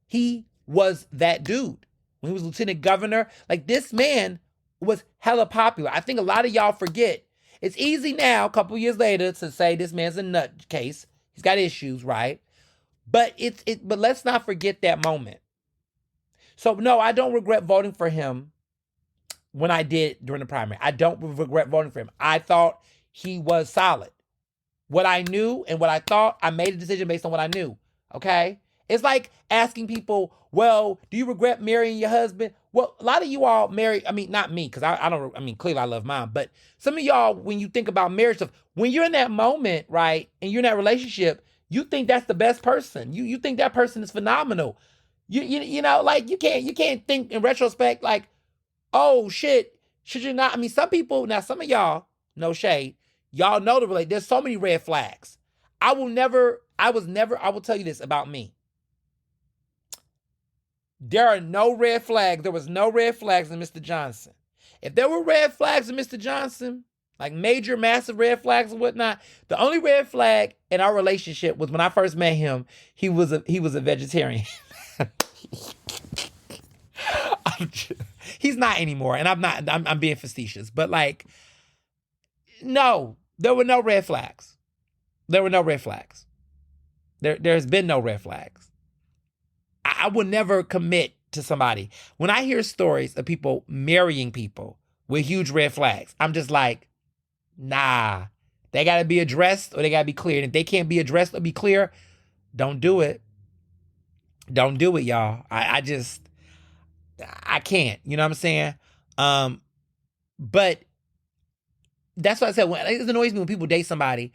He was that dude. When he was lieutenant governor, like, this man was hella popular. I think a lot of y'all forget. It's easy now, a couple years later, to say this man's a nutcase. He's got issues, right? But but let's not forget that moment. So no, I don't regret voting for him when I did during the primary. I don't regret voting for him. I thought he was solid. What I knew and what I thought, I made a decision based on what I knew. Okay? It's like asking people, well, do you regret marrying your husband? Well, a lot of you all marry, I mean, not me, because I don't, I mean, clearly I love mine, but some of y'all, when you think about marriage stuff, when you're in that moment, right, and you're in that relationship, you think that's the best person. You think that person is phenomenal. You know, like, you can't think in retrospect, like, oh shit, should you not? I mean, some people, now some of y'all, no shade, y'all know the relate. There's so many red flags. I will tell you this about me. There are no red flags. There was no red flags in Mr. Johnson. If there were red flags in Mr. Johnson, like major, massive red flags and whatnot, the only red flag in our relationship was when I first met him, he was a vegetarian. He's not anymore, and I'm being facetious, but like, no, there were no red flags. There were no red flags. There's been no red flags. I would never commit to somebody. When I hear stories of people marrying people with huge red flags, I'm just like, nah, they got to be addressed or they got to be cleared. If they can't be addressed or be clear, don't do it. Don't do it, y'all. I can't, you know what I'm saying? But that's what I said. It annoys me when people date somebody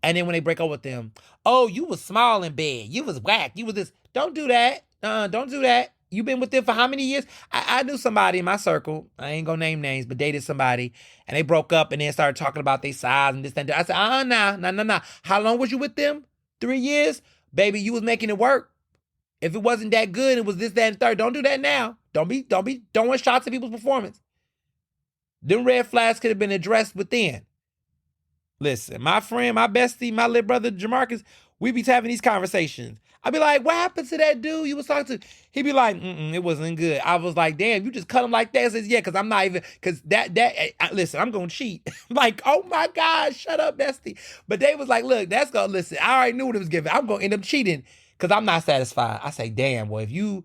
and then when they break up with them, oh, you was small in bed. You was whack. You was this. Don't do that. Don't do that. You've been with them for how many years? I knew somebody in my circle. I ain't gonna name names, but dated somebody and they broke up and then started talking about their size and this and that. I said, nah. How long was you with them? 3 years? Baby, you was making it work. If it wasn't that good, it was this, that, and third. Don't do that now. Don't be throwing shots at people's performance. Them red flags could have been addressed within. Listen, my friend, my bestie, my little brother Jamarcus, we be having these conversations. I'd be like, what happened to that dude you was talking to? He'd be like, it wasn't good. I was like, damn, you just cut him like that? I says, yeah, because I'm not even, because listen, I'm going to cheat. Like, oh my God, shut up, bestie. But they was like, look, that's going to, listen, I already knew what it was giving. I'm going to end up cheating because I'm not satisfied. I say, damn, boy, if you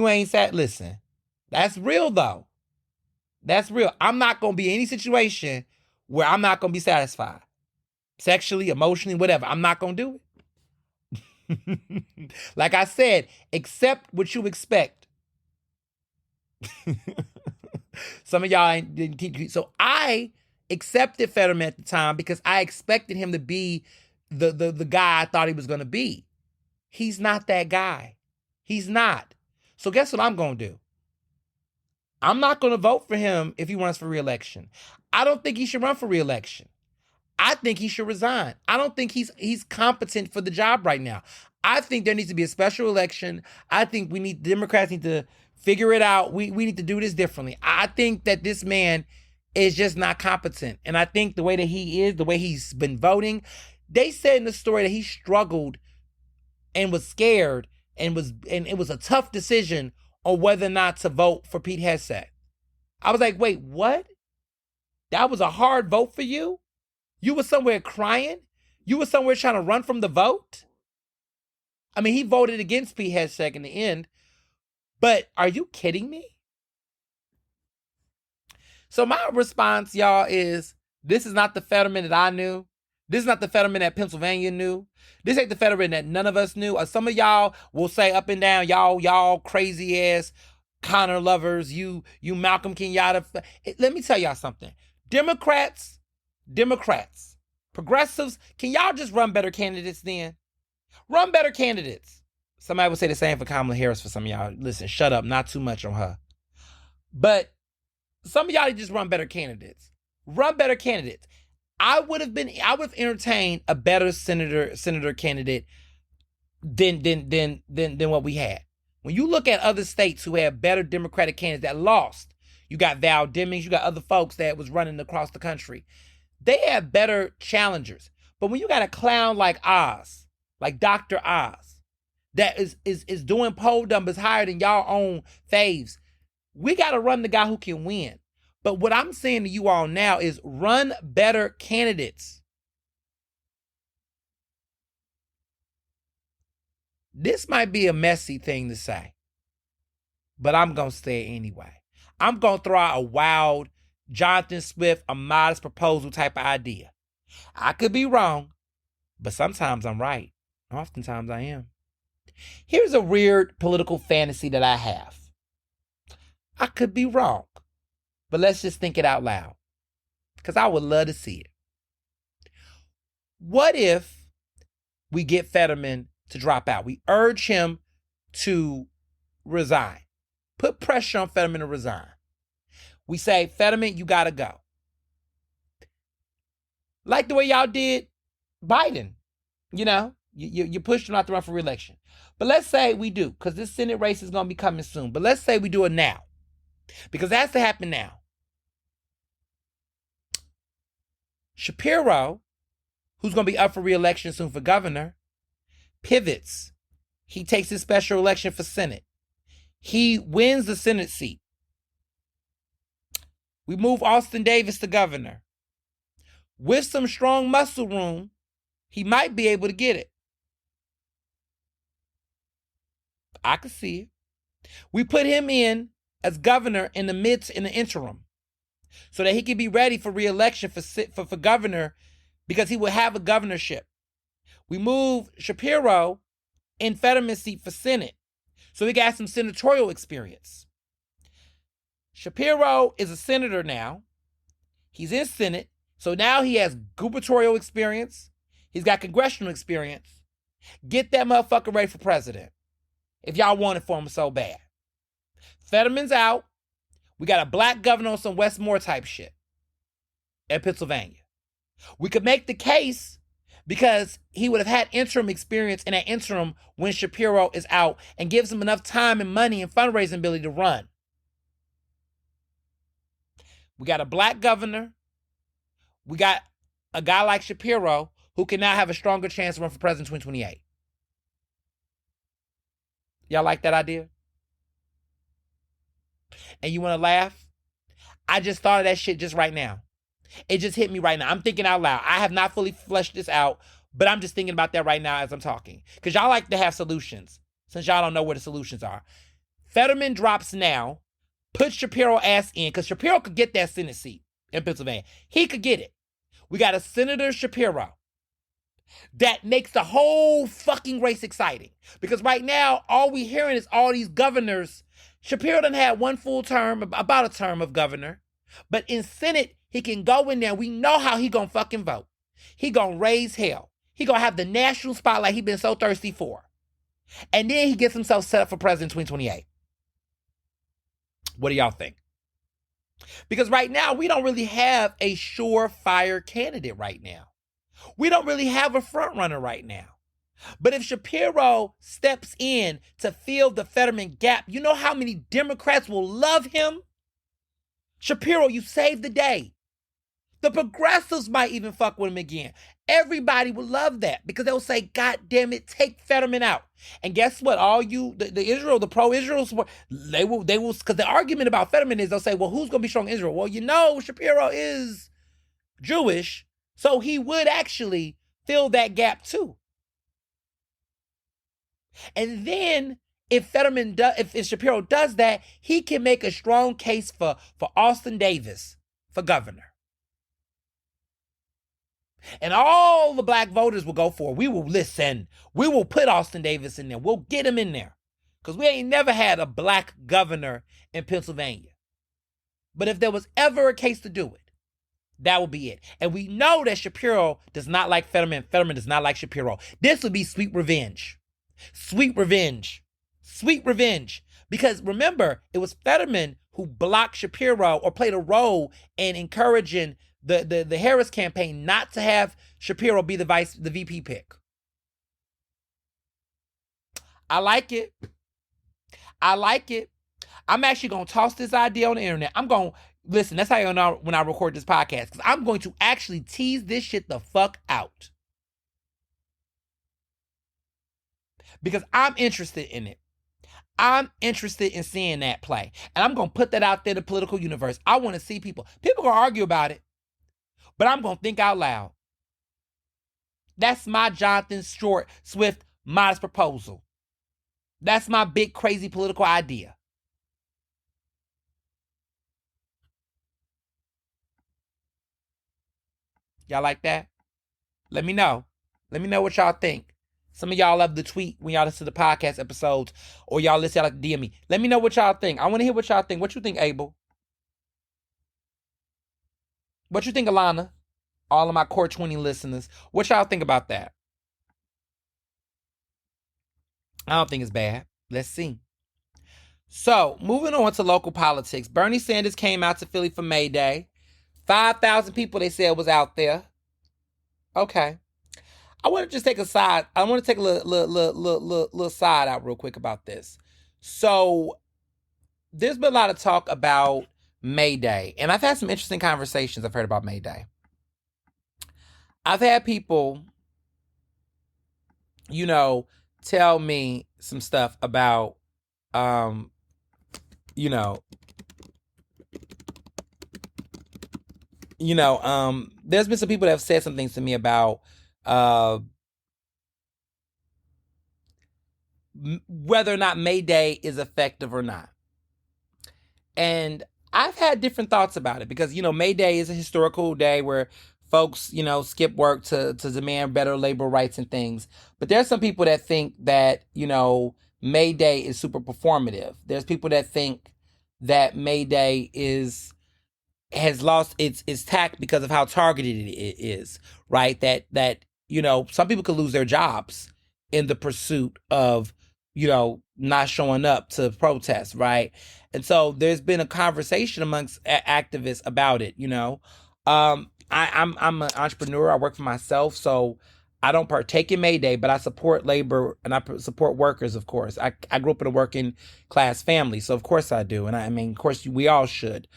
ain't listen, that's real though. That's real. I'm not going to be in any situation where I'm not going to be satisfied. Sexually, emotionally, whatever. I'm not going to do it. Like I said, accept what you expect. Some of y'all didn't teach. So I accepted Fetterman at the time because I expected him to be the guy I thought he was going to be. He's not that guy. He's not. So guess what I'm going to do? I'm not going to vote for him if he runs for re-election. I don't think he should run for re-election. I think he should resign. I don't think he's competent for the job right now. I think there needs to be a special election. I think Democrats need to figure it out. We need to do this differently. I think that this man is just not competent. And I think the way that he is, the way he's been voting, they said in the story that he struggled and was scared and it was a tough decision on whether or not to vote for Pete Hegseth. I was like, wait, what? That was a hard vote for you? You were somewhere crying? You were somewhere trying to run from the vote? I mean, he voted against Pete Hegseth in the end, but are you kidding me? So my response, y'all, is this is not the Fetterman that I knew. This is not the Fetterman that Pennsylvania knew. This ain't the Fetterman that none of us knew. Or some of y'all will say up and down, y'all crazy ass Connor lovers, you Malcolm Kenyatta. Let me tell y'all something. Democrats, progressives, can y'all just run better candidates then? Run better candidates. Somebody would say the same for Kamala Harris for some of y'all. Listen, shut up, not too much on her. But Some of y'all need to just run better candidates. Run better candidates. I would have entertained a better senator candidate than what we had. When you look at other states who had better Democratic candidates that lost, you got Val Demings, you got other folks that was running across the country. They had better challengers. But when you got a clown like Oz, like Dr. Oz, that is doing poll numbers higher than y'all own faves, we got to run the guy who can win. But what I'm saying to you all now is run better candidates. This might be a messy thing to say, but I'm going to say it anyway. I'm going to throw out a wild Jonathan Swift, a modest proposal type of idea. I could be wrong, but sometimes I'm right. Oftentimes I am. Here's a weird political fantasy that I have. I could be wrong, but let's just think it out loud, because I would love to see it. What if we get Fetterman to drop out? We urge him to resign. Put pressure on Fetterman to resign. We say, Fetterman, you got to go. Like the way y'all did Biden. You know, you pushed him not to run for re-election. But let's say we do, because this Senate race is going to be coming soon. But let's say we do it now, because that has to happen now. Shapiro, who's going to be up for re-election soon for governor, pivots. He takes his special election for Senate. He wins the Senate seat. We move Austin Davis to governor. With some strong muscle room, he might be able to get it. I could see it. We put him in as governor in the interim, so that he can be ready for re-election for governor, because he will have a governorship. We move Shapiro in Fetterman's seat for Senate, so he got some senatorial experience. Shapiro is a senator now. He's in Senate, so now he has gubernatorial experience. He's got congressional experience. Get that motherfucker ready for president, if y'all want it for him so bad. Fetterman's out. We got a black governor on some Westmore type shit in Pennsylvania. We could make the case, because he would have had interim experience in that interim when Shapiro is out, and gives him enough time and money and fundraising ability to run. We got a black governor. We got a guy like Shapiro who can now have a stronger chance to run for president in 2028. Y'all like that idea? And you want to laugh? I just thought of that shit just right now. It just hit me right now. I'm thinking out loud. I have not fully fleshed this out, but I'm just thinking about that right now as I'm talking. Because y'all like to have solutions, since y'all don't know where the solutions are. Fetterman drops now. Put Shapiro ass in, because Shapiro could get that Senate seat in Pennsylvania. He could get it. We got a Senator Shapiro. That makes the whole fucking race exciting. Because right now, all we hearing is all these governors. Shapiro done had one full term, about a term of governor. But in Senate, he can go in there. We know how he gonna fucking vote. He gonna raise hell. He gonna have the national spotlight he been so thirsty for. And then he gets himself set up for president in 2028. What do y'all think? Because right now, we don't really have a surefire candidate right now. We don't really have a front runner right now. But if Shapiro steps in to fill the Fetterman gap, you know how many Democrats will love him? Shapiro, you saved the day. The progressives might even fuck with him again. Everybody will love that, because they'll say, God damn it, take Fetterman out. And guess what? All you, the pro-Israel support, they will, because the argument about Fetterman is they'll say, well, who's going to be strong in Israel? Well, you know, Shapiro is Jewish, so he would actually fill that gap too. And then if Shapiro does that, he can make a strong case for Austin Davis for governor. And all the black voters will go for it. We will listen. We will put Austin Davis in there. We'll get him in there. Because we ain't never had a black governor in Pennsylvania. But if there was ever a case to do it, that would be it. And we know that Shapiro does not like Fetterman. Fetterman does not like Shapiro. This would be sweet revenge. Sweet revenge. Sweet revenge. Because remember, it was Fetterman who blocked Shapiro or played a role in encouraging the Harris campaign not to have Shapiro be the VP pick. I like it. I like it. I'm actually going to toss this idea on the internet. I'm going to listen. That's how you know when I record this podcast, because I'm going to actually tease this shit the fuck out, because I'm interested in it. I'm interested in seeing that play, and I'm going to put that out there in the political universe. I want to see people going to argue about it, but I'm going to think out loud. That's my Jonathan Swift modest proposal. That's my big crazy political idea. Y'all like that? Let me know. Let me know what y'all think. Some of y'all love the tweet when y'all listen to the podcast episodes, or y'all listen, like DM me. Let me know what y'all think. I want to hear what y'all think. What you think, Abel? What you think, Alana? All of my Core 20 listeners. What y'all think about that? I don't think it's bad. Let's see. So, moving on to local politics. Bernie Sanders came out to Philly for May Day. 5,000 people, they said, was out there. Okay. I want to just take a side. I want to take a little side out real quick about this. So, there's been a lot of talk about May Day, and I've had some interesting conversations I've heard about May Day. I've had people, tell me some stuff about, there's been some people that have said some things to me about whether or not May Day is effective or not. And I've had different thoughts about it because, May Day is a historical day where folks, skip work to demand better labor rights and things. But there's some people that think that, May Day is super performative. There's people that think that May Day has lost its tact because of how targeted it is, right? That some people could lose their jobs in the pursuit of, not showing up to protest, right? And so there's been a conversation amongst activists about it, I'm an entrepreneur. I work for myself, so I don't partake in May Day, but I support labor and I support workers, of course. I grew up in a working class family, so of course I do. And I mean, of course, we all should.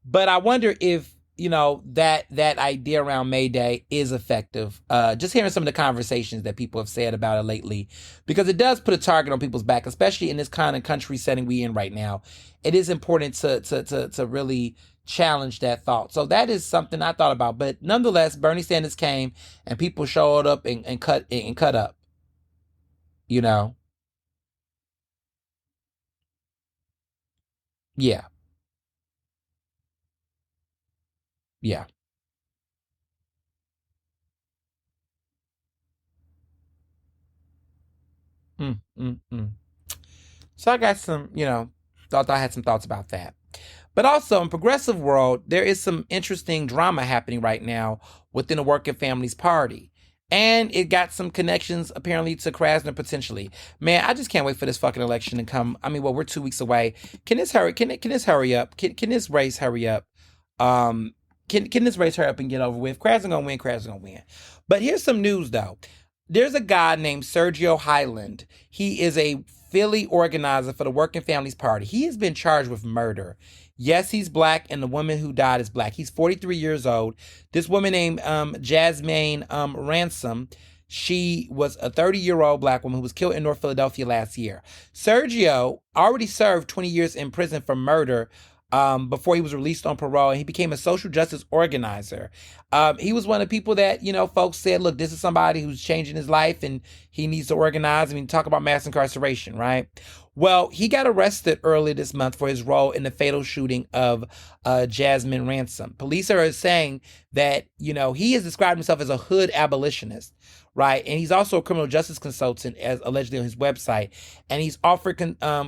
But I wonder if, that idea around May Day is effective. Just hearing some of the conversations that people have said about it lately, because it does put a target on people's back, especially in this kind of country setting we in right now. It is important to really challenge that thought. So that is something I thought about. But nonetheless, Bernie Sanders came and people showed up and cut up. Yeah. Yeah. Mm, mm, mm. So I got some, thought I had some thoughts about that. But also in progressive world, there is some interesting drama happening right now within the Working Families Party. And it got some connections apparently to Krasner potentially. Man, I just can't wait for this fucking election to come. I mean, well, we're 2 weeks away. Can this hurry? Can this hurry up? Can this race hurry up? Can this race hurry up and get over with? Krasner gonna win. Krasner gonna win. But here's some news though. There's a guy named Sergio Highland. He is a Philly organizer for the Working Families Party. He has been charged with murder. Yes, he's black, and the woman who died is black. He's 43 years old. This woman named Jasmine Ransom, she was a 30-year-old black woman who was killed in North Philadelphia last year. Sergio already served 20 years in prison for murder before he was released on parole, and he became a social justice organizer. He was one of the people that, folks said, look, this is somebody who's changing his life and he needs to organize. I mean, talk about mass incarceration, right? Well, he got arrested earlier this month for his role in the fatal shooting of Jasmine Ransom. Police are saying that, he has described himself as a hood abolitionist, right? And he's also a criminal justice consultant, as allegedly on his website. And he's offered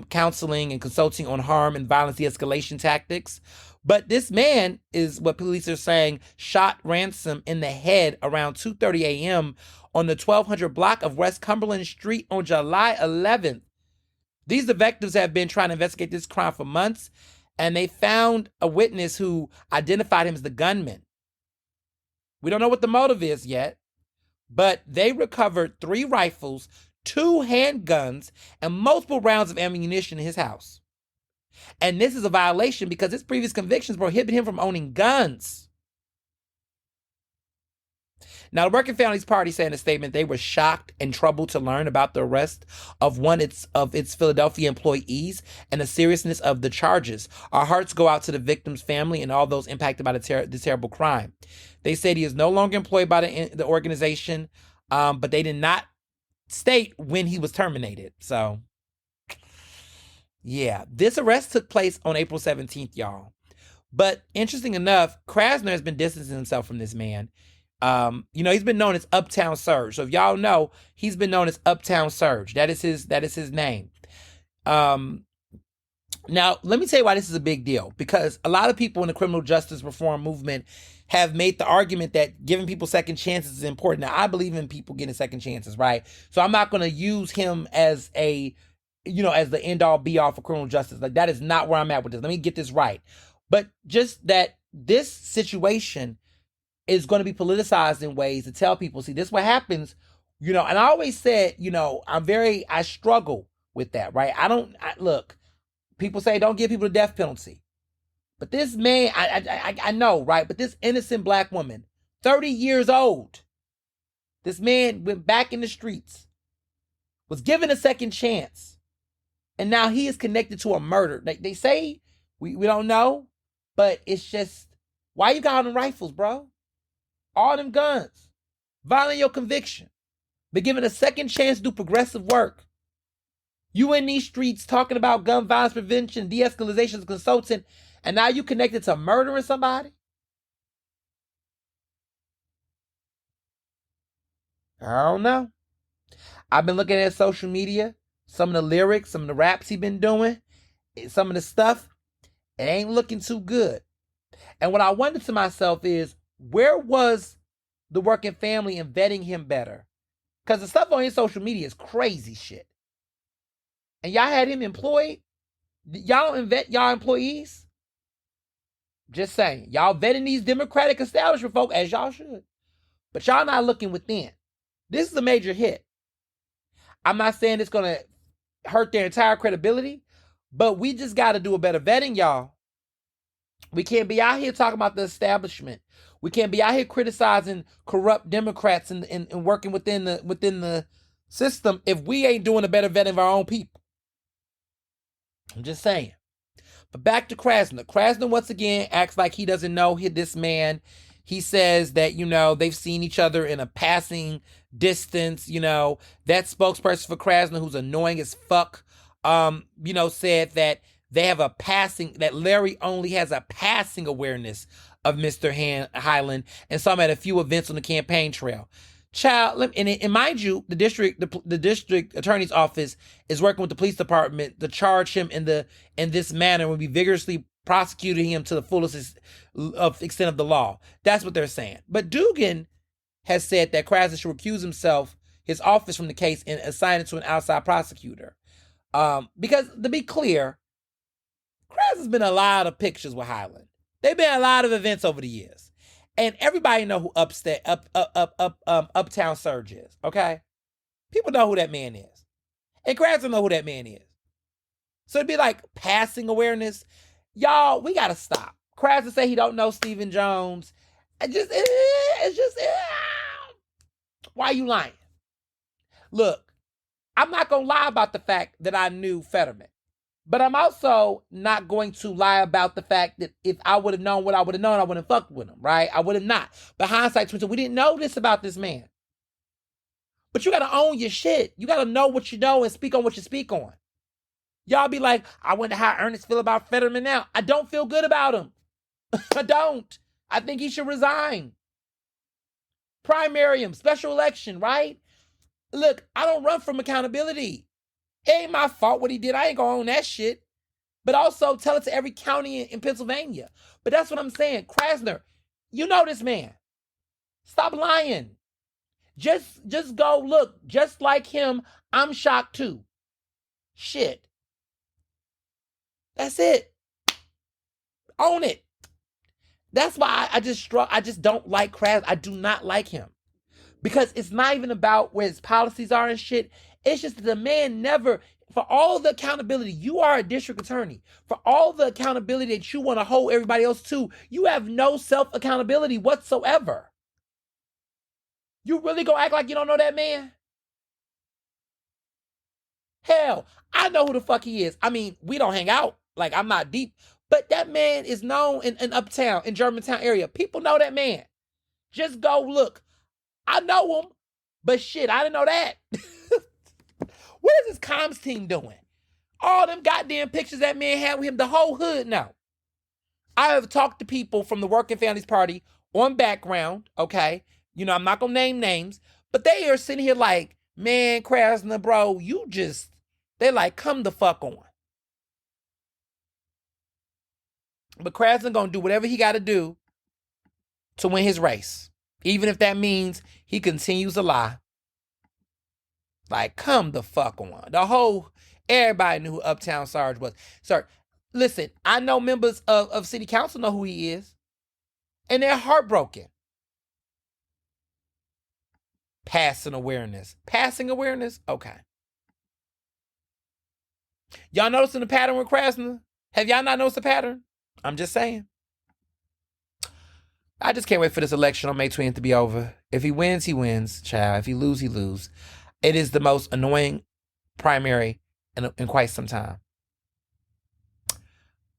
counseling and consulting on harm and violence de-escalation tactics. But this man is, what police are saying, shot Ransom in the head around 2:30 a.m. on the 1200 block of West Cumberland Street on July 11th. These detectives have been trying to investigate this crime for months, And they found a witness who identified him as the gunman. We don't know what the motive is yet, but they recovered 3 rifles, 2 handguns, and multiple rounds of ammunition in his house. And this is a violation because his previous convictions prohibit him from owning guns. Now, the Working Families Party said in a statement they were shocked and troubled to learn about the arrest of one of its Philadelphia employees and the seriousness of the charges. Our hearts go out to the victim's family and all those impacted by the terrible crime. They said he is no longer employed by the organization, but they did not state when he was terminated. So, yeah, this arrest took place on April 17th, y'all. But interesting enough, Krasner has been distancing himself from this man. He's been known as Uptown Surge. So if y'all know, he's been known as Uptown Surge. That is his name. Now, let me tell you why this is a big deal. Because a lot of people in the criminal justice reform movement have made the argument that giving people second chances is important. Now, I believe in people getting second chances, right? So I'm not going to use him as as the end all be all for criminal justice. Like, that is not where I'm at with this. Let me get this right. But just that this situation is going to be politicized in ways to tell people, see, this is what happens, and I always said, I struggle with that, right? Look, people say don't give people the death penalty. But this man, I know, right? But this innocent black woman, 30 years old, this man went back in the streets, was given a second chance, and now he is connected to a murder. They say, we don't know, but it's just, why you got all them rifles, bro? All them guns, violating your conviction, but given a second chance to do progressive work. You in these streets talking about gun violence prevention, de-escalation as a consultant, and now you connected to murdering somebody? I don't know. I've been looking at social media, some of the lyrics, some of the raps he been doing, some of the stuff, it ain't looking too good. And what I wonder to myself is, where was the Working Family in vetting him better? Because the stuff on his social media is crazy shit. And y'all had him employed? Y'all don't vet y'all employees? Just saying. Y'all vetting these Democratic establishment folk as y'all should. But y'all not looking within. This is a major hit. I'm not saying it's going to hurt their entire credibility, but we just got to do a better vetting, y'all. We can't be out here talking about the establishment. We can't be out here criticizing corrupt Democrats and working within the system if we ain't doing a better vetting of our own people. I'm just saying. But back to Krasner. Krasner, once again, acts like he doesn't know this man. He says that, they've seen each other in a passing distance. That spokesperson for Krasner, who's annoying as fuck, said that they have that Larry only has a passing awareness of Mr. Highland and saw him at a few events on the campaign trail. Child, and mind you, the district attorney's office is working with the police department to charge him in this manner and will be vigorously prosecuting him to the fullest extent of the law. That's what they're saying. But Dugan has said that Krasner should recuse his office from the case and assign it to an outside prosecutor. Because to be clear, Krasner's been in a lot of pictures with Highland. They've been in a lot of events over the years. And everybody know who Uptown Surge is, okay? People know who that man is. And Krasner know who that man is. So it'd be like passing awareness. Y'all, we gotta stop. Krasner say he don't know Stephen Jones. Why are you lying? Look, I'm not gonna lie about the fact that I knew Fetterman. But I'm also not going to lie about the fact that if I would have known what I would have known, I wouldn't have fucked with him, right? I would have not. But hindsight, we didn't know this about this man. But you got to own your shit. You got to know what you know and speak on what you speak on. Y'all be like, I wonder how Ernest feel about Fetterman now. I don't feel good about him. I don't. I think he should resign. Primary him, special election, right? Look, I don't run from accountability. It ain't my fault what he did. I ain't gonna own that shit. But also tell it to every county in Pennsylvania. But that's what I'm saying. Krasner, you know this man. Stop lying. Just go look. Just like him, I'm shocked too. Shit. That's it. Own it. That's why I just don't like Krabs. I do not like him. Because it's not even about where his policies are and shit. It's just that the man never, for all the accountability, you are a district attorney. For all the accountability that you want to hold everybody else to, you have no self accountability whatsoever. You really gonna act like you don't know that man? Hell, I know who the fuck he is. I mean, we don't hang out. Like, I'm not deep. But that man is known in Uptown, in Germantown area. People know that man. Just go look. I know him, but shit, I didn't know that. What is his comms team doing? All them goddamn pictures that man had with him, the whole hood know. I have talked to people from the Working Families Party on background, okay? You know, I'm not gonna name names, but they are sitting here like, man, Krasner, bro, they're like, come the fuck on. But Krasner gonna do whatever he gotta do to win his race. Even if that means he continues to lie. Like, come the fuck on. Everybody knew who Uptown Sarge was. Sir, listen, I know members of city council know who he is. And they're heartbroken. Passing awareness. Passing awareness? Okay. Y'all noticing the pattern with Krasner? Have y'all not noticed the pattern? I'm just saying. I just can't wait for this election on May 20th to be over. If he wins, he wins, child. If he loses, he loses. It is the most annoying primary in quite some time.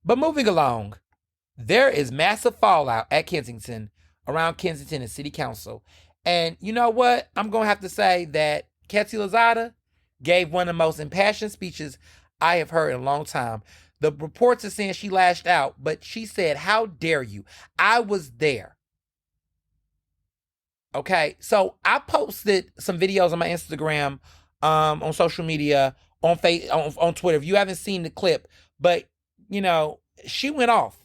But moving along, there is massive fallout at Kensington, around Kensington and City Council. And you know what? I'm going to have to say that Cancellin gave one of the most impassioned speeches I have heard in a long time. The reports are saying she lashed out, but she said, how dare you? I was there. Okay, so I posted some videos on my Instagram, on social media, on Twitter. If you haven't seen the clip, but you know, she went off.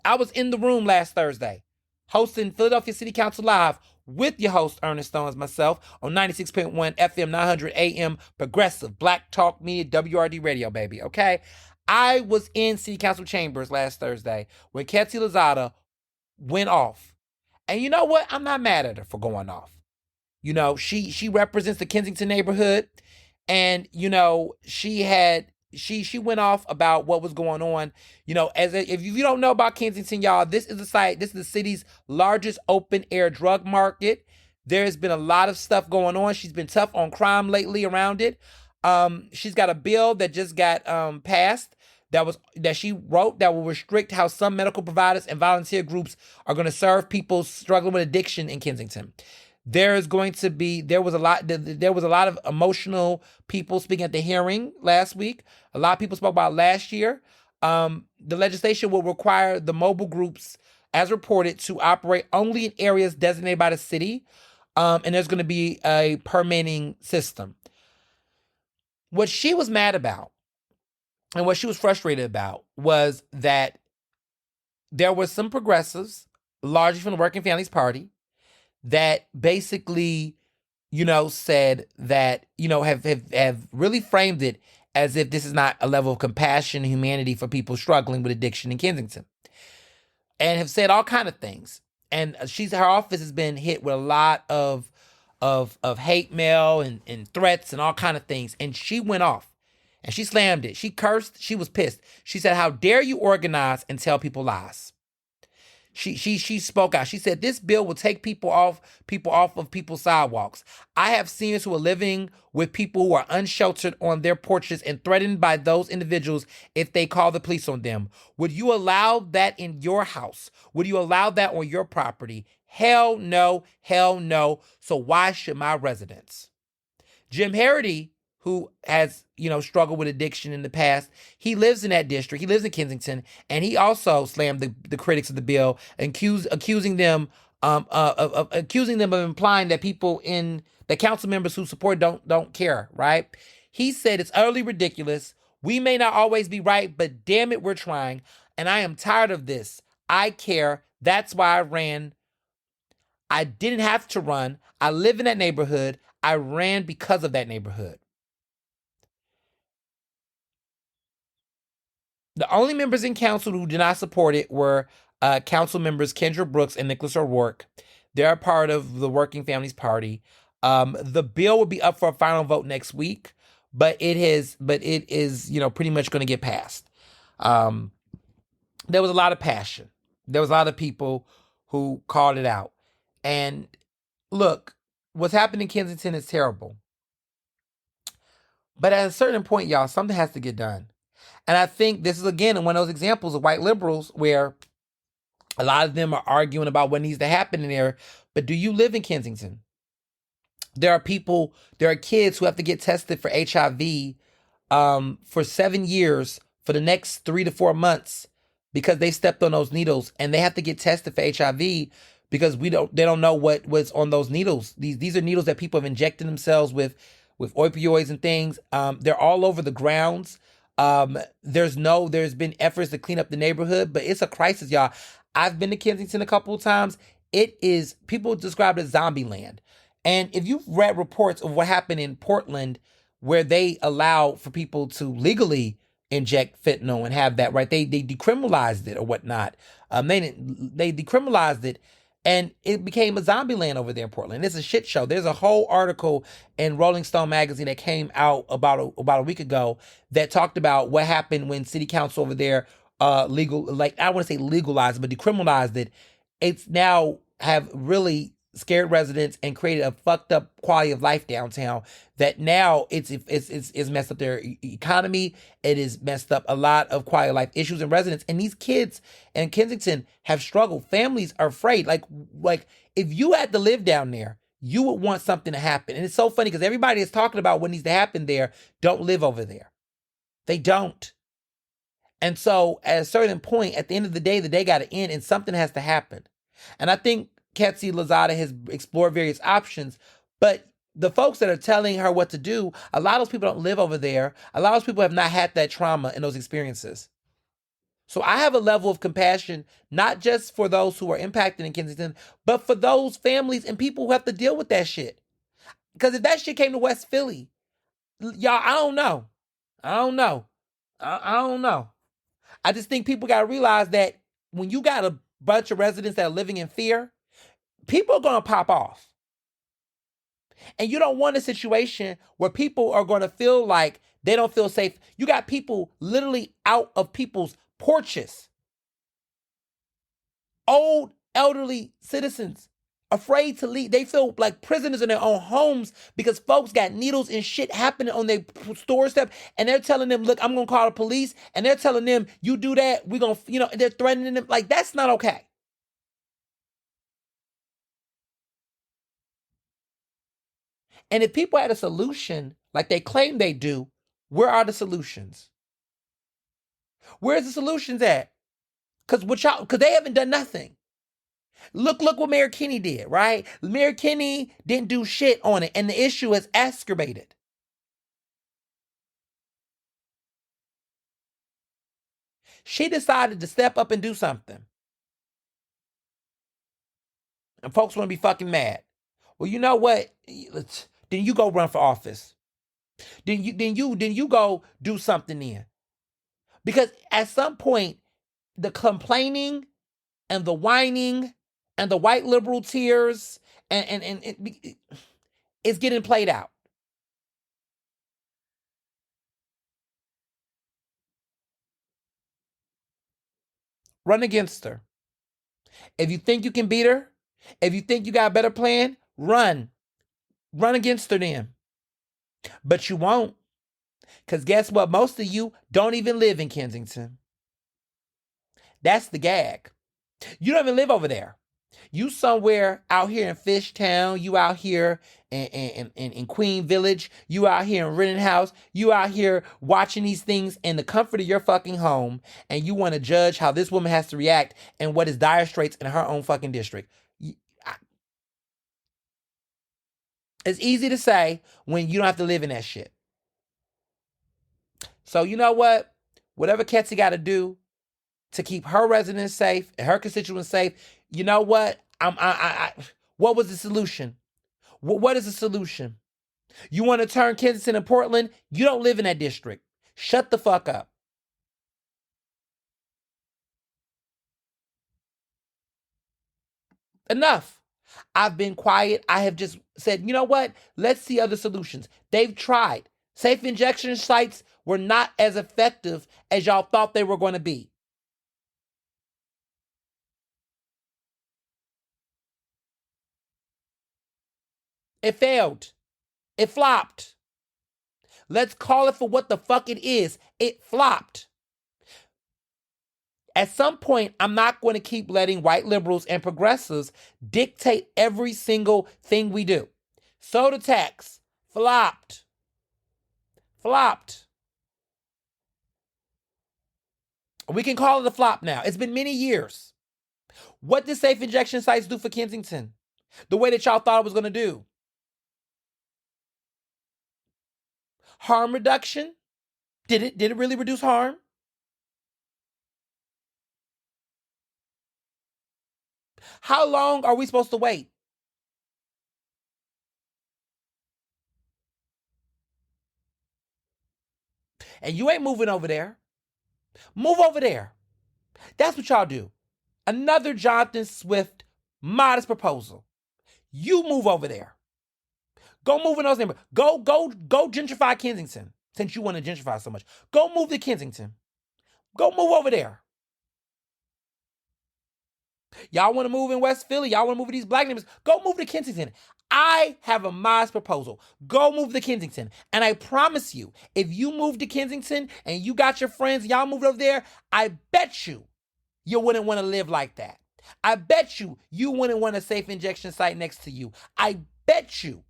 I was in the room last Thursday, hosting Philadelphia City Council Live with your host Ernest Stones, myself, on 96.1 FM 900 AM Progressive Black Talk Media WRD Radio, baby. Okay, I was in City Council chambers last Thursday when Cancellin went off. And you know what? I'm not mad at her for going off. You know, she represents the Kensington neighborhood, and you know, she went off about what was going on. You know, if you don't know about Kensington, y'all, this is the city's largest open air drug market. There's been a lot of stuff going on. She's been tough on crime lately around it. She's got a bill that just got passed that she wrote that will restrict how some medical providers and volunteer groups are going to serve people struggling with addiction in Kensington. There was a lot of emotional people speaking at the hearing last week. A lot of people spoke about last year. The legislation will require the mobile groups, as reported, to operate only in areas designated by the city. And there's going to be a permitting system. What she was mad about and what she was frustrated about was that there were some progressives, largely from the Working Families Party, that basically, you know, said that, you know, have really framed it as if this is not a level of compassion and humanity for people struggling with addiction in Kensington, and have said all kind of things. And her office has been hit with a lot of hate mail and threats and all kind of things. And she went off. And she slammed it. She cursed. She was pissed. She said, how dare you organize and tell people lies? She spoke out. She said, this bill will take people off of people's sidewalks. I have seniors who are living with people who are unsheltered on their porches and threatened by those individuals if they call the police on them. Would you allow that in your house? Would you allow that on your property? Hell no, hell no. So why should my residents? Jim Harity, who has, you know, struggled with addiction in the past, he lives in that district. He lives in Kensington, and he also slammed the critics of the bill, accusing them of implying that that council members who support don't care. Right? He said it's utterly ridiculous. We may not always be right, but damn it, we're trying. And I am tired of this. I care. That's why I ran. I didn't have to run. I live in that neighborhood. I ran because of that neighborhood. The only members in council who did not support it were council members Kendra Brooks and Nicholas O'Rourke. They're a part of the Working Families Party. The bill will be up for a final vote next week, but it is, pretty much going to get passed. There was a lot of passion. There was a lot of people who called it out. And look, what's happening in Kensington is terrible. But at a certain point, y'all, something has to get done. And I think this is, again, one of those examples of white liberals where a lot of them are arguing about what needs to happen in there. But do you live in Kensington? There are kids who have to get tested for HIV for 7 years for the next 3 to 4 months because they stepped on those needles, and they have to get tested for HIV because they don't know what was on those needles. These are needles that people have injected themselves with opioids and things. They're all over the grounds. There's been efforts to clean up the neighborhood, but it's a crisis, y'all. I've been to Kensington a couple of times. People describe it as zombie land. And if you've read reports of what happened in Portland, where they allow for people to legally inject fentanyl and have that, right? They decriminalized it or whatnot. They decriminalized it, and it became a zombie land over there in Portland. It's a shit show. There's a whole article in Rolling Stone magazine that came out about a week ago that talked about what happened when city council over there I want to say legalized, but decriminalized it. It's now have really scared residents and created a fucked up quality of life downtown that now it's messed up their economy. It has messed up a lot of quality of life issues in residents. And these kids in Kensington have struggled. Families are afraid. Like if you had to live down there, you would want something to happen. And it's so funny because everybody is talking about what needs to happen there don't live over there. They don't. And so at a certain point, at the end of the day got to end and something has to happen. And I think Cancellin Lozada has explored various options, but the folks that are telling her what to do, a lot of those people don't live over there. A lot of those people have not had that trauma and those experiences. So I have a level of compassion, not just for those who are impacted in Kensington, but for those families and people who have to deal with that shit. Because if that shit came to West Philly, y'all, I don't know. I don't know. I just think people got to realize that when you got a bunch of residents that are living in fear, people are going to pop off. And you don't want a situation where people are going to feel like they don't feel safe. You got people literally out of people's porches. Old, elderly citizens afraid to leave. They feel like prisoners in their own homes because folks got needles and shit happening on their doorstep, and they're telling them, look, I'm going to call the police, and they're telling them, you do that, we're going to, they're threatening them. Like, that's not okay. And if people had a solution like they claim they do, where are the solutions? Where's the solutions at? Because they haven't done nothing. Look what Mayor Kinney did, right? Mayor Kinney didn't do shit on it, and the issue has exacerbated. She decided to step up and do something. And folks want to be fucking mad. Well, you know what? Then you go run for office. Then you go do something then. Because at some point, the complaining and the whining and the white liberal tears and it's getting played out. Run against her. If you think you can beat her, if you think you got a better plan, run. Run against her then. But you won't. Because guess what? Most of you don't even live in Kensington. That's the gag. You don't even live over there. You somewhere out here in Fishtown. You out here in Queen Village. You out here in Rittenhouse. You out here watching these things in the comfort of your fucking home. And you want to judge how this woman has to react and what is dire straits in her own fucking district. It's easy to say when you don't have to live in that shit. So you know what? Whatever Ketsy got to do to keep her residents safe and her constituents safe, you know what? What was the solution? What is the solution? You want to turn Kensington and Portland? You don't live in that district. Shut the fuck up. Enough. I've been quiet. I have just said, you know what? Let's see other solutions. They've tried. Safe injection sites were not as effective as y'all thought they were going to be. It failed. It flopped. Let's call it for what the fuck it is. It flopped. At some point, I'm not going to keep letting white liberals and progressives dictate every single thing we do. Soda tax, flopped. Flopped. We can call it a flop now. It's been many years. What did safe injection sites do for Kensington? The way that y'all thought it was going to do. Harm reduction? Did it really reduce harm? How long are we supposed to wait? And you ain't moving over there. Move over there. That's what y'all do. Another Jonathan Swift modest proposal. You move over there. Go move in those neighborhoods. Go gentrify Kensington. Since you want to gentrify so much. Go move to Kensington. Go move over there. Y'all want to move in West Philly. Y'all want to move to these black neighborhoods. Go move to Kensington. I have a modest proposal. Go move to Kensington. And I promise you, if you move to Kensington and you got your friends, y'all moved over there, I bet you wouldn't want to live like that. I bet you wouldn't want a safe injection site next to you. I bet you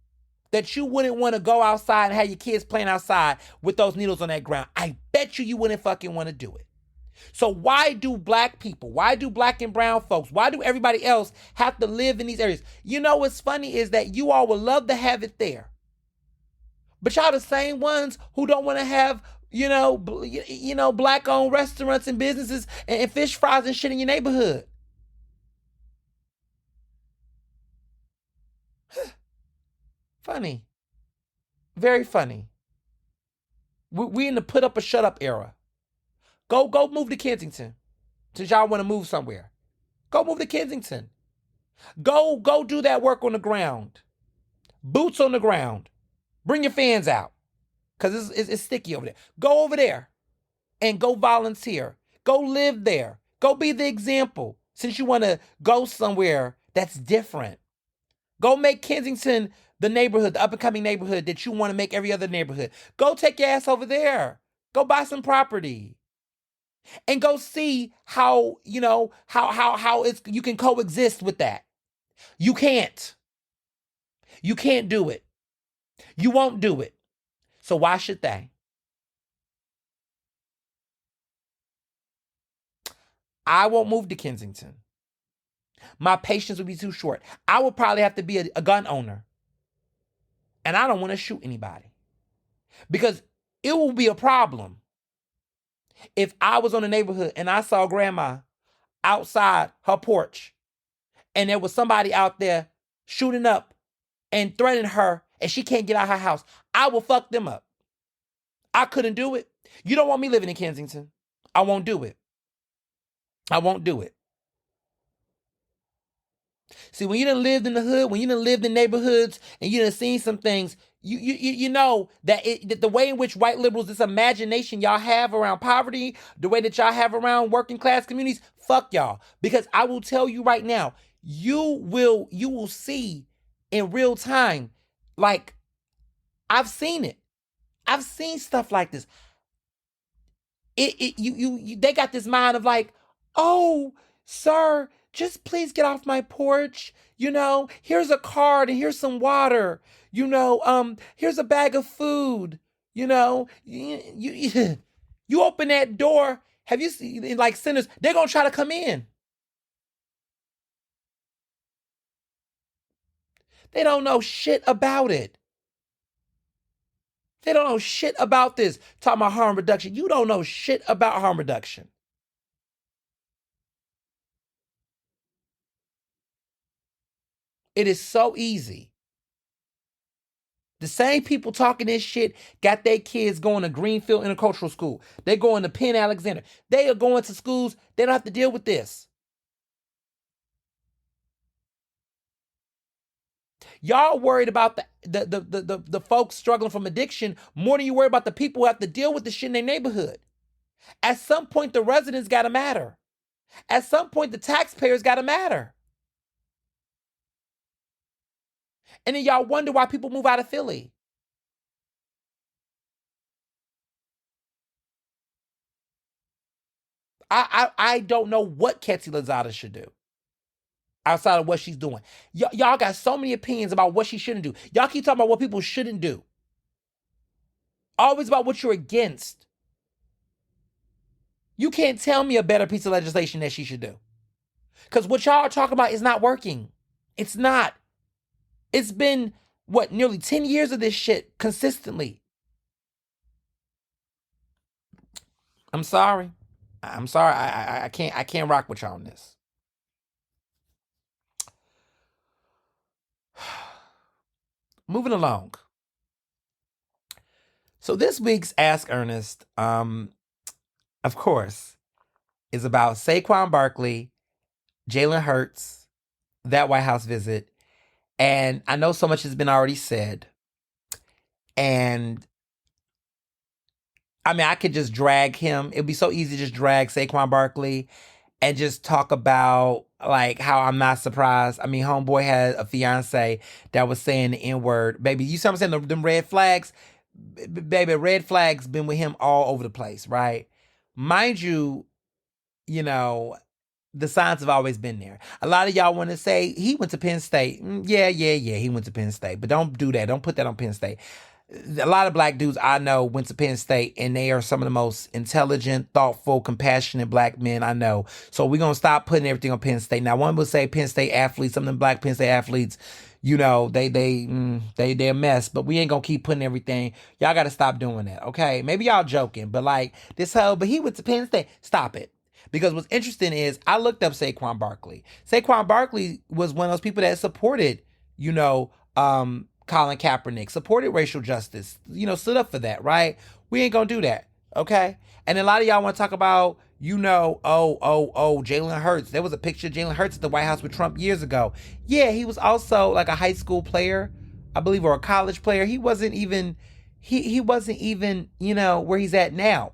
that you wouldn't want to go outside and have your kids playing outside with those needles on that ground. I bet you wouldn't fucking want to do it. So why do black people, why do black and brown folks, why do everybody else have to live in these areas? You know what's funny is that you all would love to have it there. But y'all the same ones who don't want to have, black-owned restaurants and businesses and fish fries and shit in your neighborhood. Funny. Very funny. We in the put up or shut up era. Go move to Kensington. Since y'all want to move somewhere. Go move to Kensington. Go do that work on the ground. Boots on the ground. Bring your fans out. Because it's sticky over there. Go over there and go volunteer. Go live there. Go be the example. Since you want to go somewhere that's different. Go make Kensington the neighborhood, the up-and-coming neighborhood that you want to make every other neighborhood. Go take your ass over there. Go buy some property. And go see how, how you can coexist with that. You can't. You can't do it. You won't do it. So why should they? I won't move to Kensington. My patience would be too short. I would probably have to be a gun owner. And I don't want to shoot anybody. Because it will be a problem if I was on a neighborhood and I saw grandma outside her porch and there was somebody out there shooting up and threatening her and she can't get out of her house. I will fuck them up. I couldn't do it. You don't want me living in Kensington. I won't do it. I won't do it. See, when you done lived in the hood, when you done lived in neighborhoods and you done seen some things, you know that the way in which white liberals, this imagination y'all have around poverty, the way that y'all have around working class communities, fuck y'all. Because I will tell you right now, you will see in real time, like, I've seen it. I've seen stuff like this. They got this mind of like, oh, sir, just please get off my porch. Here's a card and here's some water. Here's a bag of food. You open that door. Have you seen, like, sinners? They're gonna try to come in. They don't know shit about it. They don't know shit about this. Talking about harm reduction. You don't know shit about harm reduction. It is so easy. The same people talking this shit got their kids going to Greenfield Intercultural School. They're going to Penn Alexander. They are going to schools. They don't have to deal with this. Y'all worried about the folks struggling from addiction more than you worry about the people who have to deal with the shit in their neighborhood. At some point, the residents got to matter. At some point, the taxpayers got to matter. And then y'all wonder why people move out of Philly. I don't know what Cancellin should do outside of what she's doing. Y'all got so many opinions about what she shouldn't do. Y'all keep talking about what people shouldn't do. Always about what you're against. You can't tell me a better piece of legislation that she should do. Because what y'all are talking about is not working. It's not. It's been, nearly 10 years of this shit consistently. I'm sorry. I can't rock with y'all on this. Moving along. So this week's Ask Ernest, of course, is about Saquon Barkley, Jalen Hurts, that White House visit. And I know so much has been already said. And I mean, I could just drag him. It'd be so easy to just drag Saquon Barkley and just talk about like how I'm not surprised. I mean, homeboy had a fiance that was saying the N-word. Baby, you see what I'm saying? Them red flags? Baby, red flags been with him all over the place, right? Mind you, the signs have always been there. A lot of y'all want to say he went to Penn State. Yeah, he went to Penn State. But don't do that. Don't put that on Penn State. A lot of black dudes I know went to Penn State, and they are some of the most intelligent, thoughtful, compassionate black men I know. So we're going to stop putting everything on Penn State. Now, one will say Penn State athletes, some of them black Penn State athletes, they're a mess, but we ain't going to keep putting everything. Y'all got to stop doing that, okay? Maybe y'all joking, but like but he went to Penn State. Stop it. Because what's interesting is I looked up Saquon Barkley. Saquon Barkley was one of those people that supported, Colin Kaepernick, supported racial justice, stood up for that, right? We ain't gonna do that, okay? And a lot of y'all want to talk about, Jalen Hurts. There was a picture of Jalen Hurts at the White House with Trump years ago. Yeah, he was also like a high school player, I believe, or a college player. He wasn't even, he wasn't even, where he's at now.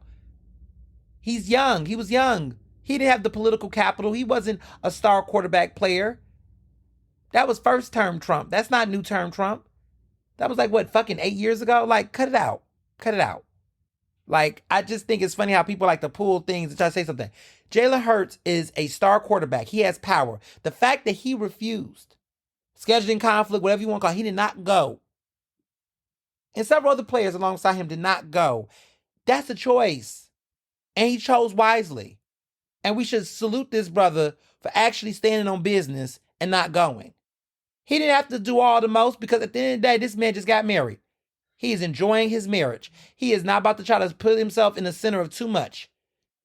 He's young. He was young. He didn't have the political capital. He wasn't a star quarterback player. That was first term Trump. That's not new term Trump. That was like, fucking 8 years ago? Like, cut it out. Cut it out. Like, I just think it's funny how people like to pull things and try to say something. Jalen Hurts is a star quarterback. He has power. The fact that he refused, scheduling conflict, whatever you want to call it, he did not go. And several other players alongside him did not go. That's a choice. And he chose wisely. And we should salute this brother for actually standing on business and not going. He didn't have to do all the most because at the end of the day, this man just got married. He is enjoying his marriage. He is not about to try to put himself in the center of too much.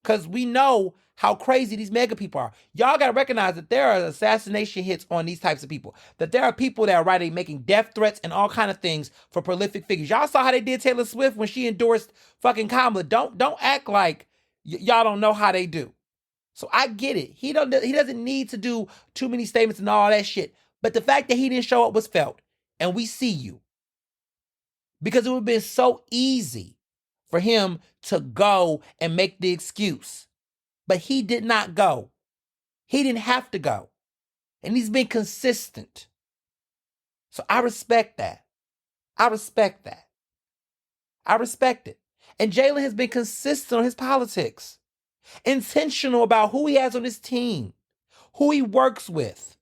Because we know how crazy these mega people are. Y'all got to recognize that there are assassination hits on these types of people. That there are people that are making death threats and all kind of things for prolific figures. Y'all saw how they did Taylor Swift when she endorsed fucking Kamala. Don't act like y'all don't know how they do. So I get it. He doesn't need to do too many statements and all that shit. But the fact that he didn't show up was felt. And we see you. Because it would have been so easy for him to go and make the excuse. But he did not go. He didn't have to go. And he's been consistent. So I respect that. I respect that. I respect it. And Jalen has been consistent on his politics. Intentional about who he has on his team. Who he works with.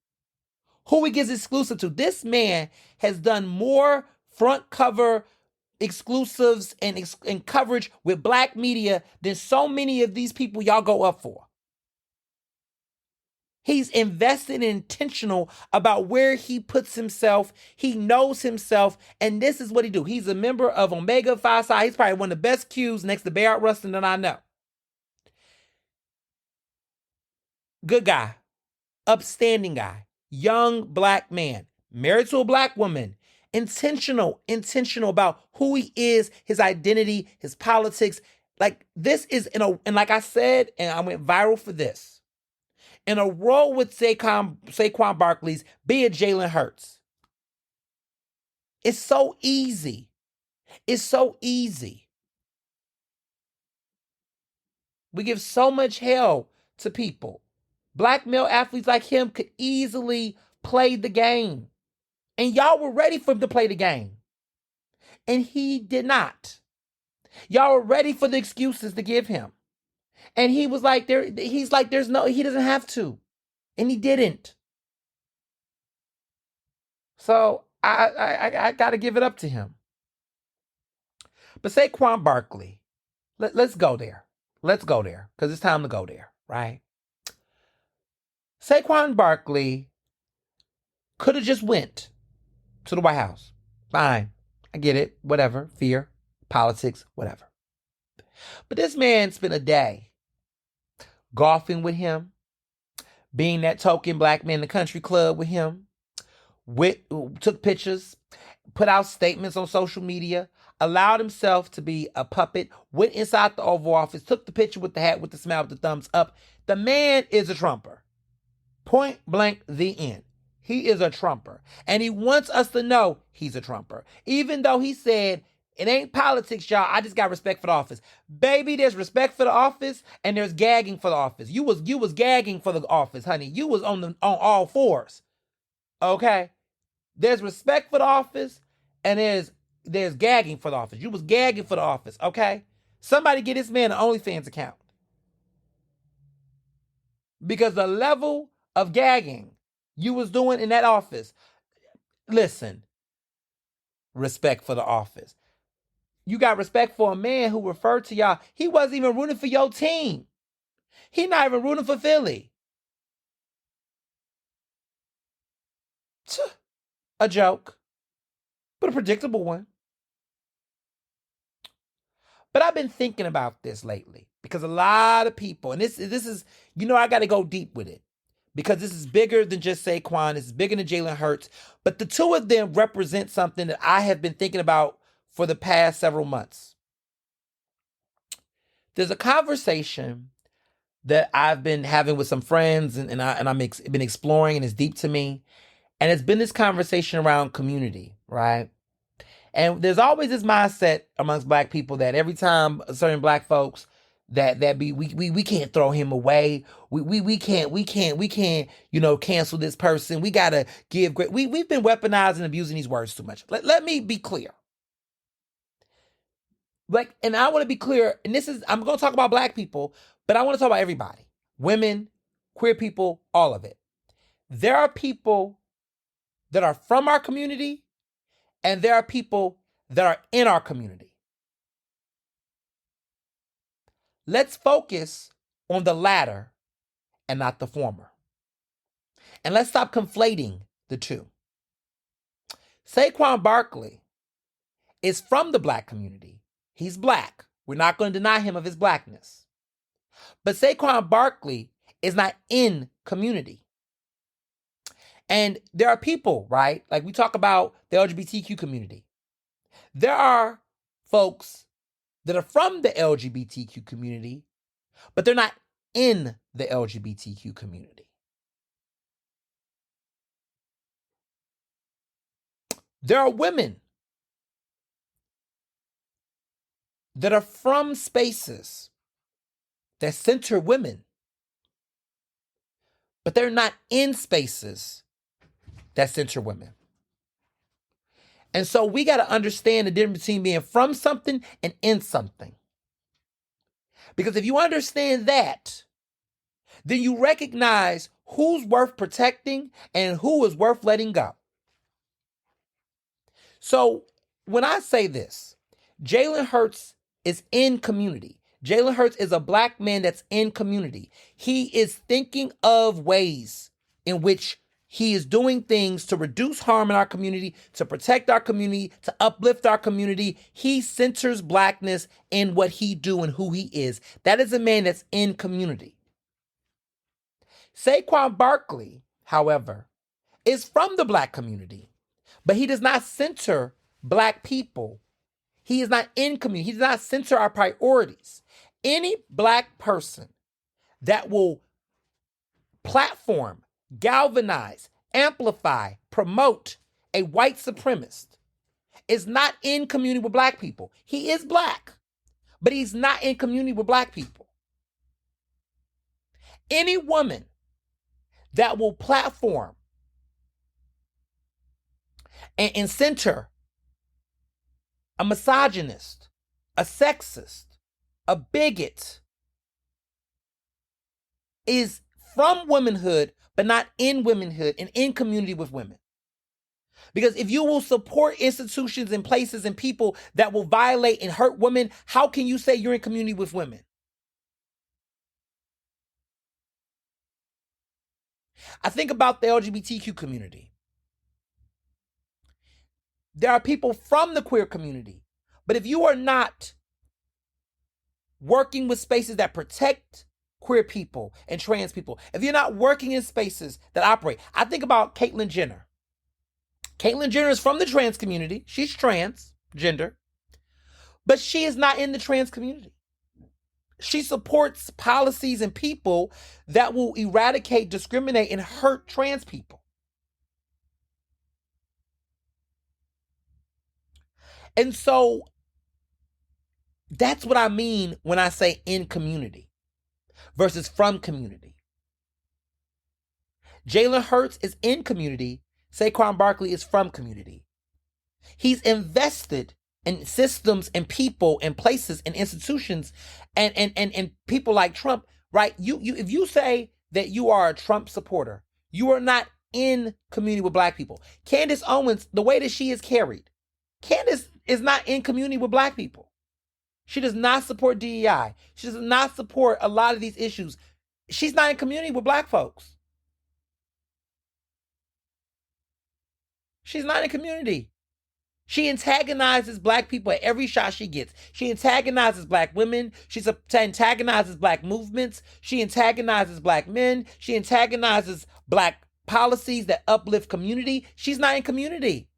Who he gets exclusive to. This man has done more front cover exclusives and coverage with black media than so many of these people y'all go up for. He's invested and intentional about where he puts himself. He knows himself, and this is what he do. He's a member of Omega Phi Psi. He's probably one of the best Qs next to Barrett Rustin that I know. Good guy. Upstanding guy. Young black man. Married to a black woman. Intentional about who he is, his identity, his politics. Like this is and like I said, and I went viral for this. In a role with Saquon Barkley's, be it Jalen Hurts. It's so easy. It's so easy. We give so much hell to people. Black male athletes like him could easily play the game. And y'all were ready for him to play the game. And he did not. Y'all were ready for the excuses to give him. And he was like, he doesn't have to. And he didn't. So I gotta give it up to him. But Saquon Barkley, let's go there. Let's go there. Because it's time to go there, right? Saquon Barkley could have just went to the White House. Fine. I get it. Whatever. Fear, politics, whatever. But this man spent a day golfing with him, being that token black man in the country club with him, took pictures, put out statements on social media, allowed himself to be a puppet, went inside the Oval Office, took the picture with the hat, with the smile, with the thumbs up. The man is a Trumper. Point blank, the end. He is a Trumper. And he wants us to know he's a Trumper. Even though he said, it ain't politics, y'all. I just got respect for the office. Baby, there's respect for the office and there's gagging for the office. You was gagging for the office, honey. You was on all fours. Okay? There's respect for the office and there's gagging for the office. You was gagging for the office, okay? Somebody get this man an OnlyFans account. Because the level of gagging you was doing in that office, listen, respect for the office. You got respect for a man who referred to y'all. He wasn't even rooting for your team. He not even rooting for Philly. A joke, but a predictable one. But I've been thinking about this lately because a lot of people, and this is, I got to go deep with it because this is bigger than just Saquon. This is bigger than Jalen Hurts. But the two of them represent something that I have been thinking about for the past several months. There's a conversation that I've been having with some friends and I've been exploring, and it's deep to me. And it's been this conversation around community, right? And there's always this mindset amongst black people that every time certain black folks we can't throw him away. We can't, cancel this person. We gotta give great. We've been weaponizing and abusing these words too much. Let me be clear. And I want to be clear, and I'm gonna talk about black people, but I want to talk about everybody. Women, queer people, all of it. There are people that are from our community, and there are people that are in our community. Let's focus on the latter and not the former. And let's stop conflating the two. Saquon Barkley is from the black community. He's black. We're not going to deny him of his blackness. But Saquon Barkley is not in community. And there are people, right? Like we talk about the LGBTQ community. There are folks that are from the LGBTQ community, but they're not in the LGBTQ community. There are women that are from spaces that center women, but they're not in spaces that center women. And so we got to understand the difference between being from something and in something. Because if you understand that, then you recognize who's worth protecting and who is worth letting go. So when I say this, Jalen Hurts is in community. Jalen Hurts is a black man that's in community. He is thinking of ways in which he is doing things to reduce harm in our community, to protect our community, to uplift our community. He centers blackness in what he do and who he is. That is a man that's in community. Saquon Barkley, however, is from the black community, but he does not center black people. He is not in community. He does not center our priorities. Any black person that will platform, galvanize, amplify, promote a white supremacist is not in community with black people. He is black, but he's not in community with black people. Any woman that will platform and center a misogynist, a sexist, a bigot is from womanhood, but not in womanhood and in community with women. Because if you will support institutions and places and people that will violate and hurt women, how can you say you're in community with women? I think about the LGBTQ community. There are people from the queer community, but if you are not working with spaces that protect queer people and trans people, if you're not working in spaces that operate, I think about Caitlyn Jenner. Caitlyn Jenner is from the trans community. She's transgender, but she is not in the trans community. She supports policies and people that will eradicate, discriminate, and hurt trans people. And so that's what I mean when I say in community versus from community. Jalen Hurts is in community. Saquon Barkley is from community. He's invested in systems and people and places and institutions and people like Trump, right? You if you say that you are a Trump supporter, you are not in community with black people. Candace Owens, the way that she is carried, Candace is not in community with black people. She does not support DEI. She does not support a lot of these issues. She's not in community with black folks. She's not in community. She antagonizes black people at every shot she gets. She antagonizes black women. She antagonizes black movements. She antagonizes black men. She antagonizes black policies that uplift community. She's not in community.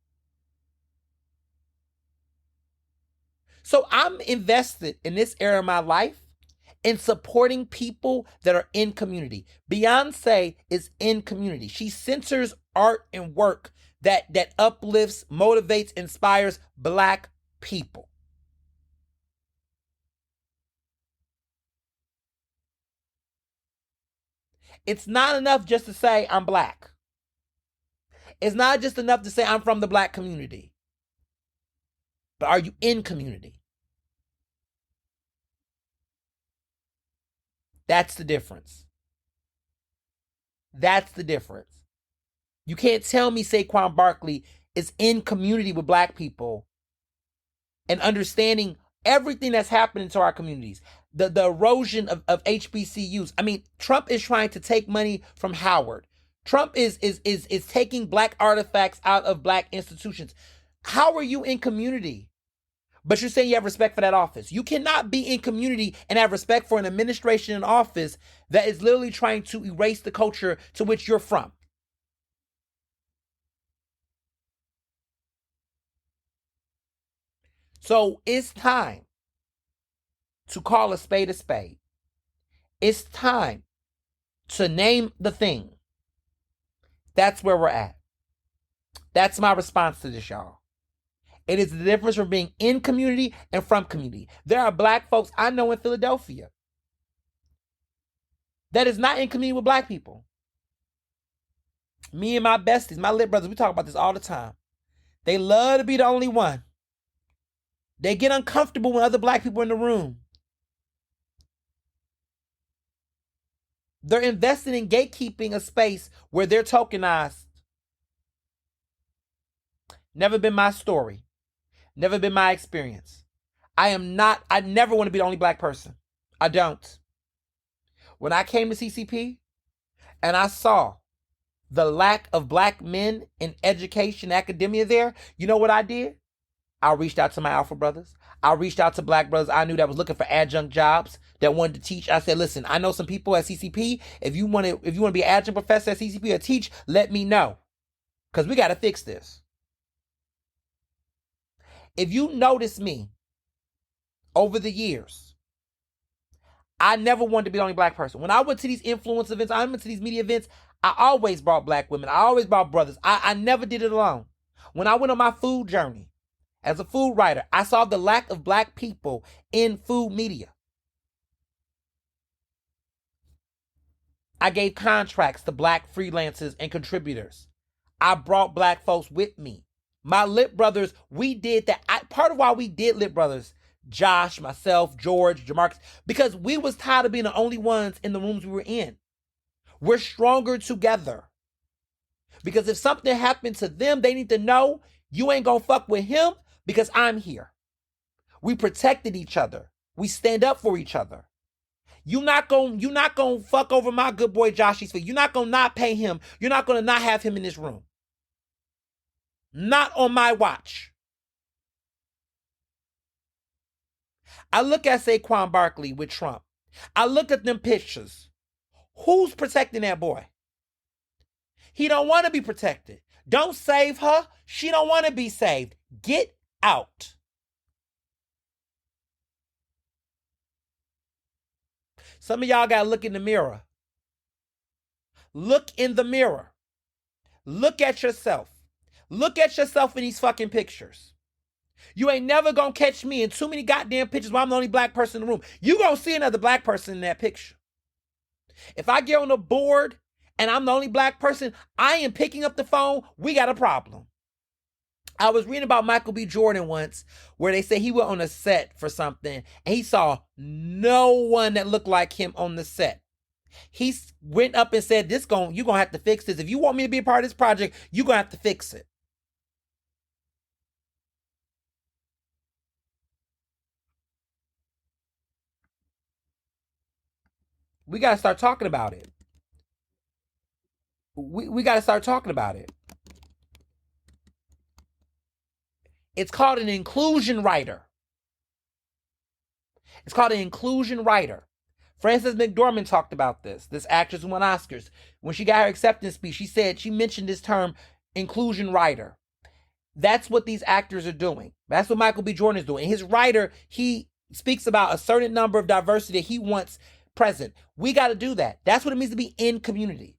So I'm invested in this era of my life in supporting people that are in community. Beyonce is in community. She centers art and work that uplifts, motivates, inspires black people. It's not enough just to say I'm black. It's not just enough to say I'm from the black community. But are you in community? That's the difference. That's the difference. You can't tell me Saquon Barkley is in community with black people and understanding everything that's happening to our communities. The erosion of HBCUs. I mean, Trump is trying to take money from Howard. Trump is taking black artifacts out of black institutions. How are you in community? But you're saying you have respect for that office. You cannot be in community and have respect for an administration in office that is literally trying to erase the culture to which you're from. So it's time to call a spade a spade. It's time to name the thing. That's where we're at. That's my response to this, y'all. It is the difference from being in community and from community. There are black folks I know in Philadelphia that is not in community with black people. Me and my besties, my lit brothers, we talk about this all the time. They love to be the only one. They get uncomfortable when other black people are in the room. They're invested in gatekeeping a space where they're tokenized. Never been my story. Never been my experience. I never want to be the only black person. I don't. When I came to CCP and I saw the lack of black men in education, academia there, you know what I did? I reached out to my alpha brothers. I reached out to black brothers I knew that was looking for adjunct jobs that wanted to teach. I said, listen, I know some people at CCP. If you want to be an adjunct professor at CCP or teach, let me know. Because we got to fix this. If you notice me over the years, I never wanted to be the only black person. When I went to these influence events, I went to these media events, I always brought black women. I always brought brothers. I never did it alone. When I went on my food journey, As a food writer, I saw the lack of black people in food media. I gave contracts to black freelancers and contributors. I brought black folks with me. My Lit Brothers, we did that. Part of why we did Lit Brothers, Josh, myself, George, Jamarcus, because we was tired of being the only ones in the rooms we were in. We're stronger together. Because if something happened to them, they need to know you ain't gonna fuck with him because I'm here. We protected each other. We stand up for each other. You not gonna fuck over my good boy Joshy's feet. You're not gonna not pay him. You're not gonna not have him in this room. Not on my watch. I look at Saquon Barkley with Trump. I look at them pictures. Who's protecting that boy? He don't want to be protected. Don't save her. She don't want to be saved. Get out. Some of y'all got to look in the mirror. Look in the mirror. Look at yourself. Look at yourself in these fucking pictures. You ain't never gonna catch me in too many goddamn pictures where I'm the only black person in the room. You gonna see another black person in that picture. If I get on the board and I'm the only black person, I am picking up the phone. We got a problem. I was reading about Michael B. Jordan once where they say he went on a set for something and he saw no one that looked like him on the set. He went up and said, you're going to have to fix this. If you want me to be a part of this project, you're going to have to fix it. We got to start talking about it. We got to start talking about it. It's called an inclusion writer. It's called an inclusion writer. Frances McDormand talked about this actress who won Oscars. When she got her acceptance speech, she mentioned this term, inclusion writer. That's what these actors are doing. That's what Michael B. Jordan is doing. His writer, he speaks about a certain number of diversity that he wants present. We got to do that. That's what it means to be in community.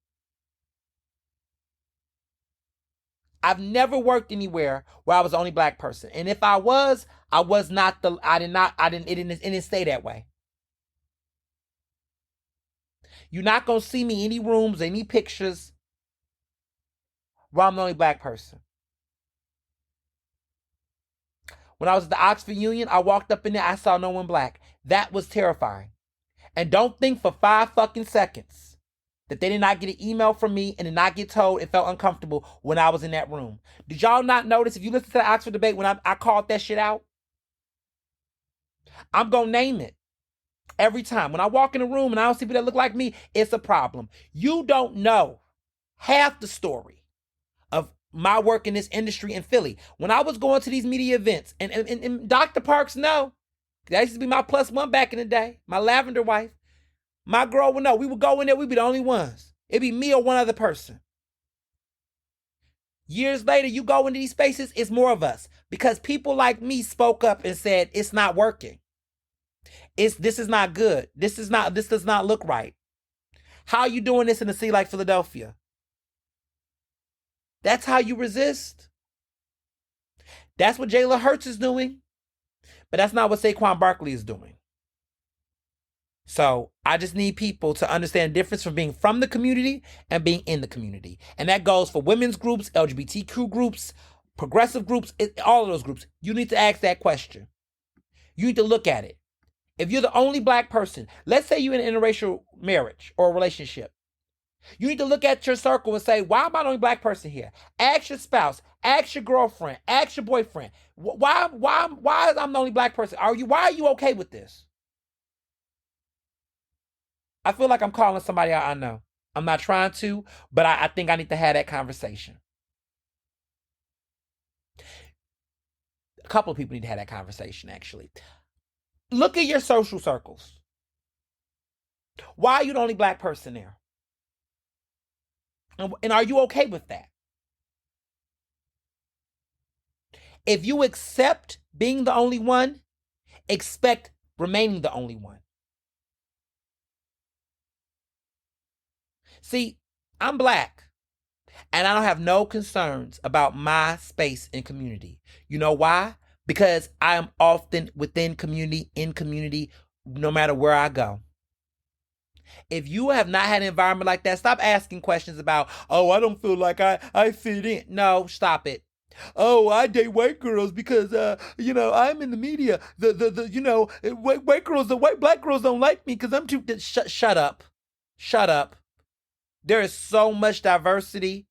I've never worked anywhere where I was the only black person. And if I was not it didn't stay that way. You're not going to see me in any rooms, any pictures where I'm the only black person. When I was at the Oxford Union, I walked up in there, I saw no one black. That was terrifying. And don't think for 5 fucking seconds that they did not get an email from me and did not get told it felt uncomfortable when I was in that room. Did y'all not notice, if you listen to the Oxford debate, when I called that shit out? I'm going to name it. Every time. When I walk in a room and I don't see people that look like me, it's a problem. You don't know half the story of my work in this industry in Philly. When I was going to these media events, and Dr. Parks know, that used to be my +1 back in the day, my lavender wife. My girl would know. We would go in there, we'd be the only ones. It'd be me or one other person. Years later, you go into these spaces, it's more of us. Because people like me spoke up and said, it's not working. This is not good. This does not look right. How are you doing this in a city like Philadelphia? That's how you resist. That's what Jayla Hurts is doing. But that's not what Saquon Barkley is doing. So I just need people to understand the difference from being from the community and being in the community. And that goes for women's groups, LGBTQ groups, progressive groups, all of those groups. You need to ask that question. You need to look at it. If you're the only black person, let's say you're in an interracial marriage or a relationship, you need to look at your circle and say, why am I the only black person here? Ask your spouse, ask your girlfriend, ask your boyfriend. Why is I'm the only black person? Why are you okay with this? I feel like I'm calling somebody out I know. I'm not trying to, but I think I need to have that conversation. A couple of people need to have that conversation, actually. Look at your social circles. Why are you the only black person there? And are you okay with that? If you accept being the only one, expect remaining the only one. See, I'm black, and I don't have no concerns about my space and community. You know why? because I am often within community, in community, no matter where I go. If you have not had an environment like that, stop asking questions about, oh, I don't feel like I fit in. No, stop it. Oh, I date white girls because I'm in the media. White girls, the white black girls don't like me because I'm too. Shut up, shut up. There is so much diversity.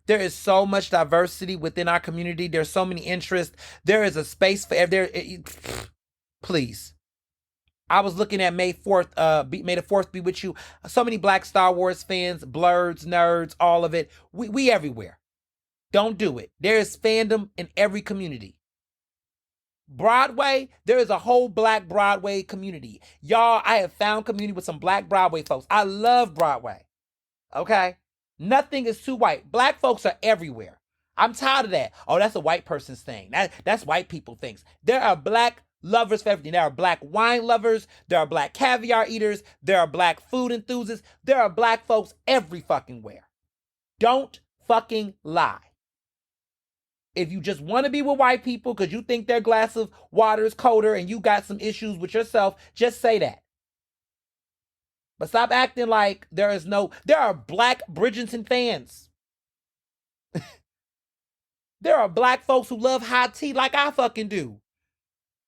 There is so much diversity within our community. There's so many interests. There is a space for there. Please. I was looking at May 4th, May the 4th be with you. So many black Star Wars fans, blurs, nerds, all of it. We everywhere. Don't do it. There is fandom in every community. Broadway, there is a whole black Broadway community. Y'all, I have found community with some black Broadway folks. I love Broadway. Okay? Nothing is too white. Black folks are everywhere. I'm tired of that. Oh, that's a white person's thing. That's white people things. There are black lovers for everything. There are black wine lovers. There are black caviar eaters. There are black food enthusiasts. There are black folks every fucking where. Don't fucking lie. If you just want to be with white people because you think their glass of water is colder and you got some issues with yourself, just say that. But stop acting like there are black Bridgerton fans. There are black folks who love hot tea like I fucking do.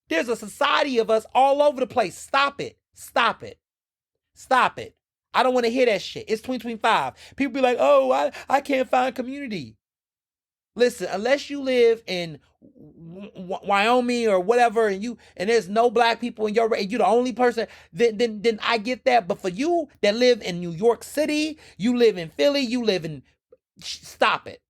There's a society of us all over the place. Stop it. Stop it. Stop it. I don't want to hear that shit. It's 2025. People be like, oh, I can't find community. Listen, unless you live in Wyoming or whatever, and there's no black people in you're the only person, then I get that. But for you that live in New York City, you live in Philly, stop it.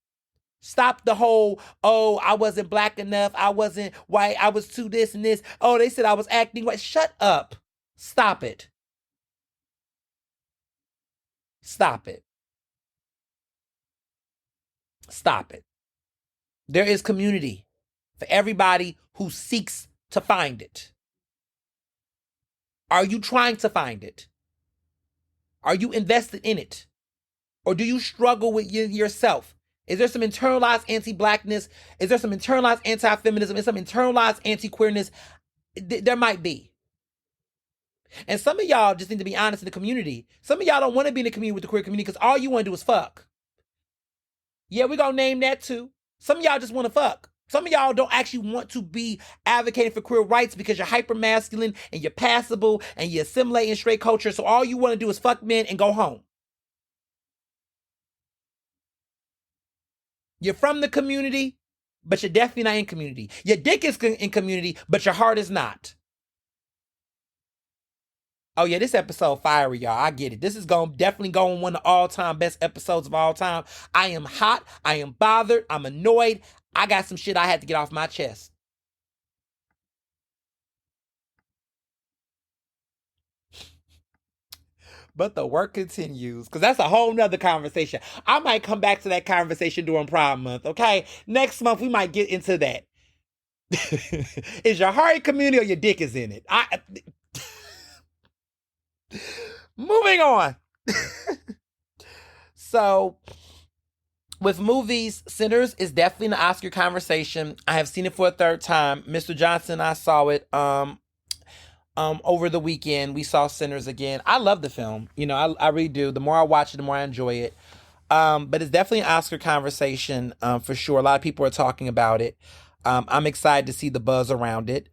Stop the whole, oh, I wasn't black enough, I wasn't white, I was too this and this. Oh, they said I was acting white. Shut up. Stop it. Stop it. Stop it. There is community for everybody who seeks to find it. Are you trying to find it? Are you invested in it? Or do you struggle with yourself? Is there some internalized anti-blackness? Is there some internalized anti-feminism? Is some internalized anti-queerness? There might be. And some of y'all just need to be honest in the community. Some of y'all don't want to be in the community with the queer community because all you want to do is fuck. Yeah, we're going to name that too. Some of y'all just want to fuck. Some of y'all don't actually want to be advocating for queer rights because you're hyper masculine and you're passable and you assimilate in straight culture. So all you want to do is fuck men and go home. You're from the community, but you're definitely not in community. Your dick is in community, but your heart is not. Oh yeah, this episode fiery, y'all. I get it. This is definitely going one of the all-time best episodes of all time. I am hot. I am bothered. I'm annoyed. I got some shit I had to get off my chest. But the work continues, because that's a whole nother conversation. I might come back to that conversation during Pride Month, okay? Next month, we might get into that. Is your heart community or your dick is in it? Moving on. So, with movies, Sinners is definitely an Oscar conversation. I have seen it for a third time. Mr. Johnson, I saw it over the weekend. We saw Sinners again. I love the film. I really do. The more I watch it, the more I enjoy it. But it's definitely an Oscar conversation for sure. A lot of people are talking about it. I'm excited to see the buzz around it.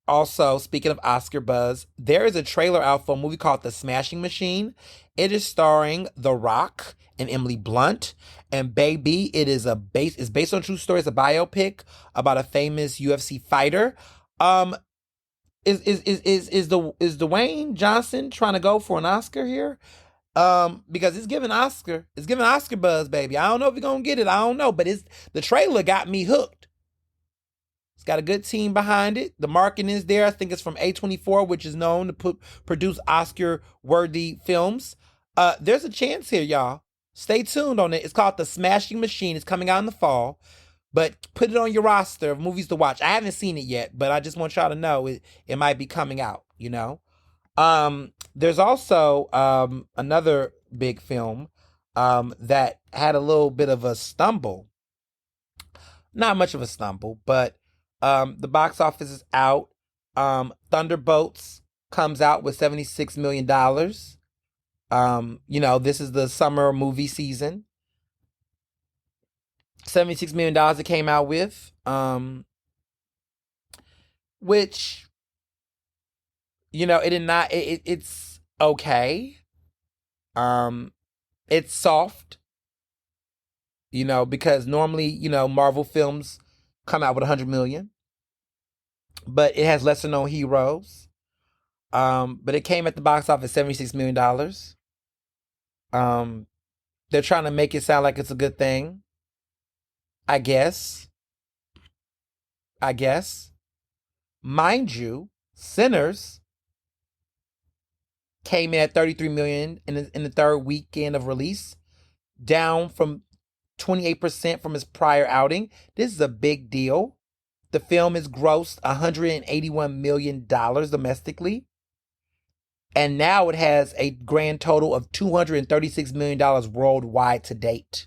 Also, speaking of Oscar buzz, there is a trailer out for a movie called The Smashing Machine. It is starring The Rock and Emily Blunt. And baby, it's based on a true story. It's a biopic about a famous UFC fighter. Is Dwayne Johnson trying to go for an Oscar here? Because it's giving Oscar buzz, baby. I don't know if you're gonna get it. I don't know, but the trailer got me hooked. It's got a good team behind it. The marketing is there. I think it's from A24, which is known to produce Oscar-worthy films. There's a chance here, y'all. Stay tuned on it. It's called The Smashing Machine. It's coming out in the fall. But put it on your roster of movies to watch. I haven't seen it yet, but I just want y'all to know it might be coming out, There's also another big film that had a little bit of a stumble. not much of a stumble, but the box office is out. Thunderbolts comes out with $76 million. This is the summer movie season. $76 million it came out with, which it did not. It's okay. It's soft. Because normally Marvel films come out with 100 million, but it has lesser known heroes. But it came at the box office $76 million. They're trying to make it sound like it's a good thing. I guess. I guess. Mind you, Sinners came in at 33 million in the third weekend of release, down from 28% from its prior outing. This is a big deal. The film has grossed $181 million domestically, and now it has a grand total of $236 million worldwide to date.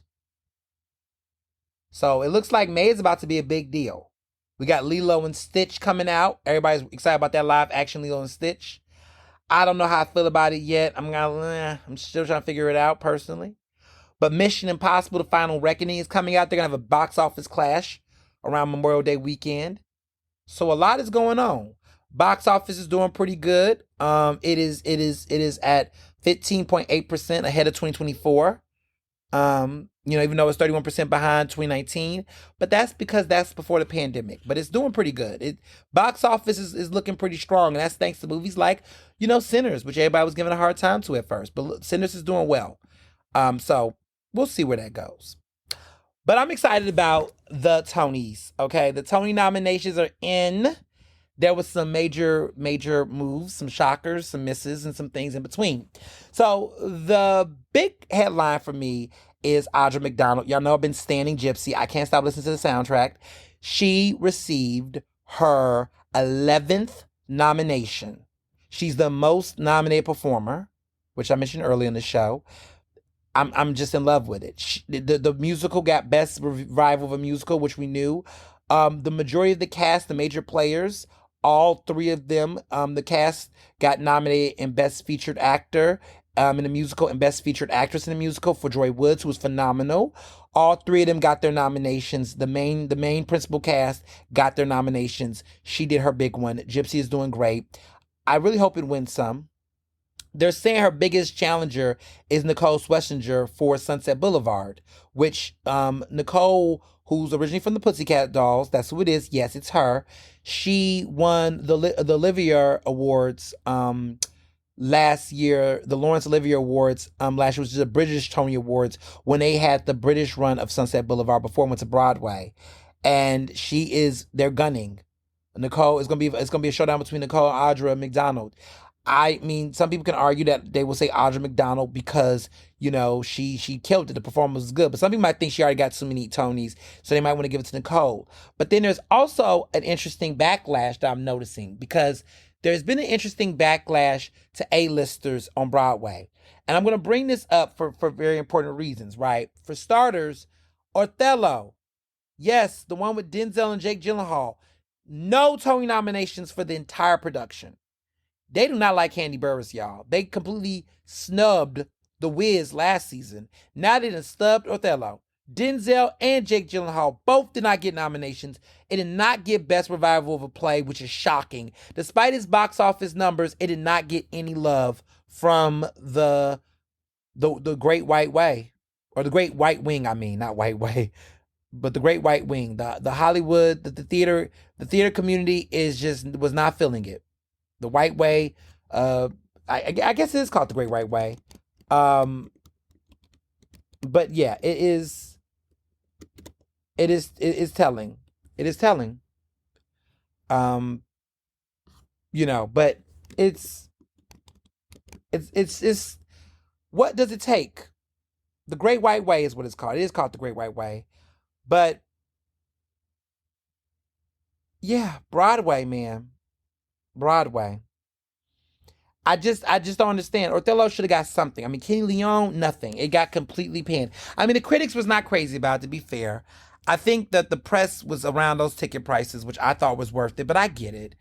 So it looks like May is about to be a big deal. We got Lilo and Stitch coming out. Everybody's excited about that live action Lilo and Stitch. I don't know how I feel about it yet. I'm still trying to figure it out personally. But Mission Impossible: The Final Reckoning is coming out. They're gonna have a box office clash around Memorial Day weekend. So a lot is going on. Box office is doing pretty good. It is at 15.8% ahead of 2024. Even though it's 31% behind 2019, but that's because that's before the pandemic. But it's doing pretty good. Box office is looking pretty strong, and that's thanks to movies like, Sinners, which everybody was giving a hard time to at first. But Sinners is doing well. So we'll see where that goes. But I'm excited about the Tonys. Okay, the Tony nominations are in. There was some major moves, some shockers, some misses, and some things in between. So the big headline for me is Audra McDonald. Y'all know I've been standing Gypsy. I can't stop listening to the soundtrack. She received her 11th nomination. She's the most nominated performer, which I mentioned earlier in the show. I'm just in love with it. The musical got best revival of a musical, which we knew. The majority of the cast, the major players, all three of them, the cast got nominated in Best Featured Actor in a musical and Best Featured Actress in a musical for Joy Woods, who was phenomenal. All three of them got their nominations. The main principal cast got their nominations. She did her big one. Gypsy is doing great. I really hope it wins some. They're saying her biggest challenger is Nicole Scherzinger for Sunset Boulevard, which Nicole, who's originally from the Pussycat Dolls, that's who it is. Yes, it's her. She won the Olivier Awards last year, the Laurence Olivier Awards last year, which is the British Tony Awards, when they had the British run of Sunset Boulevard before it went to Broadway. And they're gunning. Nicole, it's gonna be a showdown between Nicole and Audra McDonald. I mean, some people can argue that they will say Audra McDonald because, she killed it. The performance was good. But some people might think she already got so many Tonys, so they might want to give it to Nicole. But then there's also an interesting backlash that I'm noticing, because there's been an interesting backlash to A-listers on Broadway. And I'm going to bring this up for very important reasons, right? For starters, Othello. Yes, the one with Denzel and Jake Gyllenhaal. No Tony nominations for the entire production. They do not like Candy Burris, y'all. They completely snubbed The Wiz last season. Now they done snubbed Othello. Denzel and Jake Gyllenhaal both did not get nominations. It did not get Best Revival of a Play, which is shocking. Despite its box office numbers, it did not get any love from the Great White Way. Or the Great White Wing, I mean, not White Way. But the Great White Wing. The Hollywood, the theater community was not feeling it. The White Way, I guess it is called the Great White Way. But yeah, it is telling. It is telling. But it's what does it take? The Great White Way is what it's called. It is called the Great White Way. But yeah, Broadway, man. Broadway. I just don't understand. Othello should have got something. I mean, King Leon, nothing. It got completely panned. I mean, the critics was not crazy about it, to be fair. I think that the press was around those ticket prices, which I thought was worth it, but I get it.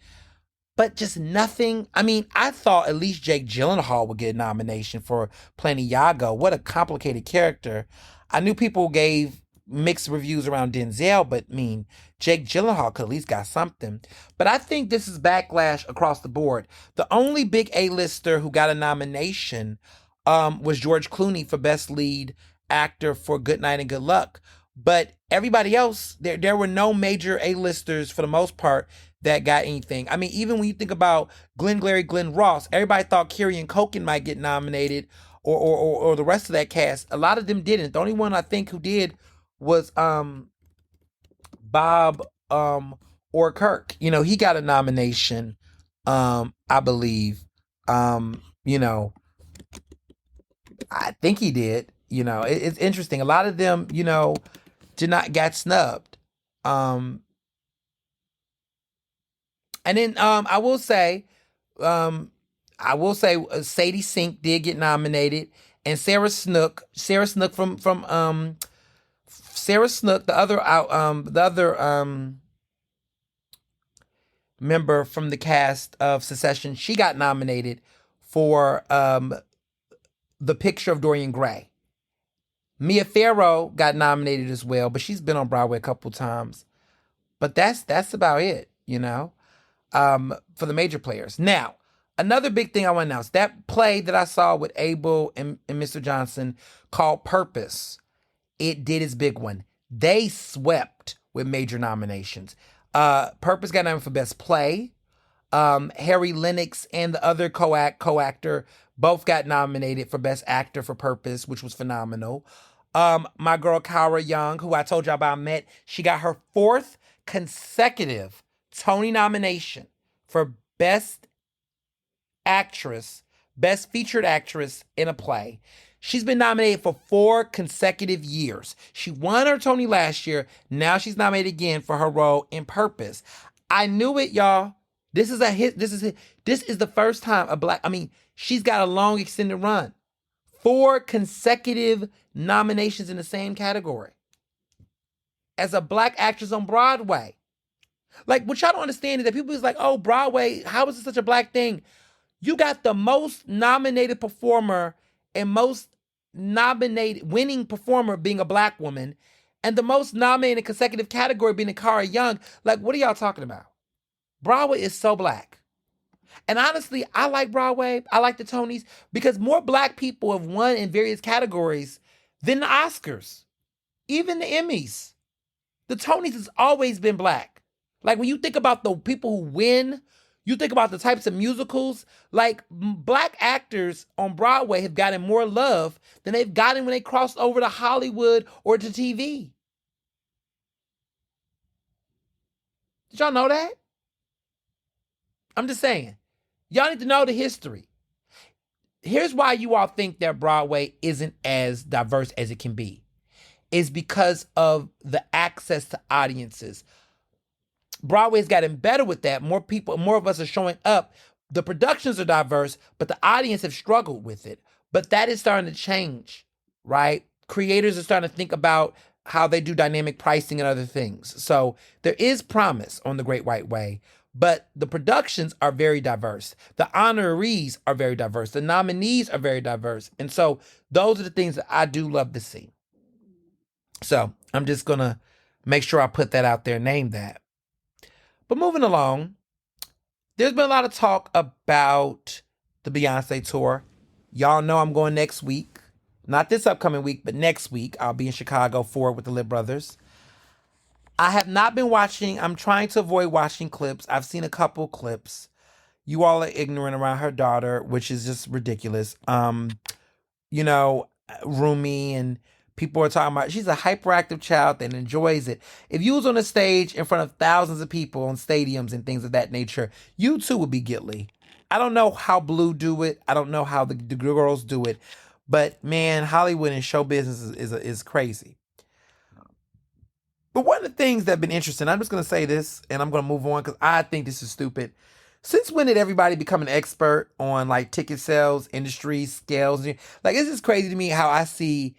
But just nothing. I mean, I thought at least Jake Gyllenhaal would get a nomination for playing Iago. What a complicated character. I knew people gave mixed reviews around Denzel, but I mean, Jake Gyllenhaal could at least got something. But I think this is backlash across the board. The only big A-lister who got a nomination was George Clooney for Best Lead Actor for Good Night and Good Luck. But everybody else, there were no major A-listers for the most part that got anything. I mean, even when you think about Glengarry Glenn Ross, everybody thought Kieran Culkin might get nominated, or the rest of that cast. A lot of them didn't. The only one I think who did was Bob Orkirk. You know, he got a nomination, I believe. You know, I think he did. You know, it's interesting. A lot of them, you know, did not get snubbed. And then Sadie Sink did get nominated, and Sarah Snook from Sarah Snook, the other member from the cast of Succession, she got nominated for The Picture of Dorian Gray. Mia Farrow got nominated as well, but she's been on Broadway a couple times. But that's about it, you know, for the major players. Now, another big thing I want to announce, that play that I saw with Abel and Mr. Johnson called Purpose, it did its big one. They swept with major nominations. Purpose got nominated for Best Play. Harry Lennox and the other co-actor both got nominated for Best Actor for Purpose, which was phenomenal. My girl Kara Young, who I told y'all about, met, she got her 4th consecutive Tony nomination for Best Actress, Best Featured Actress in a Play. She's been nominated for 4 consecutive years. She won her Tony last year. Now she's nominated again for her role in Purpose. I knew it, y'all. This is a hit. This is the first time she's got a long extended run. 4 consecutive nominations in the same category as a Black actress on Broadway. Like, what y'all don't understand is that people is like, oh, Broadway, how is it such a Black thing? You got the most nominated performer and most nominated winning performer being a Black woman, and the most nominated consecutive category being a Kara Young. Like, what are y'all talking about? Broadway is so Black. And honestly, I like Broadway. I like the Tonys because more Black people have won in various categories than the Oscars, even the Emmys. The Tonys has always been Black. Like, when you think about the people who win, you think about the types of musicals, like Black actors on Broadway have gotten more love than they've gotten when they crossed over to Hollywood or to TV. Did y'all know that? I'm just saying. Y'all need to know the history. Here's why you all think that Broadway isn't as diverse as it can be. It's because of the access to audiences. Broadway's gotten better with that. More people, more of us are showing up. The productions are diverse, but the audience have struggled with it. But that is starting to change, right? Creators are starting to think about how they do dynamic pricing and other things. So there is promise on The Great White Way, but the productions are very diverse. The honorees are very diverse. The nominees are very diverse. And so those are the things that I do love to see. So I'm just going to make sure I put that out there, name that. But moving along, there's been a lot of talk about the Beyonce tour. Y'all know I'm going next week. Not this upcoming week, but next week. I'll be in Chicago for it with the Lip Brothers. I have not been watching. I'm trying to avoid watching clips. I've seen a couple clips. You all are ignorant around her daughter, which is just ridiculous. You know, Rumi and people are talking about she's a hyperactive child that enjoys it. If you was on a stage in front of thousands of people on stadiums and things of that nature, you too would be Gitly. I don't know how Blue do it. I don't know how the girls do it. But man, Hollywood and show business is crazy. But one of the things that have been interesting, I'm just going to say this and I'm going to move on because I think this is stupid. Since when did everybody become an expert on like ticket sales, industry, scales? Like, it's just crazy to me how I see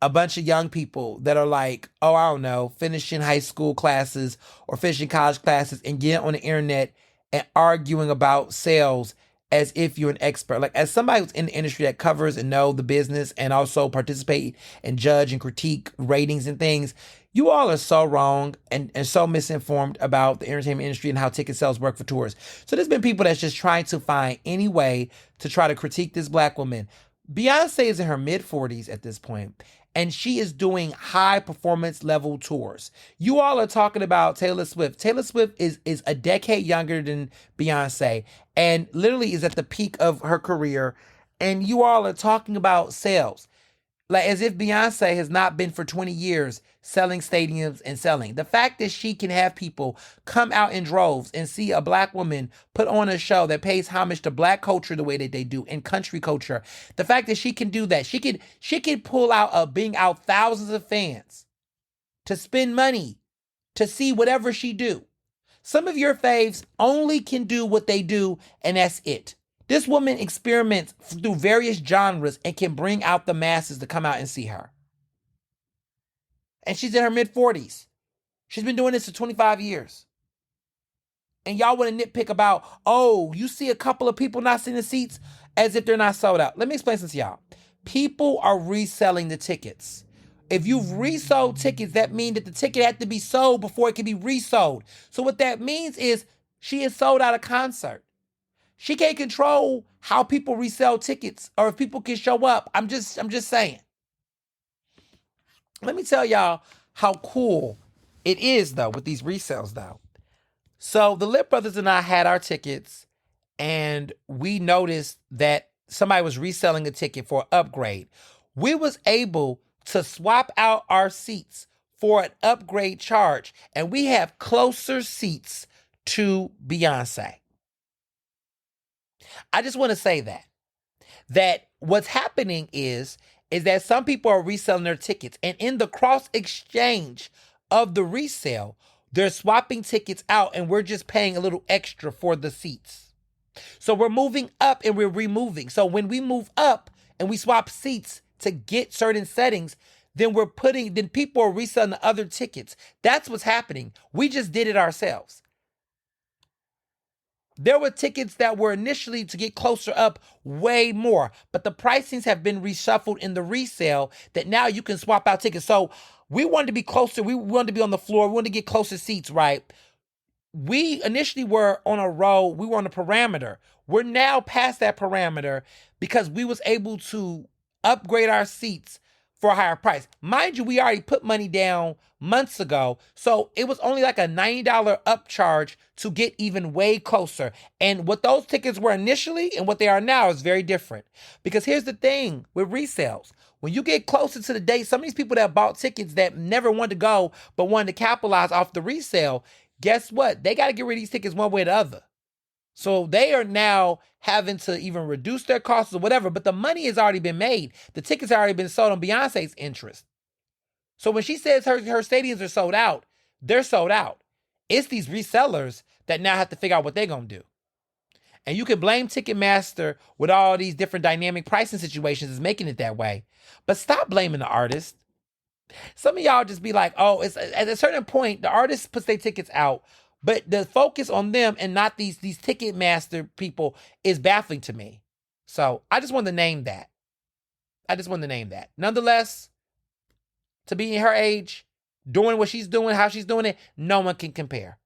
a bunch of young people that are like, oh, I don't know, finishing high school classes or finishing college classes and get on the internet and arguing about sales as if you're an expert. Like, as somebody who's in the industry that covers and know the business and also participate and judge and critique ratings and things, you all are so wrong and so misinformed about the entertainment industry and how ticket sales work for tours. So there's been people that's just trying to find any way to try to critique this black woman. Beyonce is in her mid 40s at this point, and she is doing high performance level tours. You all are talking about Taylor Swift. Taylor Swift is a decade younger than Beyonce and literally is at the peak of her career. And you all are talking about sales. Like, as if Beyonce has not been for 20 years selling stadiums and selling. The fact that she can have people come out in droves and see a black woman put on a show that pays homage to black culture the way that they do and country culture. The fact that she can do that, she can pull out bring out thousands of fans to spend money to see whatever she do. Some of your faves only can do what they do, and that's it. This woman experiments through various genres and can bring out the masses to come out and see her. And she's in her mid 40s. She's been doing this for 25 years. And y'all want to nitpick about, oh, you see a couple of people not seeing the seats as if they're not sold out. Let me explain this to y'all. People are reselling the tickets. If you've resold tickets, that means that the ticket had to be sold before it can be resold. So what that means is she has sold out a concert. She can't control how people resell tickets or if people can show up. I'm just saying. Let me tell y'all how cool it is though with these resales though. So the Lip Brothers and I had our tickets and we noticed that somebody was reselling a ticket for an upgrade. We was able to swap out our seats for an upgrade charge and we have closer seats to Beyonce. I just want to say that what's happening is that some people are reselling their tickets, and in the cross exchange of the resale, they're swapping tickets out and we're just paying a little extra for the seats. So we're moving up and we're removing. So when we move up and we swap seats to get certain settings, then people are reselling the other tickets. That's what's happening. We just did it ourselves. There were tickets that were initially to get closer up way more, but the pricings have been reshuffled in the resale that now you can swap out tickets. So we wanted to be closer. We wanted to be on the floor. We wanted to get closer seats, right? We initially were on a row. We were on a parameter. We're now past that parameter because we was able to upgrade our seats for a higher price. Mind you, we already put money down months ago, so it was only like a $90 upcharge to get even way closer. And what those tickets were initially and what they are now is very different. Because here's the thing with resales. When you get closer to the date, some of these people that bought tickets that never wanted to go but wanted to capitalize off the resale, guess what? They got to get rid of these tickets one way or the other. So they are now having to even reduce their costs or whatever, but the money has already been made. The tickets have already been sold on Beyonce's interest. So when she says her stadiums are sold out, they're sold out. It's these resellers that now have to figure out what they're going to do. And you can blame Ticketmaster with all these different dynamic pricing situations is making it that way. But stop blaming the artist. Some of y'all just be like, oh, it's at a certain point, the artist puts their tickets out, but the focus on them and not these Ticketmaster people is baffling to me. So I just wanted to name that. Nonetheless, to be in her age, doing what she's doing, how she's doing it, no one can compare.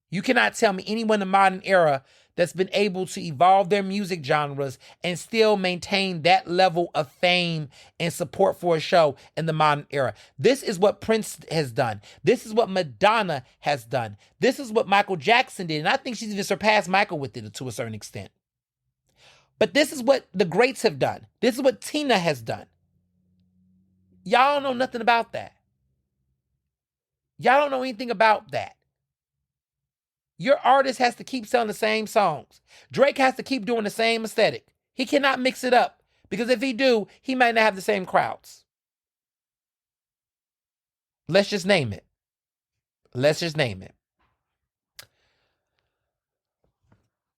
You cannot tell me anyone in the modern era that's been able to evolve their music genres and still maintain that level of fame and support for a show in the modern era. This is what Prince has done. This is what Madonna has done. This is what Michael Jackson did. And I think she's even surpassed Michael with it to a certain extent. But this is what the greats have done. This is what Tina has done. Y'all don't know nothing about that. Y'all don't know anything about that. Your artist has to keep selling the same songs. Drake has to keep doing the same aesthetic. He cannot mix it up because if he do, he might not have the same crowds. Let's just name it.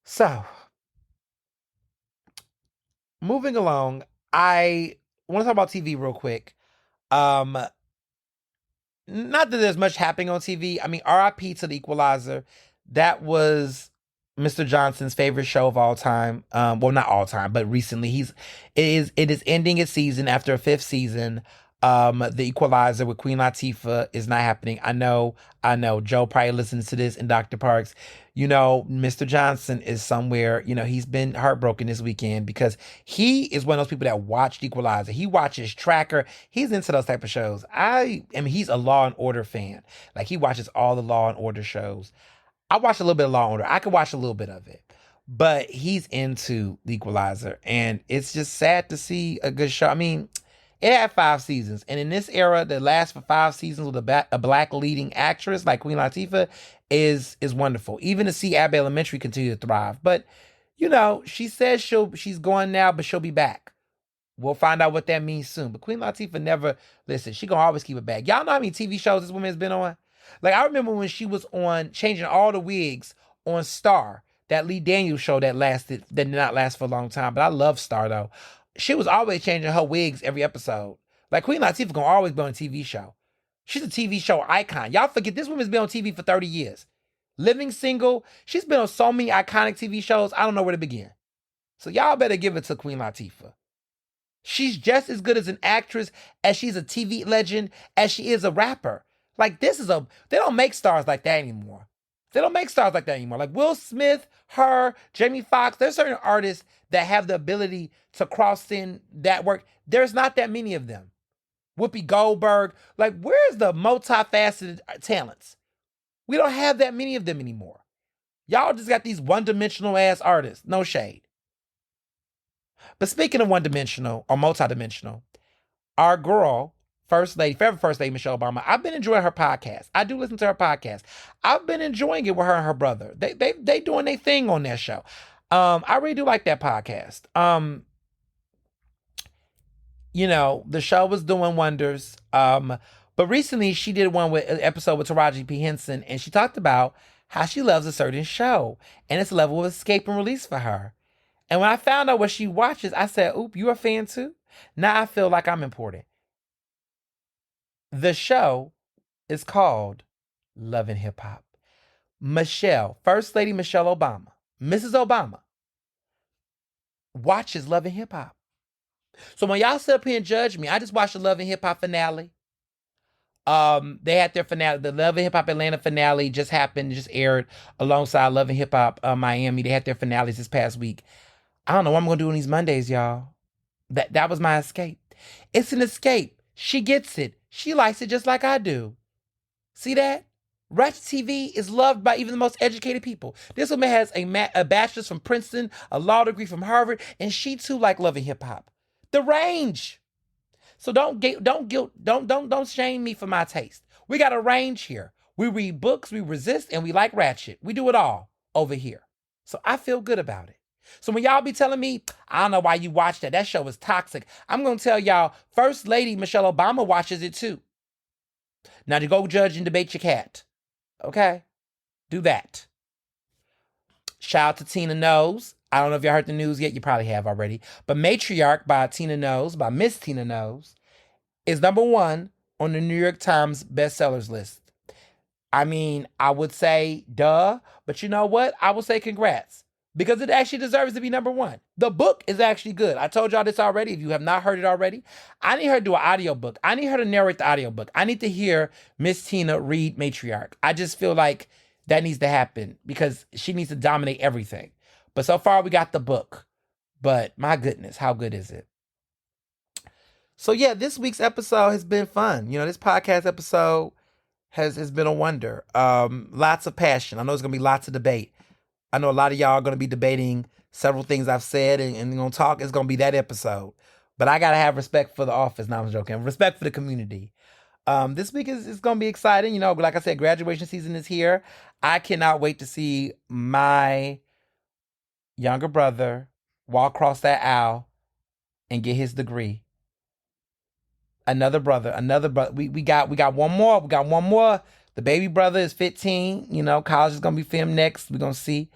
So, moving along, I want to talk about TV real quick. Um, Not that there's much happening on TV. I mean, RIP to the Equalizer. That was Mr. Johnson's favorite show of all time. Well, not all time, but recently it is ending its season after a fifth season. The Equalizer with Queen Latifah is not happening. I know. Joe probably listens to this, and Dr. Parks. Mr. Johnson is somewhere. He's been heartbroken this weekend because he is one of those people that watched Equalizer. He watches Tracker. He's into those type of shows. I mean, he's a Law and Order fan. Like, he watches all the Law and Order shows. I watched a little bit of Law and Order. I could watch a little bit of it. But he's into The Equalizer. And it's just sad to see a good show. I mean, it had 5 seasons. And in this era that lasts for 5 seasons with a black leading actress like Queen Latifah is wonderful. Even to see Abbey Elementary continue to thrive. But, she says she's going now, but she'll be back. We'll find out what that means soon. But Queen Latifah never, listen, she gonna always keep it back. Y'all know how many TV shows this woman has been on? Like, I remember when she was on changing all the wigs on Star, that Lee Daniels show that did not last for a long time. But I love Star though. She was always changing her wigs every episode. Like, Queen Latifah gonna always be on a TV show. She's a TV show icon. Y'all forget this woman's been on TV for 30 years. Living Single, she's been on so many iconic TV shows, I don't know where to begin. So y'all better give it to Queen Latifah. She's just as good as an actress as she's a TV legend as she is a rapper. Like, they don't make stars like that anymore. They don't make stars like that anymore. Like Will Smith, her, Jamie Foxx, there's certain artists that have the ability to cross in that work. There's not that many of them. Whoopi Goldberg, like, where's the multifaceted talents? We don't have that many of them anymore. Y'all just got these one-dimensional ass artists. No shade. But speaking of one-dimensional or multi-dimensional, our girl, favorite First Lady Michelle Obama, I've been enjoying her podcast. I do listen to her podcast. I've been enjoying it with her and her brother. They doing their thing on that show. I really do like that podcast. The show was doing wonders. But recently she did an episode with Taraji P. Henson, and she talked about how she loves a certain show, and it's a level of escape and release for her. And when I found out what she watches, I said, oop, you a fan too? Now I feel like I'm important. The show is called Love and Hip Hop. First Lady Michelle Obama, Mrs. Obama, watches Love and Hip Hop. So when y'all sit up here and judge me, I just watched the Love and Hip Hop finale. They had their finale, the Love and Hip Hop Atlanta finale just aired alongside Love and Hip Hop Miami. They had their finales this past week. I don't know what I'm gonna do on these Mondays, y'all. That was my escape. It's an escape. She gets it. She likes it just like I do. See that? Ratchet TV is loved by even the most educated people. This woman has a bachelor's from Princeton, a law degree from Harvard, and she too like Love and Hip Hop. The range. So don't shame me for my taste. We got a range here. We read books, we resist, and we like ratchet. We do it all over here. So I feel good about it. So when y'all be telling me, I don't know why you watch that show is toxic, I'm going to tell y'all, First Lady Michelle Obama watches it too. Now to go judge and debate your cat. Okay? Do that. Shout out to Tina Knows. I don't know if y'all heard the news yet. You probably have already. But Matriarch by Miss Tina Knows, is #1 on the New York Times bestsellers list. I mean, I would say duh, but you know what? I will say congrats. Because it actually deserves to be #1. The book is actually good. I told y'all this already. If you have not heard it already, I need her to do an audiobook. I need her to narrate the audiobook. I need to hear Miss Tina read Matriarch. I just feel like that needs to happen because she needs to dominate everything. But so far, we got the book. But my goodness, how good is it? So yeah, this week's episode has been fun. This podcast episode has been a wonder. Lots of passion. I know there's going to be lots of debate. I know a lot of y'all are going to be debating several things I've said and going to talk. It's going to be that episode. But I got to have respect for the office. No, I'm joking. Respect for the community. This week is going to be exciting. Like I said, graduation season is here. I cannot wait to see my younger brother walk across that aisle and get his degree. Another brother. We got one more. We got one more. The baby brother is 15. College is gonna be for him next. We're gonna see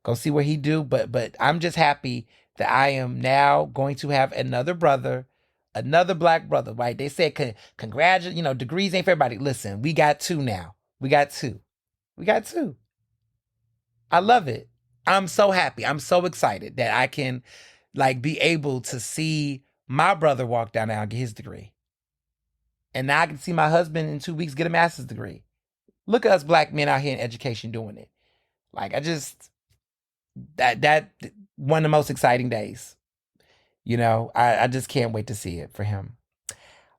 what he do. But I'm just happy that I am now going to have another brother Another black brother, right? They said, congratulate, degrees ain't for everybody. Listen, we got two now. We got two. We got two. I love it. I'm so happy. I'm so excited that I can be able to see my brother walk down there and get his degree. And now I can see my husband in 2 weeks get a master's degree. Look at us black men out here in education doing it. That one of the most exciting days. I just can't wait to see it for him.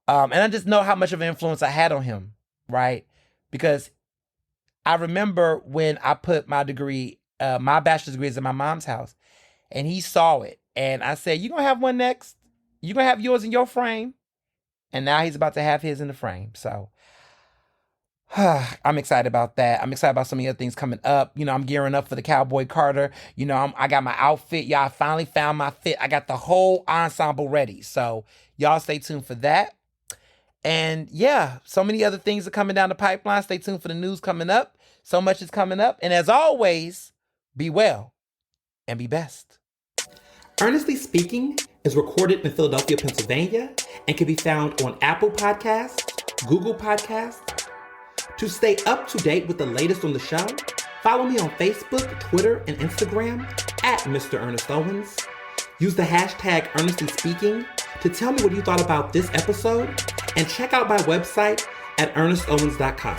And I just know how much of an influence I had on him, right? Because I remember when I put my degree, my bachelor's degree is in my mom's house, and he saw it. And I said, "You're going to have one next. You're going to have yours in your frame." And now he's about to have his in the frame. So I'm excited about that. I'm excited about some of the other things coming up. I'm gearing up for the Cowboy Carter. I got my outfit. Y'all, I finally found my fit. I got the whole ensemble ready. So y'all stay tuned for that. And yeah, so many other things are coming down the pipeline. Stay tuned for the news coming up. So much is coming up. And as always, be well and be best. Ernestly Speaking is recorded in Philadelphia, Pennsylvania, and can be found on Apple Podcasts, Google Podcasts. To stay up to date with the latest on the show, follow me on Facebook, Twitter, and Instagram at Mr. Ernest Owens. Use the hashtag Ernestly Speaking to tell me what you thought about this episode, and check out my website at ernestowens.com.